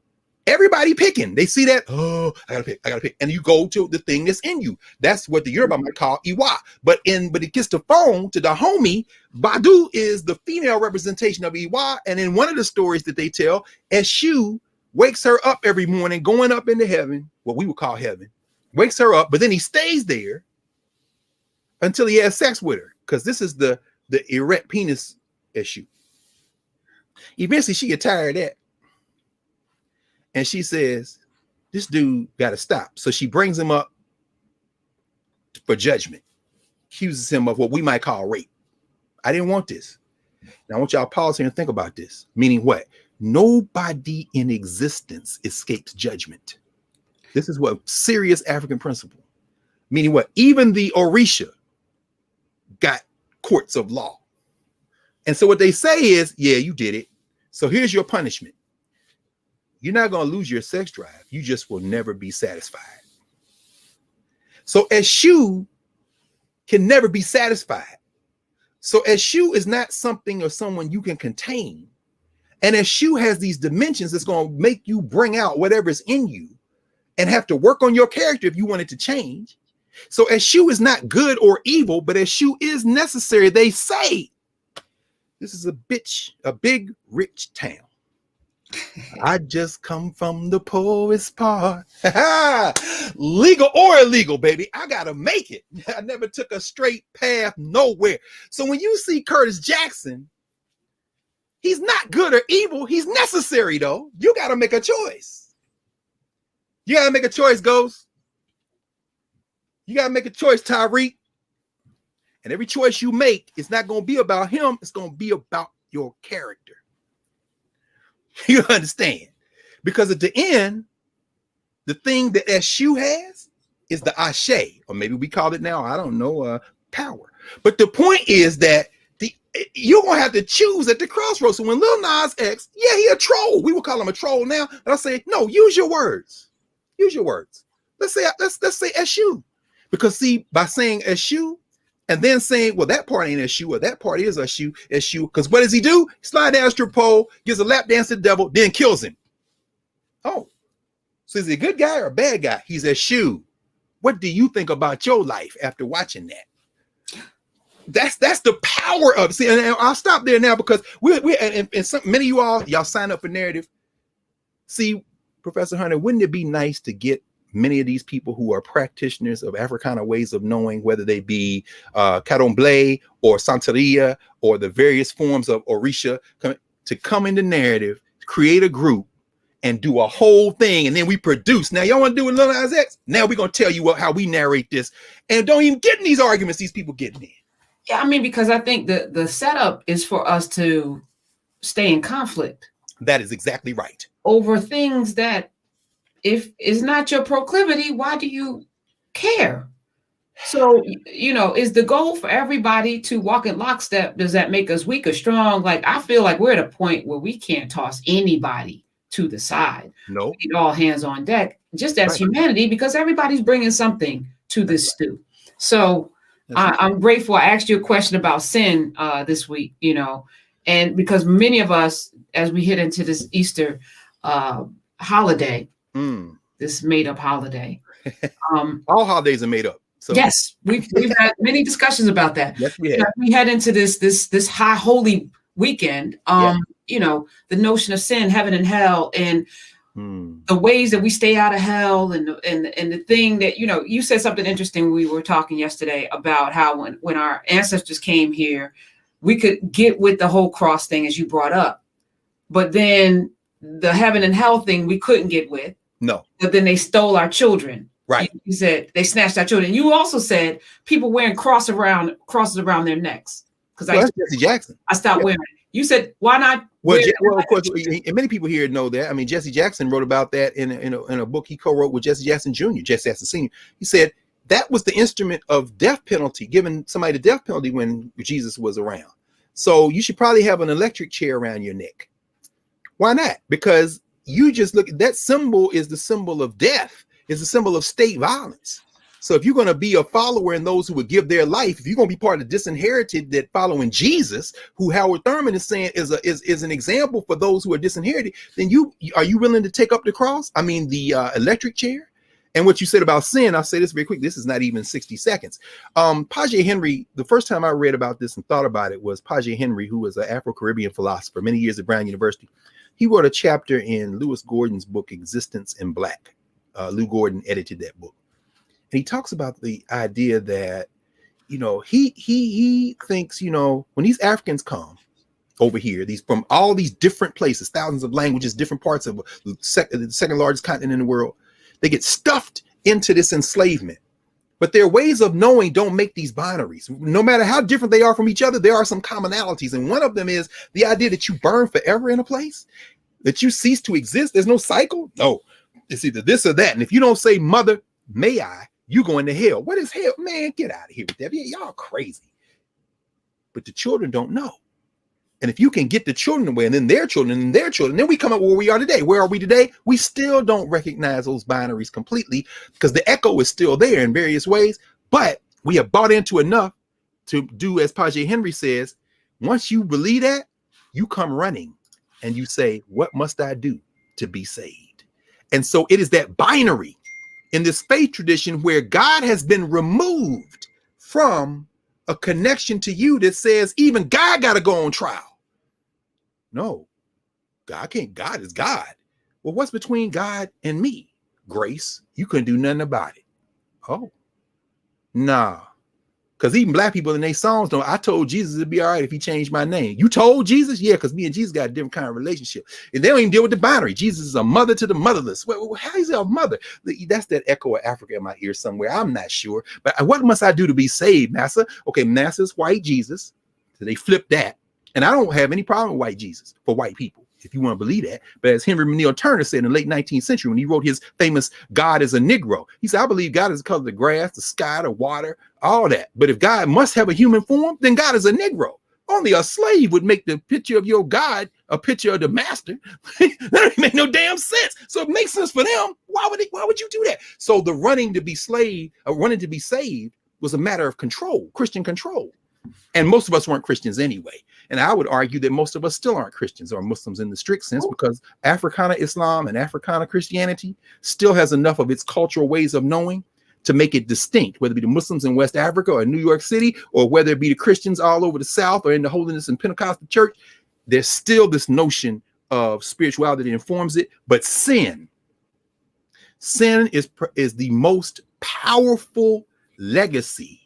Everybody picking. They see that. Oh, I gotta pick. And you go to the thing that's in you. That's what the Yoruba might call Iwa. But it gets the phone to the homie. Badu is the female representation of Iwa. And in one of the stories that they tell, Eshu wakes her up every morning, going up into heaven, what we would call heaven, wakes her up, but then he stays there until he has sex with her, because this is the erect penis issue. Eventually, she gets tired of that. And she says, this dude got to stop. So she brings him up for judgment, accuses him of what we might call rape. I didn't want this. Now I want y'all to pause here and think about this. Meaning what? Nobody in existence escapes judgment. This is what serious African principle. Meaning what? Even the Orisha got courts of law. And so what they say is, yeah, you did it. So here's your punishment. You're not going to lose your sex drive. You just will never be satisfied. So Eshu can never be satisfied. So Eshu is not something or someone you can contain. And Eshu has these dimensions that's going to make you bring out whatever's in you and have to work on your character if you want it to change. So Eshu is not good or evil, but Eshu is necessary. They say this is a big, rich town. I just come from the poorest part. Legal or illegal, baby. I gotta make it. I never took a straight path nowhere. So when you see Curtis Jackson, he's not good or evil. He's necessary, though. You gotta make a choice. You gotta make a choice, Ghost. You gotta make a choice, Tyreek. And every choice you make, it's not gonna be about him. It's gonna be about your character. You understand? Because at the end, the thing that Eshu has is the Ashe, or maybe we call it now, I don't know, power. But the point is that you're gonna have to choose at the crossroads. So when Lil Nas X, yeah, he a troll. We would call him a troll now. And I say, no, use your words. Use your words. Let's say SU. Because see, by saying SU and then saying, well, that part ain't SU, or that part is SU, because what does he do? Slide down a strip pole, gives a lap dance to the devil, then kills him. Oh, so is he a good guy or a bad guy? He's SU. What do you think about your life after watching that? That's the power of, see, and I'll stop there now because many of y'all sign up for narrative. See, Professor Hunter, wouldn't it be nice to get many of these people who are practitioners of Africana ways of knowing, whether they be Candomblé or Santeria or the various forms of Orisha, to come into narrative, create a group, and do a whole thing, and then we produce. Now, y'all want to do with Lil Nas X? Now we're going to tell you how we narrate this, and don't even get in these arguments these people getting in. Yeah, I mean, because I think the setup is for us to stay in conflict. That is exactly right. Over things that, if it's not your proclivity, why do you care? So, you know, is the goal for everybody to walk in lockstep? Does that make us weak or strong? Like, I feel like we're at a point where we can't toss anybody to the side. No. We need all hands on deck, just as humanity, because everybody's bringing something to this stew. So I'm grateful. I asked you a question about sin this week, you know, and because many of us, as we hit into this Easter holiday, this made up holiday. All holidays are made up. So. Yes, we've had many discussions about that. Yes, we have. We head into this high holy weekend. You know, the notion of sin, heaven and hell, and the ways that we stay out of hell, and the thing that, you know, you said something interesting. We were talking yesterday about how when our ancestors came here, we could get with the whole cross thing, as you brought up, but then the heaven and hell thing we couldn't get with. No. But then they stole our children. Right. You said they snatched our children. You also said people wearing crosses around their necks. Because that's Jesse Jackson. I stopped wearing it. You said, why not? Well, of course, and many people here know that. I mean, Jesse Jackson wrote about that in a book he co-wrote with Jesse Jackson Jr., Jesse Jackson Sr. He said that was the instrument of death penalty, giving somebody the death penalty when Jesus was around. So you should probably have an electric chair around your neck. Why not? Because you just look, that symbol is the symbol of death, is the symbol of state violence. So if you're going to be a follower in those who would give their life, if you're going to be part of the disinherited that following Jesus, who Howard Thurman is saying is an example for those who are disinherited, then are you willing to take up the cross? I mean, the electric chair? And what you said about sin, I'll say this very quick. This is not even 60 seconds. Paget Henry, the first time I read about this and thought about it was Paget Henry, who was an Afro-Caribbean philosopher, many years at Brown University. He wrote a chapter in Lewis Gordon's book, Existence in Black. Lou Gordon edited that book. And he talks about the idea that, you know, he thinks, you know, when these Africans come over here, these from all these different places, thousands of languages, different parts of the second largest continent in the world, they get stuffed into this enslavement. But their ways of knowing don't make these binaries. No matter how different they are from each other, there are some commonalities. And one of them is the idea that you burn forever in a place, that you cease to exist. There's no cycle. No, it's either this or that. And if you don't say, mother, may I, you going to hell. What is hell? Man, get out of here with that. Y'all crazy. But the children don't know. And if you can get the children away and then their children, then we come up where we are today. Where are we today? We still don't recognize those binaries completely because the echo is still there in various ways. But we have bought into enough to do, as Paget Henry says, once you believe that, you come running and you say, what must I do to be saved? And so it is that binary in this faith tradition where God has been removed from a connection to you that says even God got to go on trial. No, God can't. God is God. Well, what's between God and me? Grace. You couldn't do nothing about it. Oh, nah. Because even black people in their songs don't. I told Jesus it'd be all right if he changed my name. You told Jesus? Yeah, because me and Jesus got a different kind of relationship. And they don't even deal with the binary. Jesus is a mother to the motherless. Well, how is he a mother? That's that echo of Africa in my ear somewhere. I'm not sure. But what must I do to be saved, Massa? Okay, Massa's white Jesus. So they flipped that. And I don't have any problem with white Jesus for white people, if you want to believe that. But as Henry Neal Turner said in the late 19th century, when he wrote his famous God is a Negro, he said, I believe God is the color of the grass, the sky, the water, all that. But if God must have a human form, then God is a Negro. only a slave would make the picture of your God a picture of the master. That don't make no damn sense. So it makes sense for them. Why would you do that? So the running to be saved was a matter of control, Christian control. And most of us weren't Christians anyway. And I would argue that most of us still aren't Christians or Muslims in the strict sense, because Africana Islam and Africana Christianity still has enough of its cultural ways of knowing to make it distinct, whether it be the Muslims in West Africa or New York City, or whether it be the Christians all over the South or in the Holiness and Pentecostal church. There's still this notion of spirituality that informs it. But sin is the most powerful legacy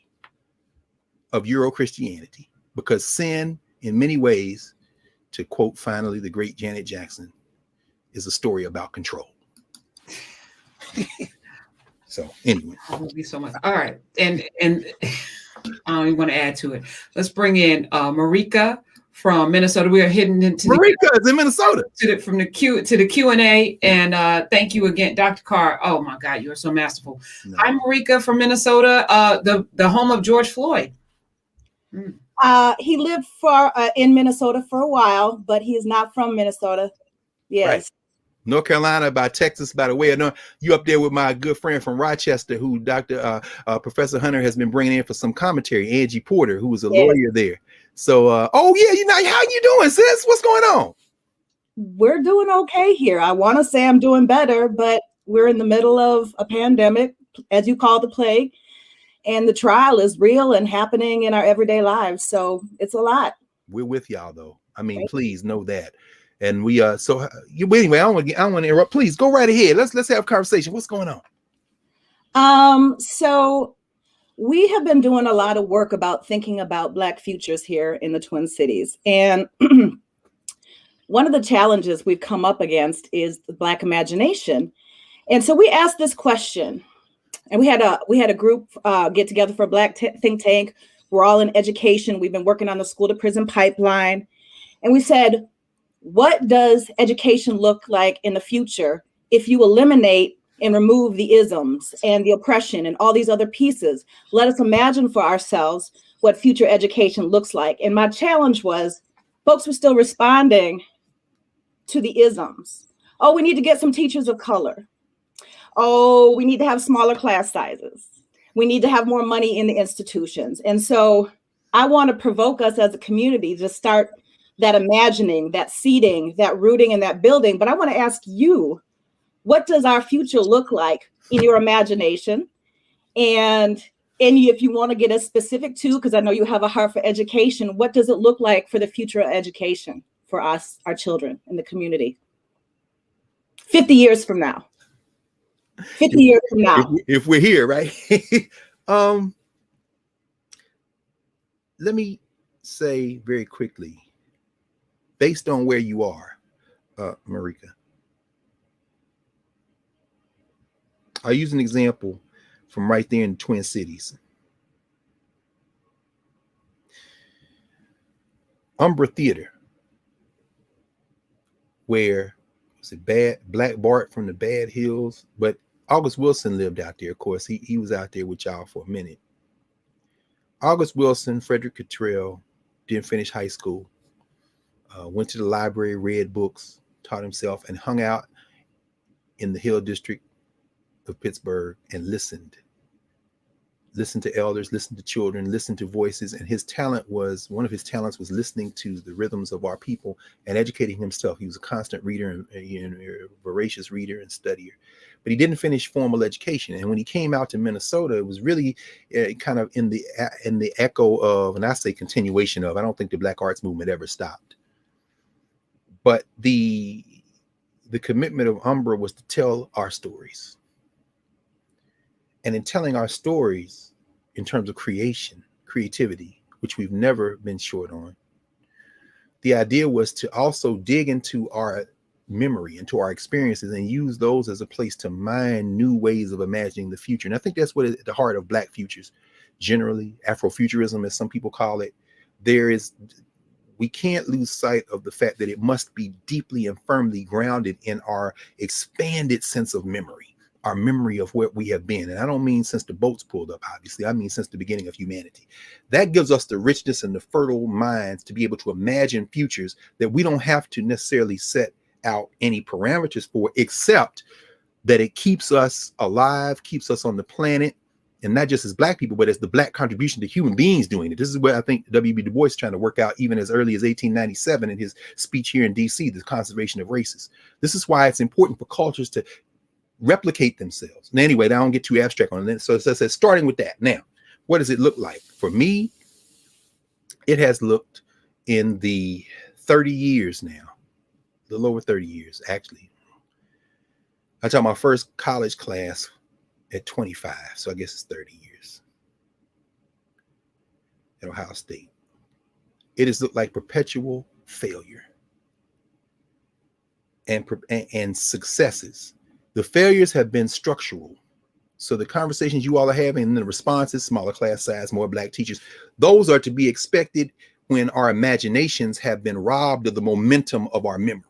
of Euro-Christianity, because sin, in many ways, to quote finally the great Janet Jackson, is a story about control. So anyway, thank you so much. All right, and I don't even want to add to it. Let's bring in Marika from Minnesota. We are heading into Marika is in Minnesota from the Q&A, and thank you again, Dr. Carr. Oh my God, you are so masterful. No. Hi, Marika from Minnesota, the home of George Floyd. He lived in Minnesota for a while, but he is not from Minnesota. Yes. Right. North Carolina, by Texas, by the way. I know you up there with my good friend from Rochester, who Dr. Professor Hunter has been bringing in for some commentary, Angie Porter, who was a lawyer there. So, oh yeah, how you doing, sis? What's going on? We're doing okay here. I want to say I'm doing better, but we're in the middle of a pandemic, as you call the plague. And the trial is real and happening in our everyday lives. So it's a lot. We're with y'all, though. I mean, please know that. And we so anyway, I don't want to interrupt. Please go right ahead. Let's have a conversation. What's going on? So we have been doing a lot of work about thinking about Black futures here in the Twin Cities. And one of the challenges we've come up against is the Black imagination. And so we asked this question. And we had a group get together for a Black think tank. We're all in education. We've been working on the school to prison pipeline. And we said, what does education look like in the future if you eliminate and remove the isms and the oppression and all these other pieces? Let us imagine for ourselves what future education looks like. And my challenge was, folks were still responding to the isms. Oh, we need to get some teachers of color. Oh, we need to have smaller class sizes. We need to have more money in the institutions. And so I want to provoke us as a community to start that imagining, that seeding, that rooting, and that building. But I want to ask you, what does our future look like in your imagination? And if you want to get as specific too, because I know you have a heart for education, what does it look like for the future of education for us, our children in the community? 50 years from now. 50 years from now. If we're here, right? Let me say very quickly, based on where you are, Marika, I'll use an example from right there in the Twin Cities. Umbra Theater, where was it Black Bart from the Bad Hills, but August Wilson lived out there. Of course, he was out there with y'all for a minute. August Wilson, Frederick Cottrell, didn't finish high school, went to the library, read books, taught himself, and hung out in the Hill District of Pittsburgh and listened to elders, listened to children, listened to voices. And one of his talents was listening to the rhythms of our people and educating himself. He was a constant reader and a voracious reader and studier, but he didn't finish formal education. And when he came out to Minnesota, it was really kind of in the echo of, and I say continuation of, I don't think the Black arts movement ever stopped. But the commitment of Umbra was to tell our stories. And in telling our stories in terms of creativity, which we've never been short on, the idea was to also dig into our memory, into our experiences, and use those as a place to mine new ways of imagining the future. And I think that's what is at the heart of Black futures, generally, Afrofuturism, as some people call it. We can't lose sight of the fact that it must be deeply and firmly grounded in our expanded sense of memory, our memory of where we have been. And I don't mean since the boats pulled up, obviously. I mean since the beginning of humanity. That gives us the richness and the fertile minds to be able to imagine futures that we don't have to necessarily set out any parameters for, except that it keeps us alive, keeps us on the planet, and not just as Black people, but as the Black contribution to human beings doing it. This is what I think W.B. Du Bois is trying to work out even as early as 1897 in his speech here in D.C., the conservation of races. This is why it's important for cultures to replicate themselves. And anyway, I don't get too abstract on it. So it says, starting with that. Now, what does it look like? For me, it has looked in the 30 years now, a little over 30 years, actually. I taught my first college class at 25, so I guess it's 30 years at Ohio State. It has looked like perpetual failure and successes. The failures have been structural. So the conversations you all are having and the responses, smaller class size, more Black teachers, those are to be expected when our imaginations have been robbed of the momentum of our memory.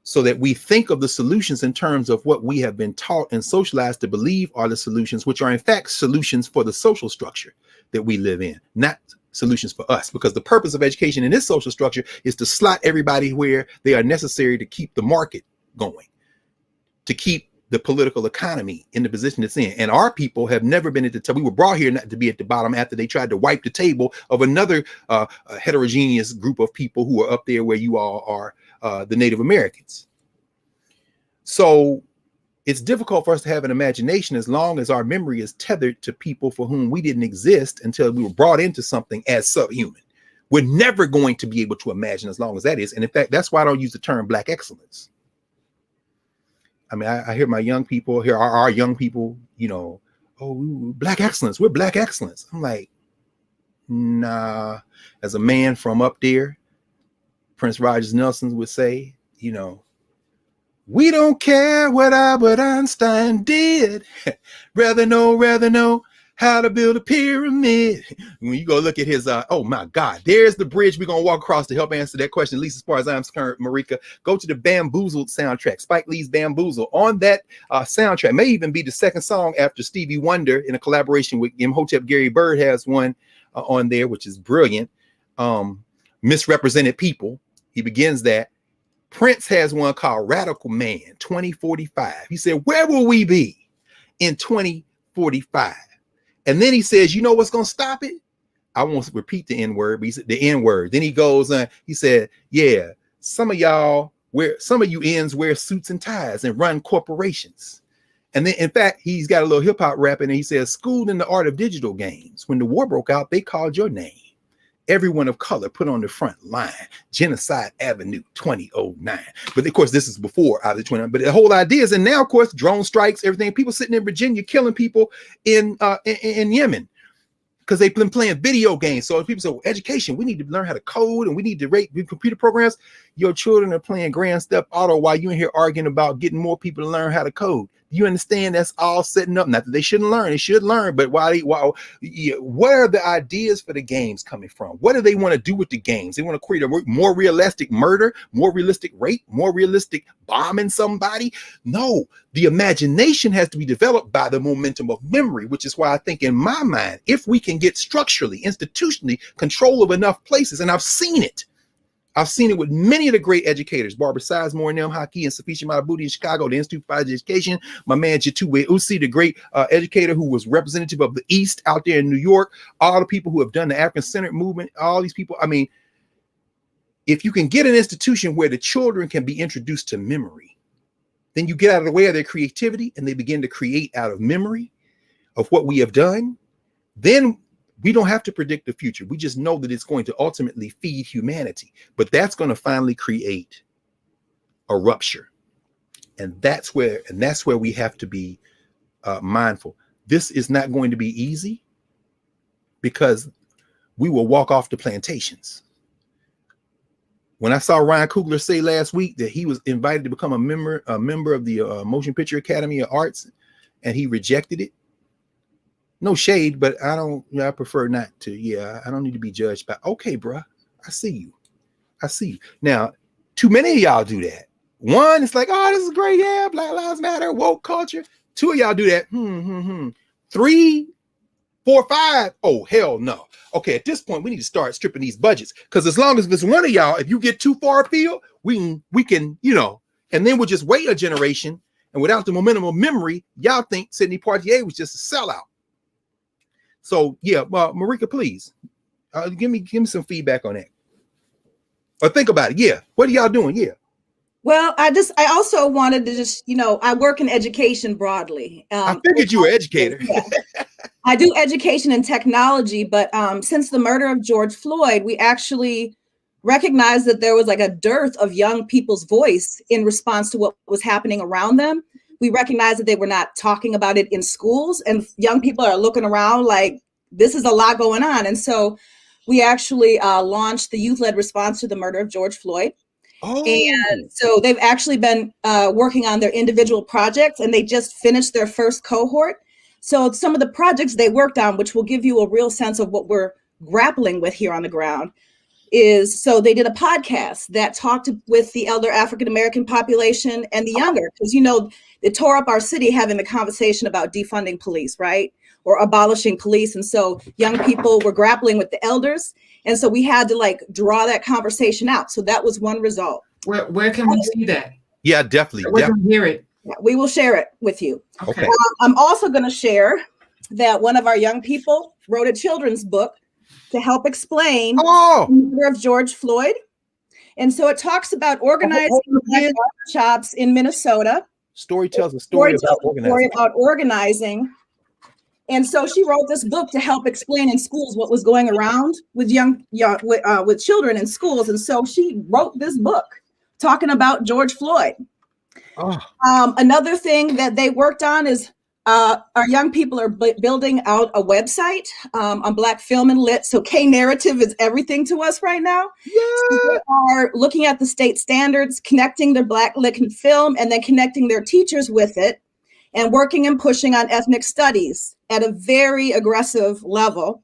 So that we think of the solutions in terms of what we have been taught and socialized to believe are the solutions, which are in fact solutions for the social structure that we live in, not solutions for us, because the purpose of education in this social structure is to slot everybody where they are necessary to keep the market going, to keep the political economy in the position it's in. And our people have never been at the top. We were brought here not to be at the bottom after they tried to wipe the table of another heterogeneous group of people who are up there where you all are, the Native Americans. So it's difficult for us to have an imagination as long as our memory is tethered to people for whom we didn't exist until we were brought into something as subhuman. We're never going to be able to imagine as long as that is. And in fact, that's why I don't use the term Black excellence. I mean, I hear my young people, here are our young people, you know, oh, Black excellence, we're Black excellence. I'm like, nah. As a man from up there, Prince Rogers Nelson would say, you know, we don't care what Albert Einstein did. rather know how to build a pyramid. When you go look at his, oh my God, there's the bridge we're going to walk across to help answer that question, at least as far as I'm concerned, Marika. Go to the Bamboozled soundtrack, Spike Lee's Bamboozled. On that soundtrack, may even be the second song after Stevie Wonder in a collaboration with Imhotep. Gary Bird has one on there, which is brilliant. Misrepresented People. He begins that. Prince has one called Radical Man 2045. He said, where will we be in 2045? And then he says, you know what's going to stop it? I won't repeat the N word, but he said the N word. Then he goes on, he said, yeah, some of you ends wear suits and ties and run corporations. And then, in fact, he's got a little hip hop rapping and he says, schooled in the art of digital games. When the war broke out, they called your name. Everyone of color put on the front line. Genocide Avenue 2009. But of course, this is before either 29. But the whole idea is, and now, of course, drone strikes, everything. People sitting in Virginia killing people in Yemen because they've been playing video games. So people say, well, education, we need to learn how to code and we need to rate computer programs. Your children are playing Grand Theft Auto while you're in here arguing about getting more people to learn how to code. You understand that's all setting up. Not that they shouldn't learn, they should learn, but what are the ideas for the games coming from? What do they want to do with the games? They want to create a more realistic murder, more realistic rape, more realistic bombing somebody? No, the imagination has to be developed by the momentum of memory, which is why I think in my mind, if we can get structurally, institutionally control of enough places, and I've seen it with many of the great educators, Barbara Sizemore, Nelm Haki, and Safisha Madabuti in Chicago, the Institute for Education, my man Jituwe Usi, the great educator who was representative of the East out there in New York, all the people who have done the African-centered movement, all these people. I mean, if you can get an institution where the children can be introduced to memory, then you get out of the way of their creativity and they begin to create out of memory of what we have done, then we don't have to predict the future. We just know that it's going to ultimately feed humanity, but that's going to finally create a rupture. And that's where we have to be mindful. This is not going to be easy because we will walk off the plantations. When I saw Ryan Coogler say last week that he was invited to become a member of the Motion Picture Academy of Arts, and he rejected it. No shade, but I prefer not to. Yeah, I don't need to be judged by, okay, bruh, I see you. Now, too many of y'all do that. One, it's like, oh, this is great. Yeah, Black Lives Matter, woke culture. Two of y'all do that. 3, 4, 5. Oh, hell no. Okay, at this point, we need to start stripping these budgets. Because as long as it's one of y'all, if you get too far afield, we can, and then we'll just wait a generation. And without the momentum of memory, y'all think Sidney Poitier was just a sellout. So yeah, Marika, please give me some feedback on that. Or think about it. Yeah. What are y'all doing? Yeah. Well, I also wanted to just, I work in education broadly. I figured you were an educator. Yeah. I do education and technology, but since the murder of George Floyd, we actually recognized that there was like a dearth of young people's voice in response to what was happening around them. We recognized that they were not talking about it in schools, and young people are looking around like this is a lot going on. And so we actually launched the youth-led response to the murder of George Floyd. Oh. And so they've actually been working on their individual projects, and they just finished their first cohort. So some of the projects they worked on, which will give you a real sense of what we're grappling with here on the ground, is so they did a podcast that talked with the elder African-American population and the younger, because, it tore up our city having the conversation about defunding police, right? Or abolishing police. And so young people were grappling with the elders. And so we had to draw that conversation out. So that was one result. Where can we see that? Yeah, definitely. We can hear it. Yeah, we will share it with you. Okay. I'm also going to share that one of our young people wrote a children's book to help explain the murder of George Floyd. And so it talks about organizing workshops in Minnesota. Story tells a story about organizing. And so she wrote this book to help explain in schools what was going around with with children in schools. And so she wrote this book talking about George Floyd. Another thing that they worked on is our young people are building out a website on Black Film and Lit. So K-narrative is everything to us right now. Yeah. So they are looking at the state standards, connecting their Black lit film, and then connecting their teachers with it, and working and pushing on ethnic studies at a very aggressive level.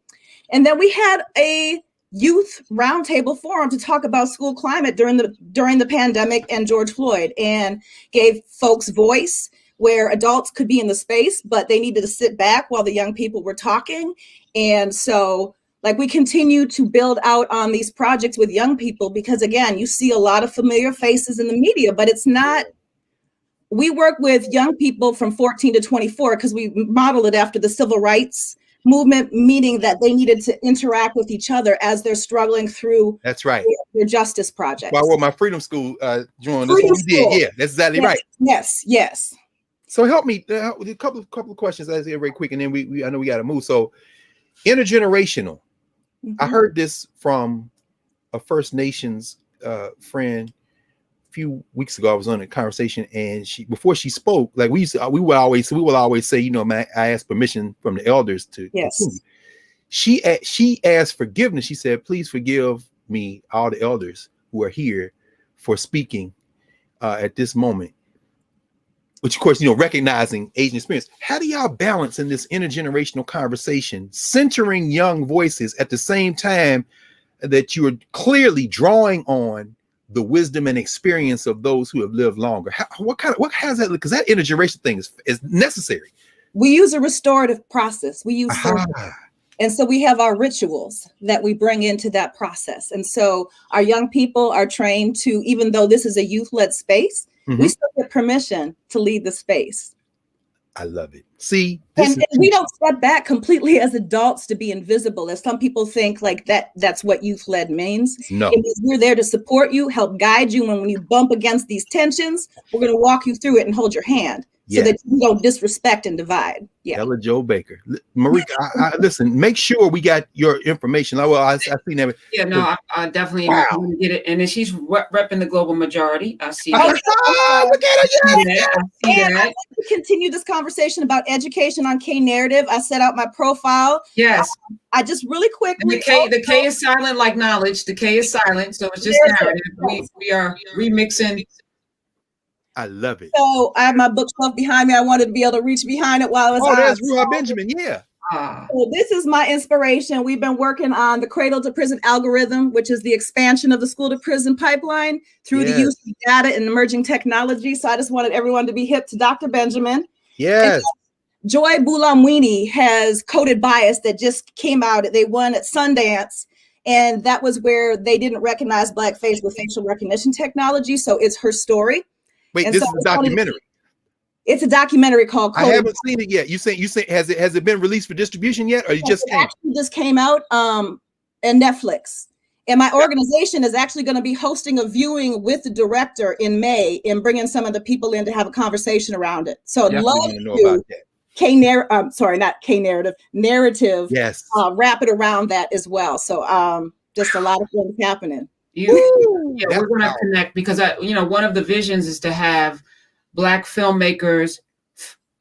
And then we had a youth roundtable forum to talk about school climate during the pandemic and George Floyd, and gave folks voice where adults could be in the space, but they needed to sit back while the young people were talking. And so we continue to build out on these projects with young people, because again, you see a lot of familiar faces in the media, but it's not. We work with young people from 14 to 24 because we model it after the civil rights movement, meaning that they needed to interact with each other as they're struggling through. That's right. Their justice projects. Well, I wrote my Freedom School drawing. That's what we did. Yeah, that's exactly right. Yes. So help me with a couple of questions as very quick, and then I know we got to move. So intergenerational. Mm-hmm. I heard this from a First Nations friend a few weeks ago. I was on a conversation, and before she spoke, we will always say, man, I asked permission from the elders to continue. She asked forgiveness. She said, please forgive me, all the elders who are here, for speaking at this moment. Which, of course, recognizing age and experience. How do y'all balance in this intergenerational conversation, centering young voices at the same time that you are clearly drawing on the wisdom and experience of those who have lived longer? How's that? Because that intergenerational thing is necessary. We use a restorative process. We use and so we have our rituals that we bring into that process. And so our young people are trained to, even though this is a youth-led space, mm-hmm. we still get permission to lead the space. I love it. See, and we don't step back completely as adults to be invisible, as some people think that's what youth-led means. No. It means we're there to support you, help guide you. When you bump against these tensions, we're going to walk you through it and hold your hand. So that you don't disrespect and divide. Yeah. Ella Joe Baker. Marika, listen, make sure we got your information. I seen that. Yeah, no, I definitely get it. And then she's repping the global majority. I see that. Look at her. I'd like to continue this conversation about education on K-narrative. I set out my profile. Yes. I just really quickly. The K is silent like knowledge. The K is silent. So it's just narrative. We are remixing. I love it. So I have my bookshelf behind me. I wanted to be able to reach behind it while I was there's Ruha Benjamin. Yeah. So this is my inspiration. We've been working on the cradle to prison algorithm, which is the expansion of the school to prison pipeline through the use of data and emerging technology. So I just wanted everyone to be hip to Dr. Benjamin. Yes. And Joy Bulamwini has Coded Bias that just came out. They won at Sundance. And that was where they didn't recognize blackface with facial recognition technology. So it's her story. Wait, and this is a documentary. It's a documentary called Coded. I haven't seen it yet. You say has it been released for distribution yet, or it just came? Actually just came out on Netflix. And my organization is actually going to be hosting a viewing with the director in May and bringing some of the people in to have a conversation around it. So I'd love to know about that. Narrative. Yes. Wrap it around that as well. So just a lot of things happening. We're going to connect because one of the visions is to have Black filmmakers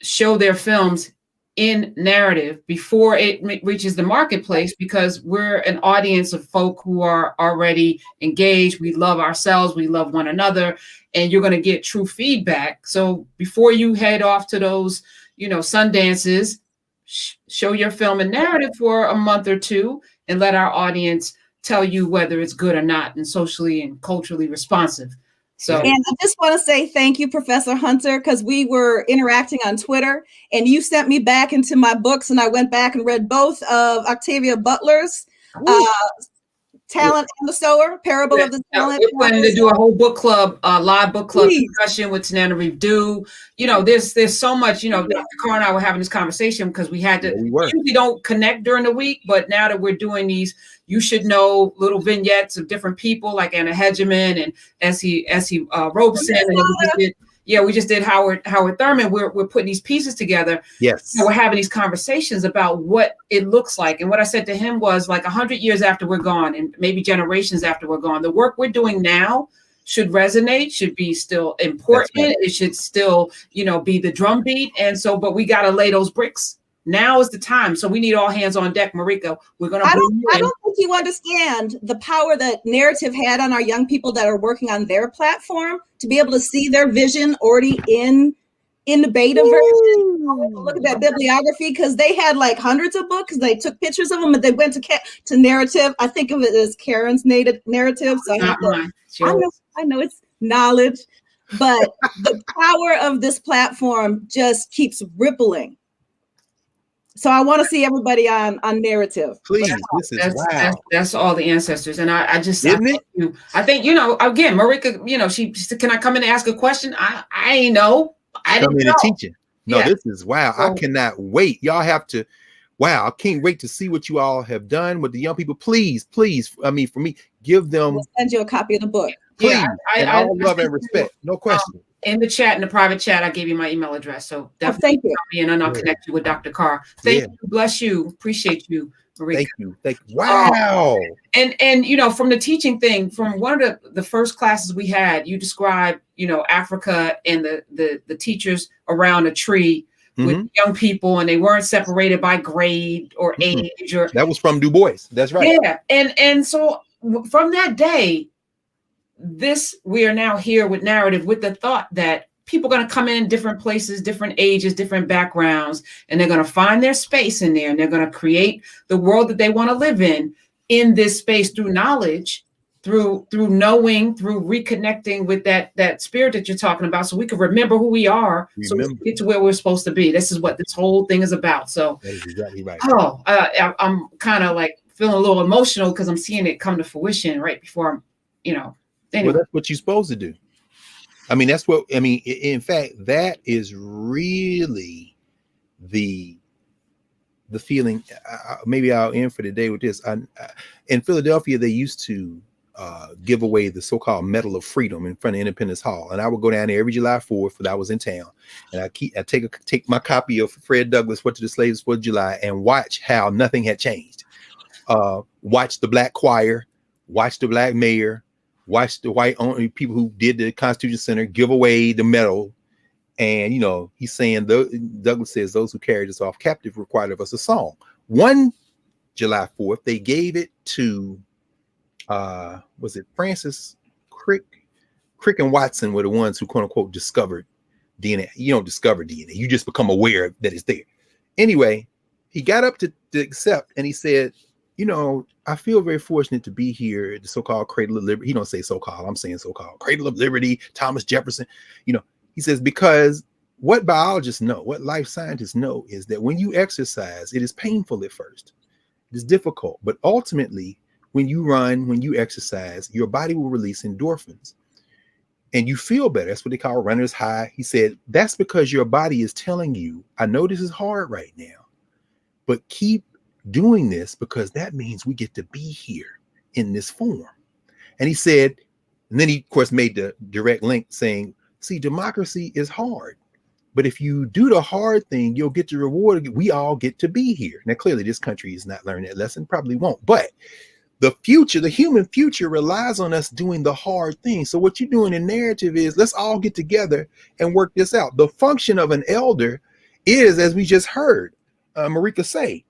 show their films in narrative before it reaches the marketplace, because we're an audience of folk who are already engaged. We love ourselves, we love one another, and you're going to get true feedback. So before you head off to those, Sundances, show your film in narrative for a month or two and let our audience tell you whether it's good or not and socially and culturally responsive. So, and I just want to say thank you, Professor Hunter, because we were interacting on Twitter and you sent me back into my books and I went back and read both of Octavia Butler's Talent and the Sower, Parable of the Talent. We're planning to do a whole book club, live book club discussion with Tanana Reeve. There's so much, Dr. Carr and I were having this conversation because we had to, we usually don't connect during the week, but now that we're doing these, you should know little vignettes of different people like Anna Hegeman and Essie Robeson. And we just did Howard Thurman. We're putting these pieces together. Yes. And we're having these conversations about what it looks like. And what I said to him was, like, 100 years after we're gone and maybe generations after we're gone, the work we're doing now should resonate, should be still important. Right. It should still, be the drumbeat. And so, but we got to lay those bricks. Now is the time. So we need all hands on deck, Marika. We're going to. I don't think you understand the power that narrative had on our young people that are working on their platform to be able to see their vision already in the beta version. Look at that bibliography, because they had like hundreds of books. They took pictures of them and they went to narrative. I think of it as Karen's native narrative. So I know it's knowledge, but the power of this platform just keeps rippling. So I want to see everybody on narrative. Please, that's all the ancestors, and I think again, Marika, she said, "Can I come in and ask a question?" I ain't know. I didn't know. Teaching. No, this is wow. I cannot wait. Y'all have to. Wow, I can't wait to see what you all have done with the young people. Please. I mean, for me, give them. We'll send you a copy of the book. Please, I love and respect. No question. In the chat, in the private chat, I gave you my email address. So definitely thank you. And I'll connect you with Dr. Carr. Thank you. Bless you. Appreciate you, Marika. Thank you. Wow. And from the teaching thing, from one of the first classes we had, you described, Africa and the teachers around a tree with young people, and they weren't separated by grade or age. Or that was from Du Bois. That's right. Yeah. And so from that day, we are now here with narrative, with the thought that people are going to come in different places, different ages, different backgrounds, and they're going to find their space in there, and they're going to create the world that they want to live in this space through knowledge, through knowing, through reconnecting with that spirit that you're talking about, so we can remember who we are, so we can get to where we're supposed to be. This is what this whole thing is about. So that is exactly right. I'm kind of like feeling a little emotional because I'm seeing it come to fruition right before I'm, Anyway. Well, that's what you're supposed to do. I mean, in fact, that is really the feeling. Maybe I'll end for the day with this. In Philadelphia, they used to give away the so-called Medal of Freedom in front of Independence Hall, and I would go down there every July 4th when I was in town, and I take my copy of Fred Douglass' What to the Slaves for July and watch how nothing had changed. Watch the black choir, watch the black mayor, watch the white only people who did the Constitution Center give away the medal. And, he's saying, Douglass says, those who carried us off captive required of us a song. One July 4th, they gave it to, was it Francis Crick? Crick and Watson were the ones who, quote unquote, discovered DNA. You don't discover DNA. You just become aware that it's there. Anyway, he got up to accept, and he said, you know, I feel very fortunate to be here at the so-called Cradle of Liberty. He don't say so-called, I'm saying so-called Cradle of Liberty, Thomas Jefferson. You know, he says, because what biologists know, what life scientists know, is that when you exercise, it is painful at first. It is difficult, but ultimately, when you run, when you exercise, your body will release endorphins and you feel better. That's what they call runner's high. He said, that's because your body is telling you, I know this is hard right now, but keep doing this because that means we get to be here in this form. And he said, and then he, of course, made the direct link saying, see, democracy is hard, but if you do the hard thing, you'll get the reward. We all get to be here. Now, clearly, this country is not learning that lesson, probably won't, but the future, the human future, relies on us doing the hard thing. So what you're doing in narrative is, let's all get together and work this out. The function of an elder is, as we just heard Marika say,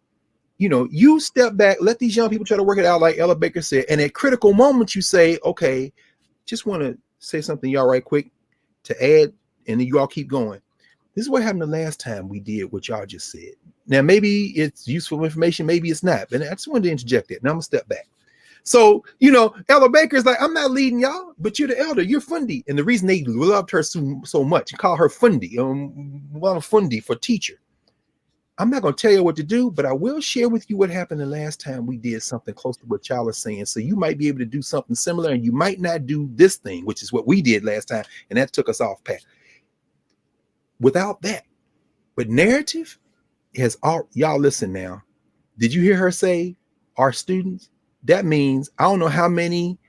you know, you step back, let these young people try to work it out, like Ella Baker said, and at critical moments you say, okay, just want to say something, y'all, right quick to add, and then you all keep going. This is what happened the last time we did what y'all just said. Now, maybe it's useful information, maybe it's not, but I just wanted to interject it. Now I'm gonna step back. So, you know, Ella Baker is like, I'm not leading y'all, but you're the elder, you're Fundi. And the reason they loved her so much, call her Fundi, well, Fundi for teacher. I'm not going to tell you what to do, but I will share with you what happened the last time we did something close to what y'all are saying. So you might be able to do something similar, and you might not do this thing, which is what we did last time. And that took us off path. Without that, but narrative has all, y'all listen now. Did you hear her say our students? That means I don't know how many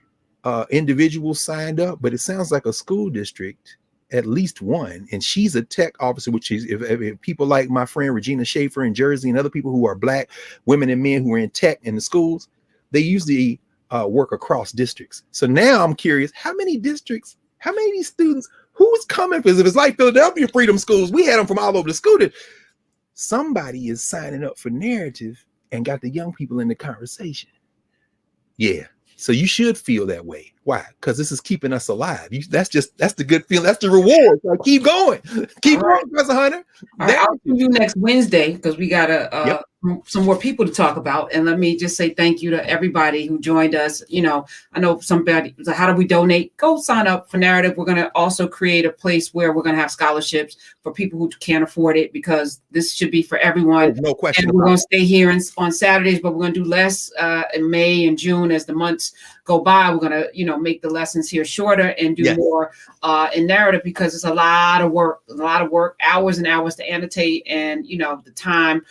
individuals signed up, but it sounds like a school district, at least one. And she's a tech officer, which is if people like my friend Regina Schaefer in Jersey and other people who are Black women and men who are in tech in the schools, they usually work across districts. So now I'm curious, how many districts, how many of these students, who's coming? Because if it's like Philadelphia Freedom Schools, we had them from all over the school. Somebody is signing up for narrative and got the young people in the conversation. Yeah. So you should feel that way. Why? Because this is keeping us alive. That's the good feeling. That's the reward. So keep going. Keep going, Professor Hunter. I'll see you next Wednesday because we got some more people to talk about. And let me just say thank you to everybody who joined us. You know, I know somebody, how do we donate? Go sign up for Narrative. We're going to also create a place where we're going to have scholarships for people who can't afford it, because this should be for everyone. No question. And we're going to stay here on Saturdays, but we're going to do less in May and June as the months go by. We're going to, you know, make the lessons here shorter and do more in Narrative, because it's a lot of work, hours and hours to annotate, and, you know, the time,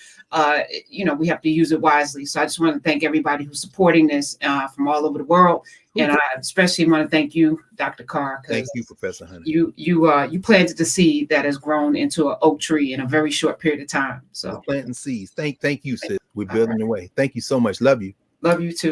you know, we have to use it wisely. So I just want to thank everybody who's supporting this from all over the world. And I especially want to thank you, Dr. Carr. Thank you, Professor Hunter. You planted the seed that has grown into an oak tree in a very short period of time. So planting seeds. Thank you, sis. We're building the way. Thank you so much. Love you. Love you too.